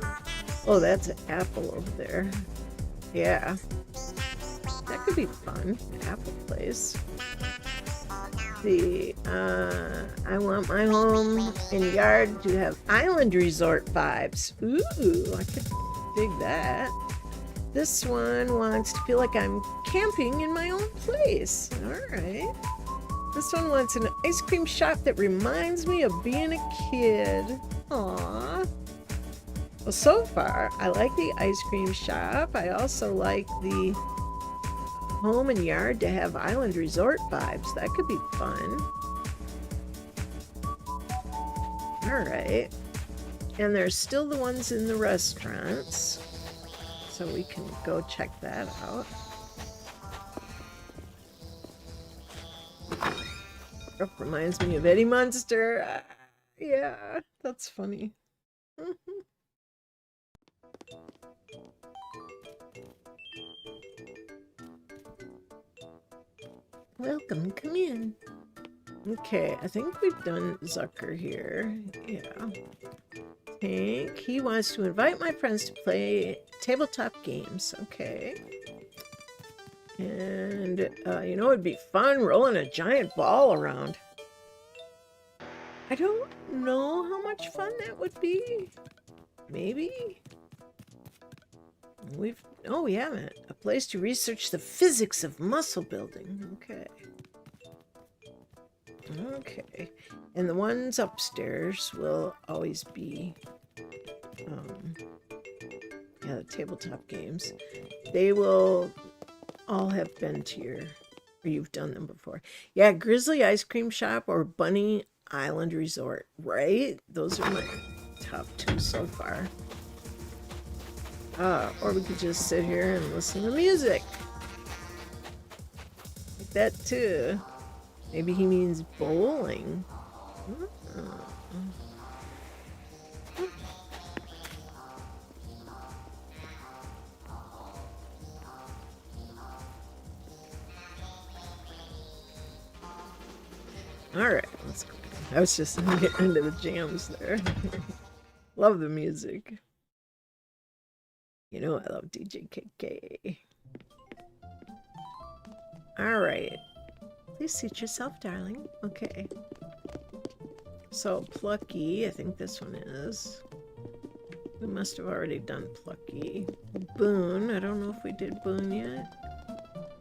[SPEAKER 1] Oh, that's an apple over there. Yeah. That could be fun. Apple place. Let's see. I want my home and yard to have island resort vibes. Ooh, I could dig that. This one wants to feel like I'm camping in my own place. All right. This one wants an ice cream shop that reminds me of being a kid. Aww. Well, so far, I like the ice cream shop. I also like the home and yard to have island resort vibes. That could be fun. All right. And there's still the ones in the restaurants. So we can go check that out. Oh, reminds me of Eddie Munster. Yeah, that's funny. Welcome, come in. Okay, I think we've done Zucker here. Yeah. Hank, he wants to invite my friends to play tabletop games. Okay. And, you know, it'd be fun rolling a giant ball around. I don't know how much fun that would be. Maybe. No, we haven't. A place to research the physics of muscle building. Okay. Okay. And the ones upstairs will always be, yeah, the tabletop games. They will all have been to your, or you've done them before. Yeah, Grizzly Ice Cream Shop or Bunny Island Resort, right? Those are my top two so far. Or we could just sit here and listen to music. Like that too. Maybe he means bowling. All right, let's go. I was just getting into the jams there. Love the music. You know I love DJ KK. All right. Please seat yourself, darling. Okay. So, Plucky, I think this one is. We must have already done Plucky. Boone, I don't know if we did Boone yet.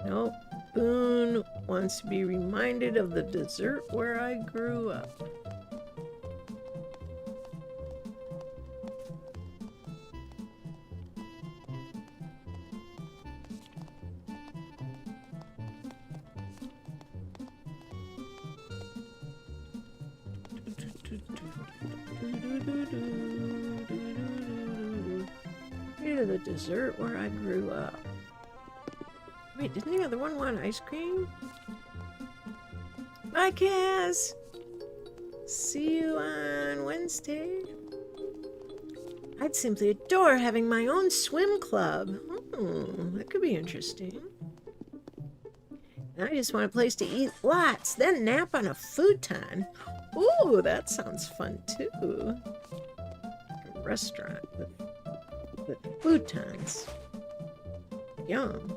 [SPEAKER 1] Nope. Boone wants to be reminded of the desert where I grew up. the dessert where I grew up. Wait, didn't the other one want ice cream? Bye, Kaz! See you on Wednesday. I'd simply adore having my own swim club. That could be interesting. I just want a place to eat lots, then nap on a futon. Ooh, that sounds fun too. A restaurant with futons. Yum.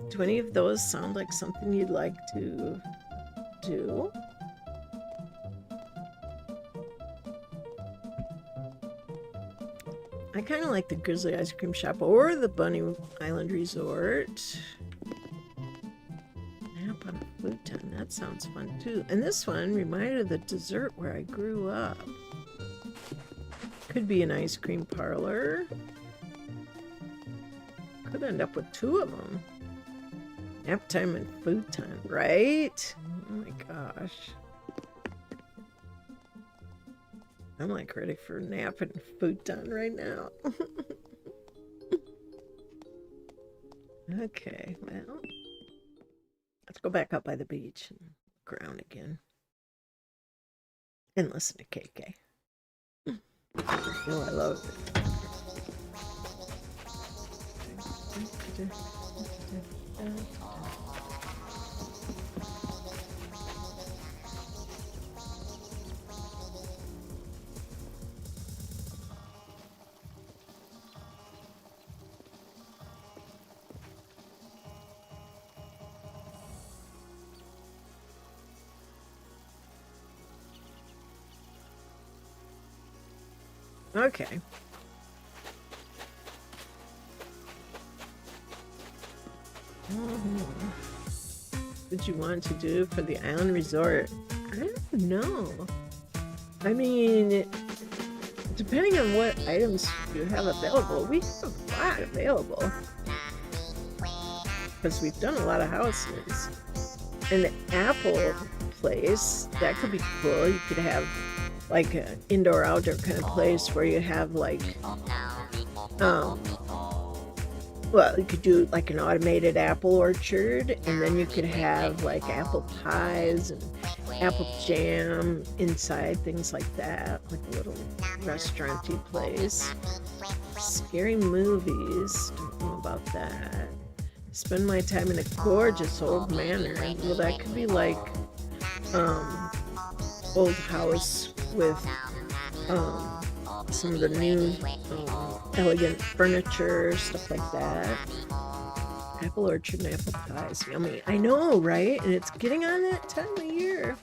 [SPEAKER 1] Do any of those sound like something you'd like to do? I kind of like the Grizzly Ice Cream Shop or the Bunny Island Resort. Nap on a futon. That sounds fun too. And this one reminded of the dessert where I grew up. Could be an ice cream parlor. Could end up with two of them. Nap time and futon, right? Oh my gosh. I'm like ready for nap and futon right now. Okay, well, let's go back up by the beach and look around again. And listen to KK. Oh, I love it. Okay. What you want to do for the island resort? I don't know. I mean, depending on what items you have available, we have a lot available. Because we've done a lot of houses. And the apple place, that could be cool. You could have like an indoor-outdoor kind of place where you have like, well, you could do like an automated apple orchard, and then you could have like apple pies and apple jam inside, things like that, like a little restaurant-y place. Scary movies, don't know about that. Spend my time in a gorgeous old manor. Well, that could be like old house with some of the new elegant furniture, stuff like that. Apple orchard and apple pies, yummy. I know, right? And it's getting on that time of year.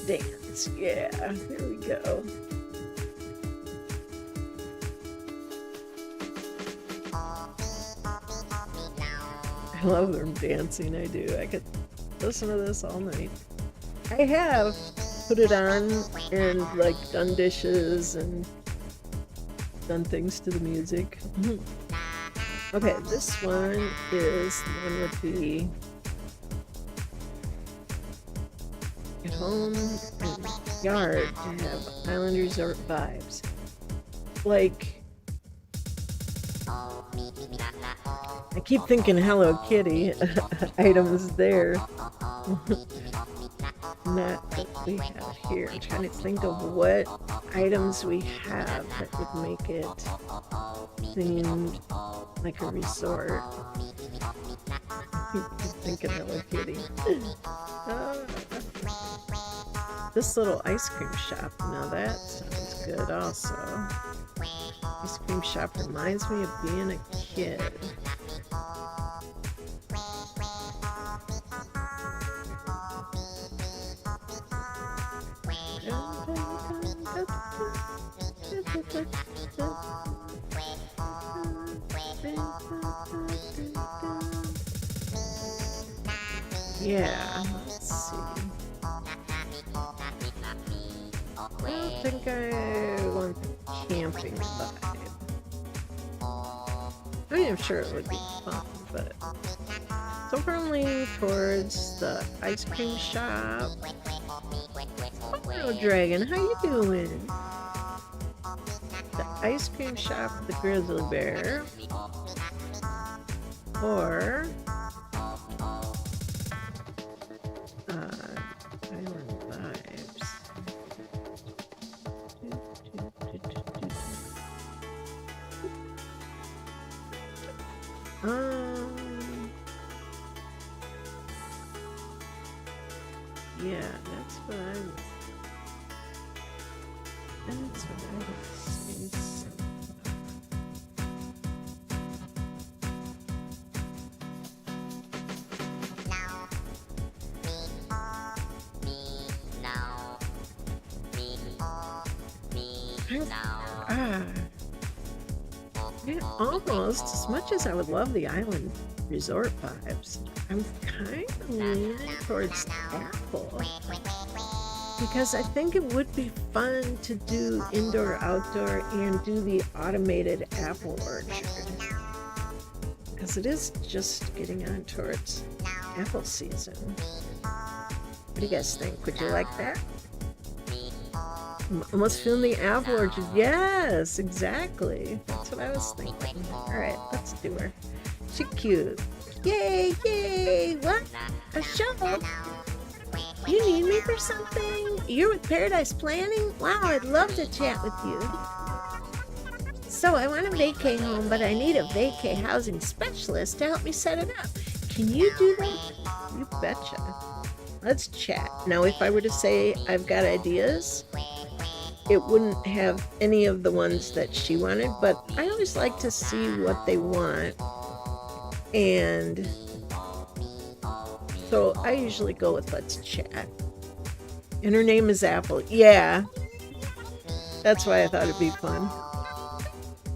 [SPEAKER 1] Dance, yeah, here we go. I love them dancing, I do. I could listen to this all night. I have put it on and like done dishes and done things to the music. Okay, this one is the one with the at home and yard to have island resort vibes. Like, I keep thinking Hello Kitty items there. Not what we have here. I'm trying to think of what items we have that would make it themed like a resort. I keep thinking Hello Kitty. This little ice cream shop, now that sounds good also. Ice cream shop reminds me of being a kid. Yeah, let's see. I don't think I want the camping vibe. I mean, I'm sure it would be fun, but... So far I'm leaning towards the ice cream shop. Oh, Dragon, how you doing? The ice cream shop, the grizzly bear. Or... Island vibes. Yeah, that's what I was. That's what I was. Yeah, almost as much as I would love the island resort vibes, I'm kind of leaning towards apple because I think it would be fun to do indoor outdoor and do the automated apple orchard because it is just getting on towards apple season. What do you guys think? Would you like that? Almost feeling the apple orchard. Yes, exactly. That's what I was thinking. All right, let's do her. She's cute. Yay, yay. What? A show? You need me for something? You're with Paradise Planning? Wow, I'd love to chat with you. So I want a vacay home, but I need a vacay housing specialist to help me set it up. Can you do that? You betcha. Let's chat. Now, if I were to say I've got ideas, it wouldn't have any of the ones that she wanted, but I always like to see what they want. And so I usually go with let's chat. And her name is Apple. Yeah. That's why I thought it'd be fun.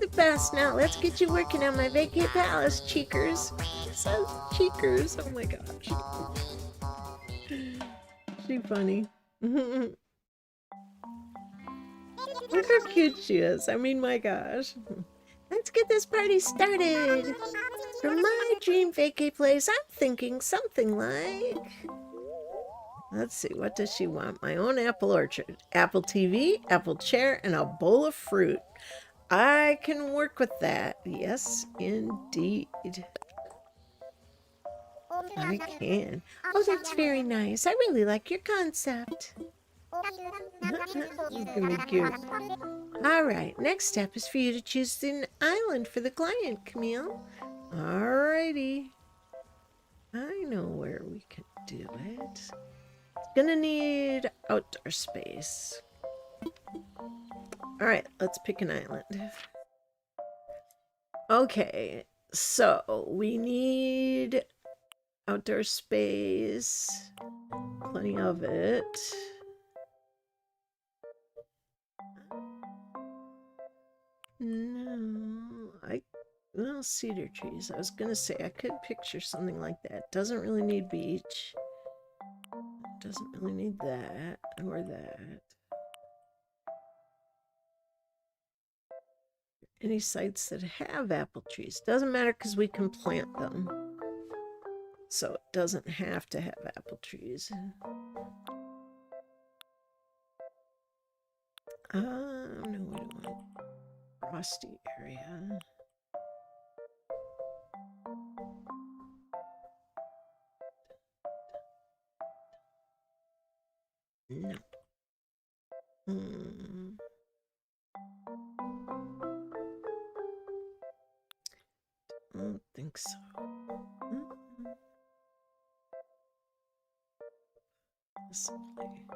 [SPEAKER 1] The best. Now let's get you working on my vacay palace, cheekers. It says cheekers. Oh my gosh. She's funny. Look how cute she is. I mean, my gosh. Let's get this party started. For my dream vacay place, I'm thinking something like... Let's see, what does she want? My own apple orchard. Apple TV, apple chair, and a bowl of fruit. I can work with that. Yes, indeed. I can. Oh, that's very nice. I really like your concept. It's gonna be cute. All right, next step is for you to choose an island for the client, Camille. All righty. I know where we can do it. It's gonna need outdoor space. All right, let's pick an island. Okay, so we need outdoor space. Plenty of it. No, well, cedar trees. I was gonna say I could picture something like that. Doesn't really need beach. Doesn't really need that or that. Any sites that have apple trees. Doesn't matter because we can plant them. So it doesn't have to have apple trees. No, we don't want frosty area. No. I don't think so. Possibly.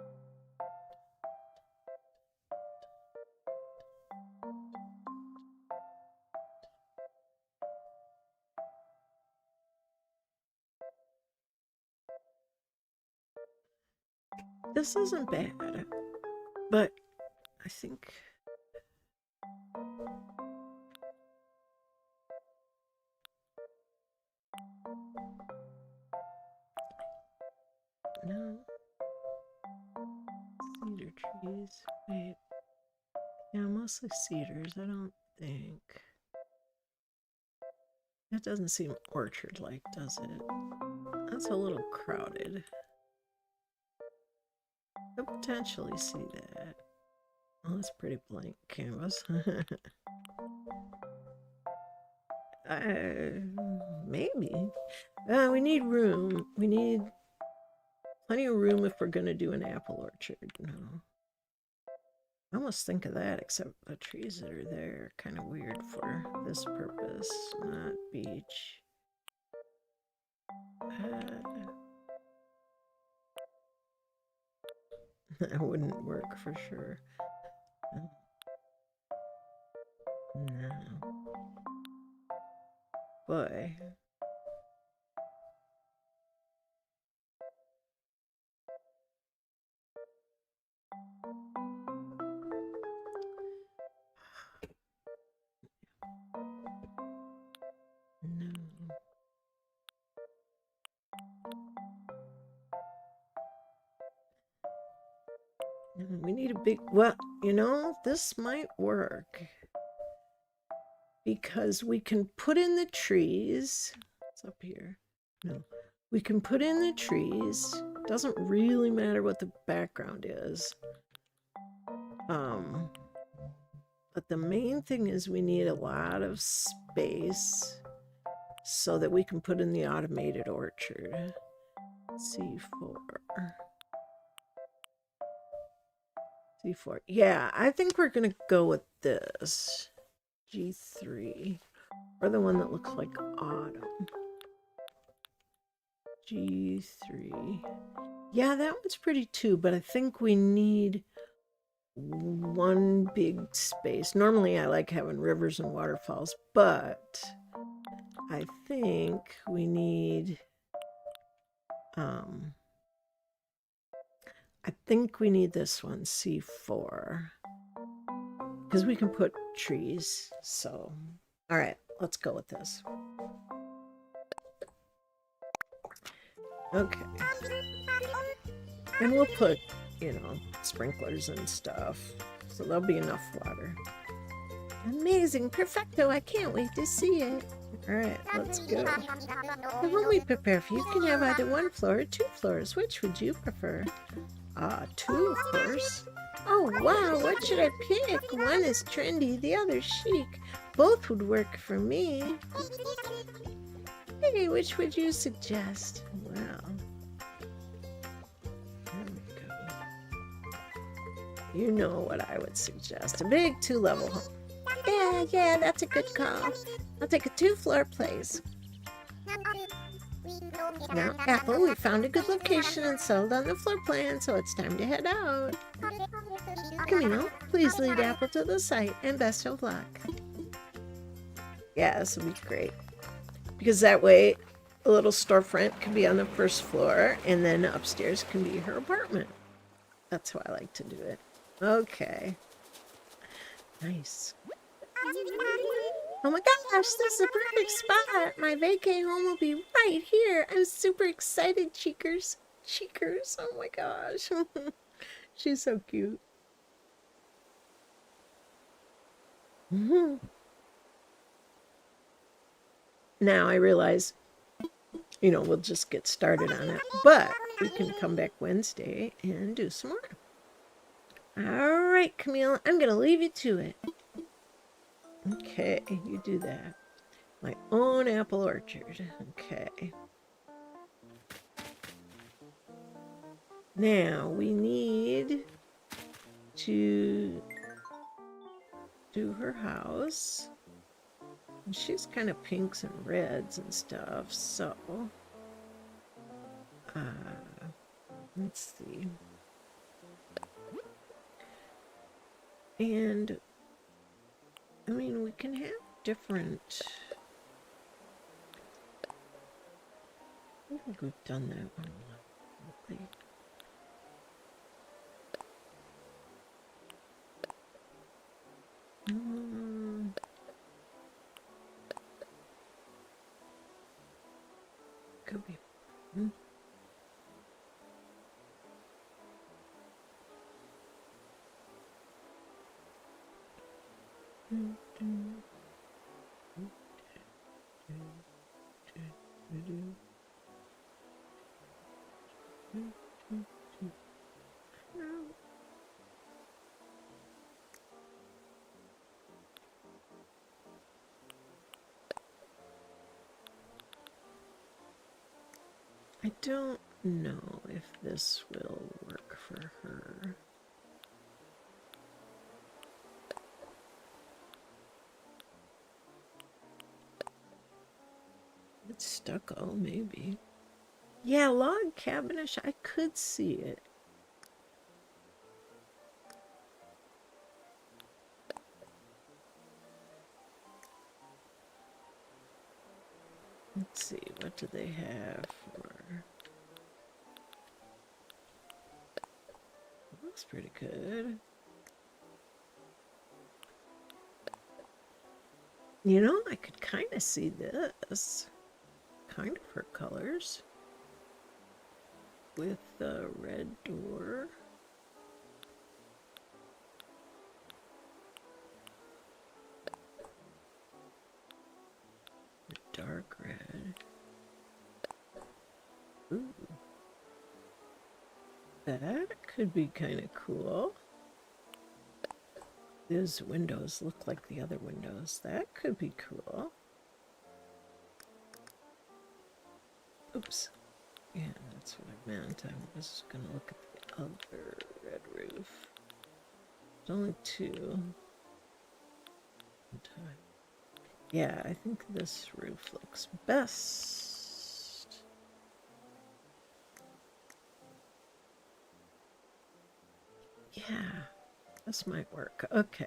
[SPEAKER 1] This isn't bad, but I think no cedar trees. Wait. Yeah, mostly cedars, I don't think. That doesn't seem orchard-like, does it? That's a little crowded. Could potentially see that. Oh, that's pretty blank canvas. Maybe. We need room. We need plenty of room if we're going to do an apple orchard. No. I almost think of that, except the trees that are there are kind of weird for this purpose, not beach. That wouldn't work for sure. No. Boy. No. We need a big, well, you know, this might work. Because we can put in the trees. It's up here. No. We can put in the trees. Doesn't really matter what the background is. But the main thing is we need a lot of space so that we can put in the automated orchard. C4. C4. Yeah, I think we're going to go with this. G3. Or the one that looks like autumn. G3. Yeah, that one's pretty too, but I think we need one big space. Normally I like having rivers and waterfalls, but I think we need this one, C4. Because we can put trees. So, all right, let's go with this. Okay. And we'll put, you know, sprinklers and stuff. So there'll be enough water. Amazing. Perfecto. I can't wait to see it. All right, let's go. The room we prepare for you can have either one floor or 2 floors. Which would you prefer? 2, of course. Oh, wow. What should I pick? One is trendy, the other chic. Both would work for me. Hey, which would you suggest? Wow. There we go. You know what I would suggest. A big 2-level home. Yeah, that's a good call. I'll take a 2-floor place. Now, Apple, we found a good location and settled on the floor plan, so it's time to head out. Camille, please lead Apple to the site, and best of luck. Yeah, this will be great. Because that way, a little storefront can be on the first floor, and then upstairs can be her apartment. That's how I like to do it. Okay. Nice. Oh my gosh, this is a perfect spot. My vacay home will be right here. I'm super excited, Cheekers. Cheekers, oh my gosh. She's so cute. Now I realize, you know, we'll just get started on it. But we can come back Wednesday and do some more. All right, Camille, I'm going to leave you to it. Okay, you do that. My own apple orchard. Okay. Now we need to do her house. And she's kind of pinks and reds and stuff, so let's see. And I mean, we can have different. I think we've done that one. Could be. I don't know if this will work for her. It's stucco, maybe. Yeah, log cabinish, I could see it. Let's see, what do they have for... Looks pretty good. You know, I could kind of see this. Kind of her colors. With the red door. The dark red. Ooh. That could be kind of cool. Those windows look like the other windows. That could be cool. Oops. Yeah, that's what I meant. I was going to look at the other red roof. There's only two. Yeah, I think this roof looks best. Yeah, this might work. Okay.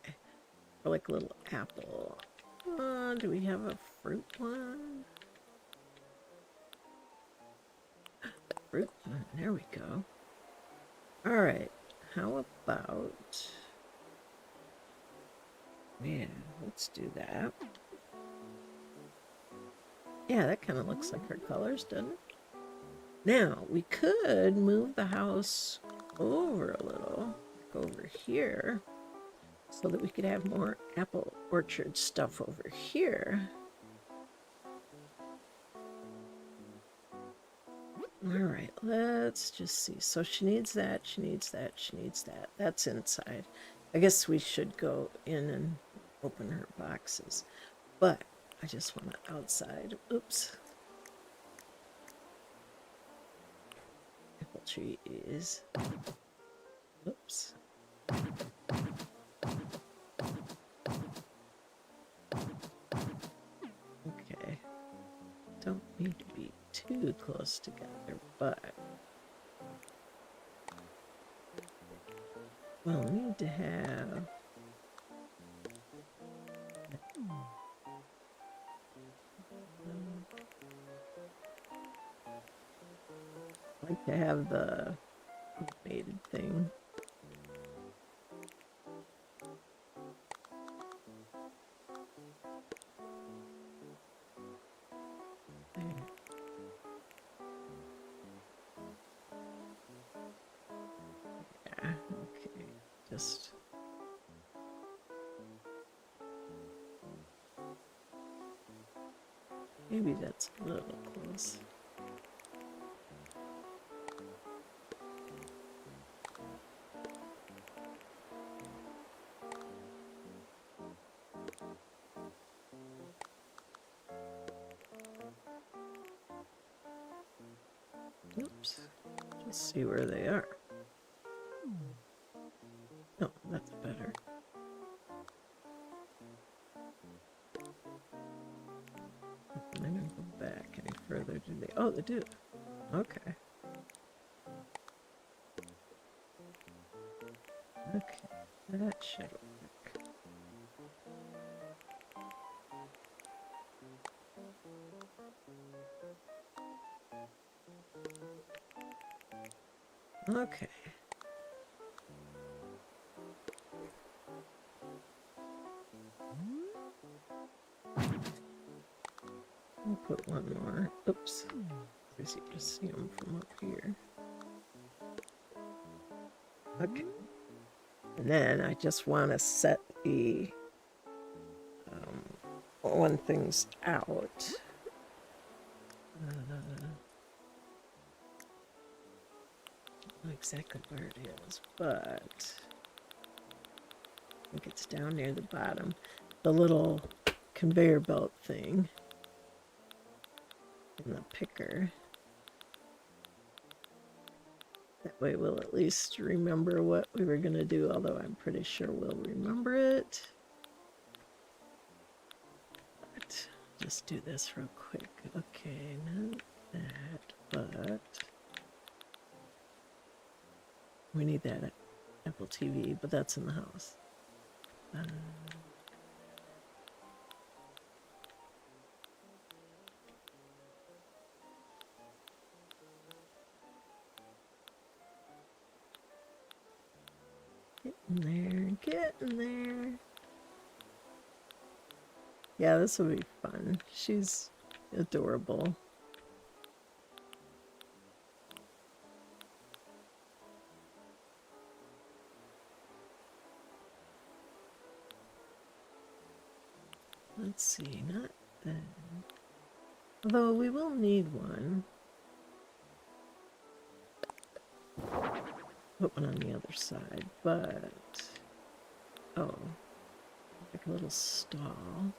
[SPEAKER 1] Or like a little apple. Do we have a fruit one? Fruit one. There we go. All right. How about... Yeah, let's do that. Yeah, that kind of looks like her colors, doesn't it? Now, we could move the house over a little, like over here, so that we could have more apple orchard stuff over here. All right, let's just see. So she needs that, she needs that, she needs that. That's inside. I guess we should go in and open her boxes, but I just want it outside. Oops. Apple trees. Oops. Okay. Don't need to be too close together, but we'll need to have like to have the mated thing. Yeah, okay. Just maybe that's a little close. Oops. Just see where they are. Oh, that's better. I don't go back any further, do they? Oh, they do. Okay. Okay, that should work. Okay. I'll put one more. Oops. Because you just see them from up here. Okay. And then I just want to set the one thing's out. Not exactly where it is, but I think it's down near the bottom. The little conveyor belt thing in the picker. That way we'll at least remember what we were going to do, although I'm pretty sure we'll remember it. But just do this real quick. Okay, not that, but we need that Apple TV, but that's in the house. Getting there. Yeah, this will be fun. She's adorable. Let's see, not that. Although we will need one. Put one on the other side, but oh, like a little stall.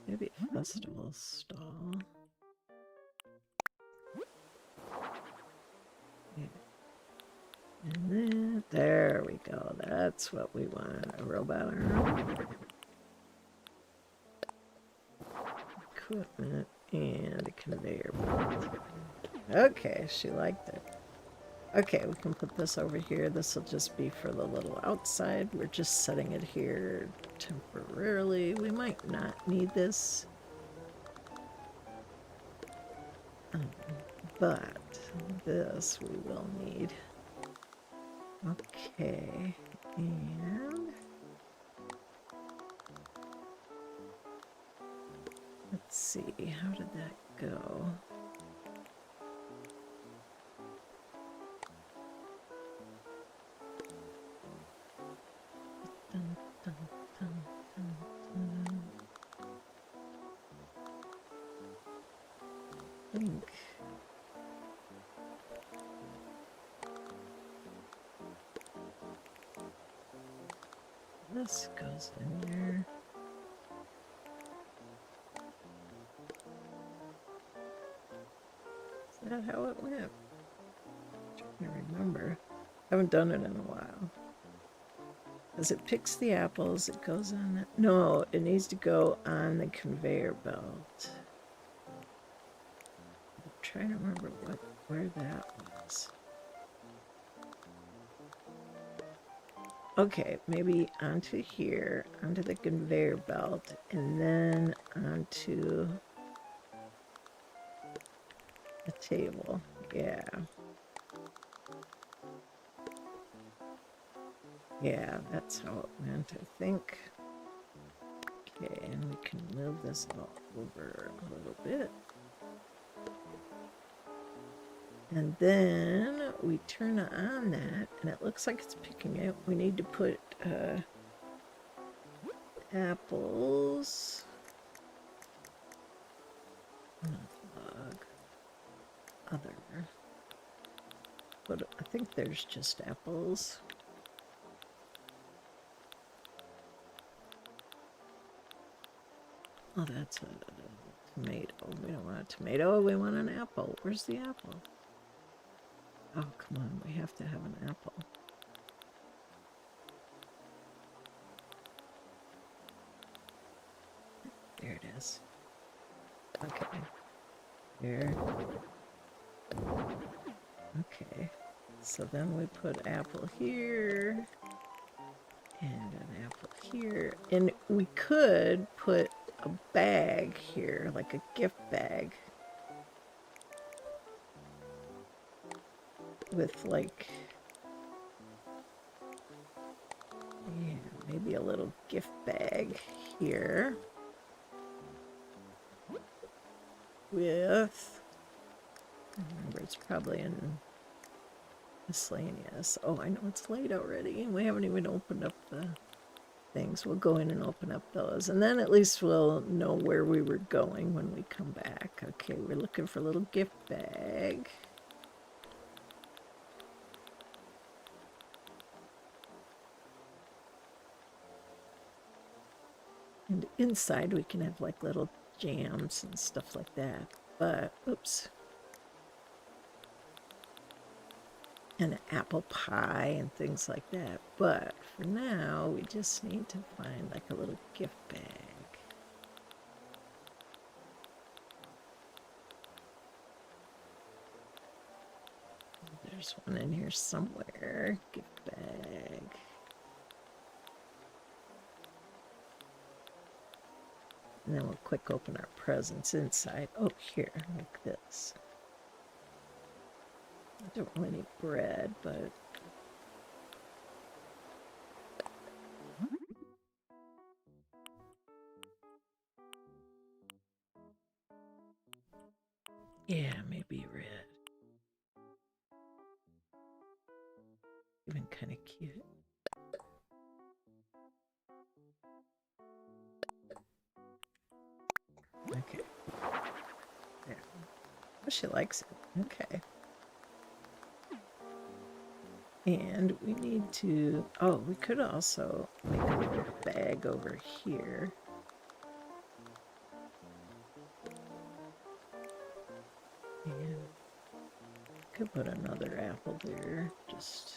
[SPEAKER 1] Maybe a festival stall. Yeah. And then there we go. That's what we want. A robot arm. Equipment and a conveyor belt. Okay, she liked it. Okay, we can put this over here. This will just be for the little outside. We're just setting it here temporarily. We might not need this. But this we will need. Okay, and let's see, how did that go? Dun, dun, dun, dun, dun. I think this goes in there. Is that how it went? I'm trying to remember. I haven't done it in a while. As it picks the apples, it goes on that. No, it needs to go on the conveyor belt. I'm trying to remember where that was. Okay, maybe onto here, onto the conveyor belt, and then onto the table. Yeah. Yeah, that's how it went, I think. Okay, and we can move this all over a little bit. And then we turn on that, and it looks like it's picking it. We need to put apples. Plug. Other. But I think there's just apples. Oh, that's a tomato. We don't want a tomato, we want an apple. Where's the apple? Oh, come on, we have to have an apple. There it is. Okay. Here. Okay. So then we put apple here. And an apple here. And we could put a bag here, like a gift bag. With like, yeah, maybe a little gift bag here. With, I remember it's probably in Miscellaneous. Oh, I know it's late already. We haven't even opened up the things. We'll go in and open up those. And then at least we'll know where we were going when we come back. Okay, we're looking for a little gift bag. And inside we can have like little jams and stuff like that. But, oops. And apple pie and things like that. But for now, we just need to find like a little gift bag. There's one in here somewhere. Gift bag. And then we'll quick open our presents inside. Oh, here, like this. I don't really need bread, but... yeah, maybe red. Even kind of cute. Okay. There. Oh, she likes it. Okay. And we need to... oh, we could also make a little bag over here. And could put another apple there. Just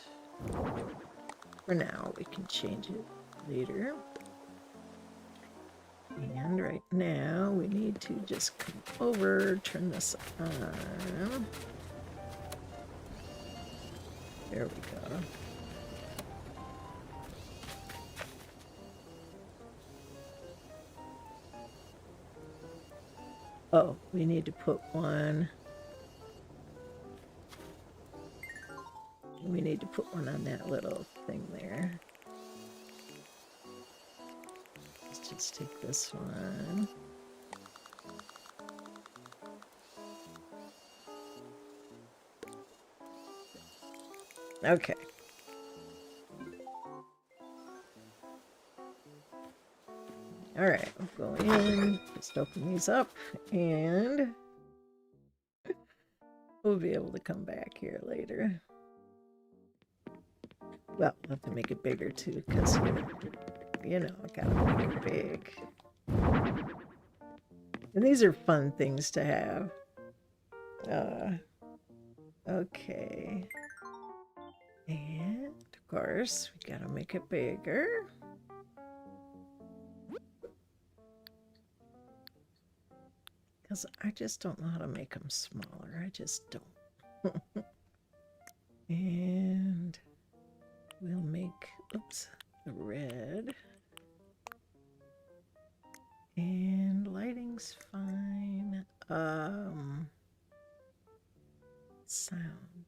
[SPEAKER 1] for now, we can change it later. And right now, we need to just come over, turn this on. There we go. Oh, we need to put one. We need to put one on that little thing there. Let's just take this one. Okay. All right, we'll go in, just open these up, and we'll be able to come back here later. Well, we'll have to make it bigger too, because, you know, I gotta make it big. And these are fun things to have. Okay. And, of course, we gotta make it bigger. Because I just don't know how to make them smaller. I just don't. And we'll make, oops, the red. And lighting's fine. Sound.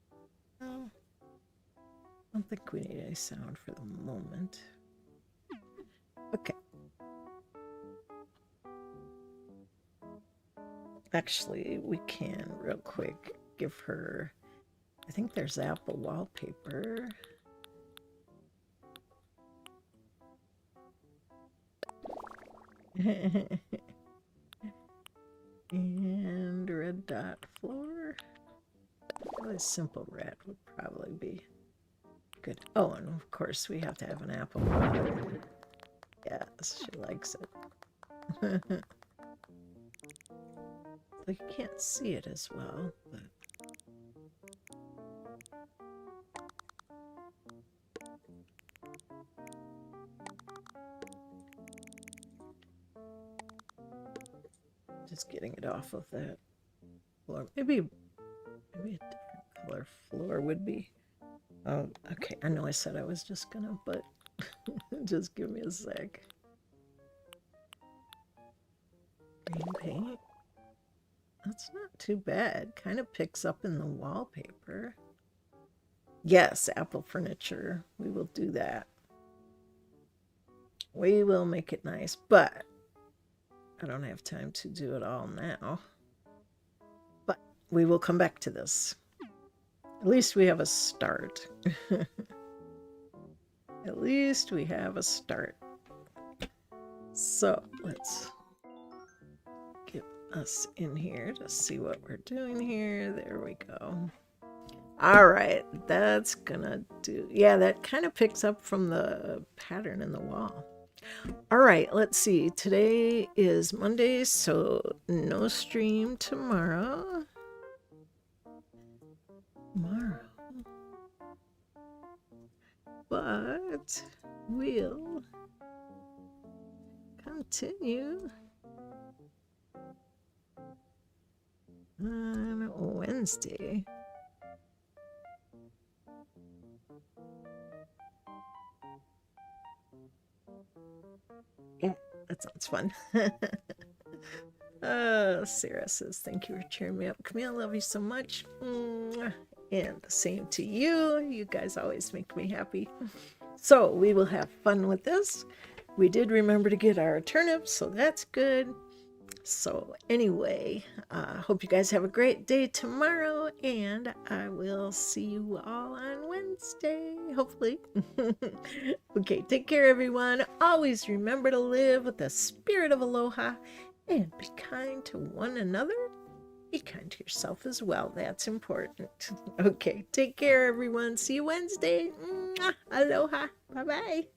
[SPEAKER 1] Oh, I don't think we need any sound for the moment. Okay. Actually, we can real quick give her, I think there's Apple wallpaper. And red dot floor. Really simple red would probably be good. Oh, and of course we have to have an apple product. Yes, she likes it. You can't see it as well, but just getting it off of that floor. Maybe a different color floor would be. Oh, okay. I know I said I was just gonna, but just give me a sec. Green paint. That's not too bad. Kind of picks up in the wallpaper. Yes, Apple furniture. We will do that. We will make it nice, but I don't have time to do it all now. But we will come back to this. At least we have a start. At least we have a start. So let's get us in here to see what we're doing here. There we go. All right, that's gonna do. Yeah, that kind of picks up from the pattern in the wall. All right, let's see. Today is Monday, so no stream tomorrow. But we'll continue on Wednesday. Yeah, that sounds fun. Sarah says, thank you for cheering me up. Camille, love you so much. And the same to you. You guys always make me happy. So we will have fun with this. We did remember to get our turnips, so that's good. So anyway, hope you guys have a great day tomorrow, and I will see you all on Wednesday, hopefully. Okay, take care, everyone. Always remember to live with the spirit of aloha and be kind to one another. Be kind to yourself as well. That's important. Okay, take care, everyone. See you Wednesday. Aloha. Bye-bye.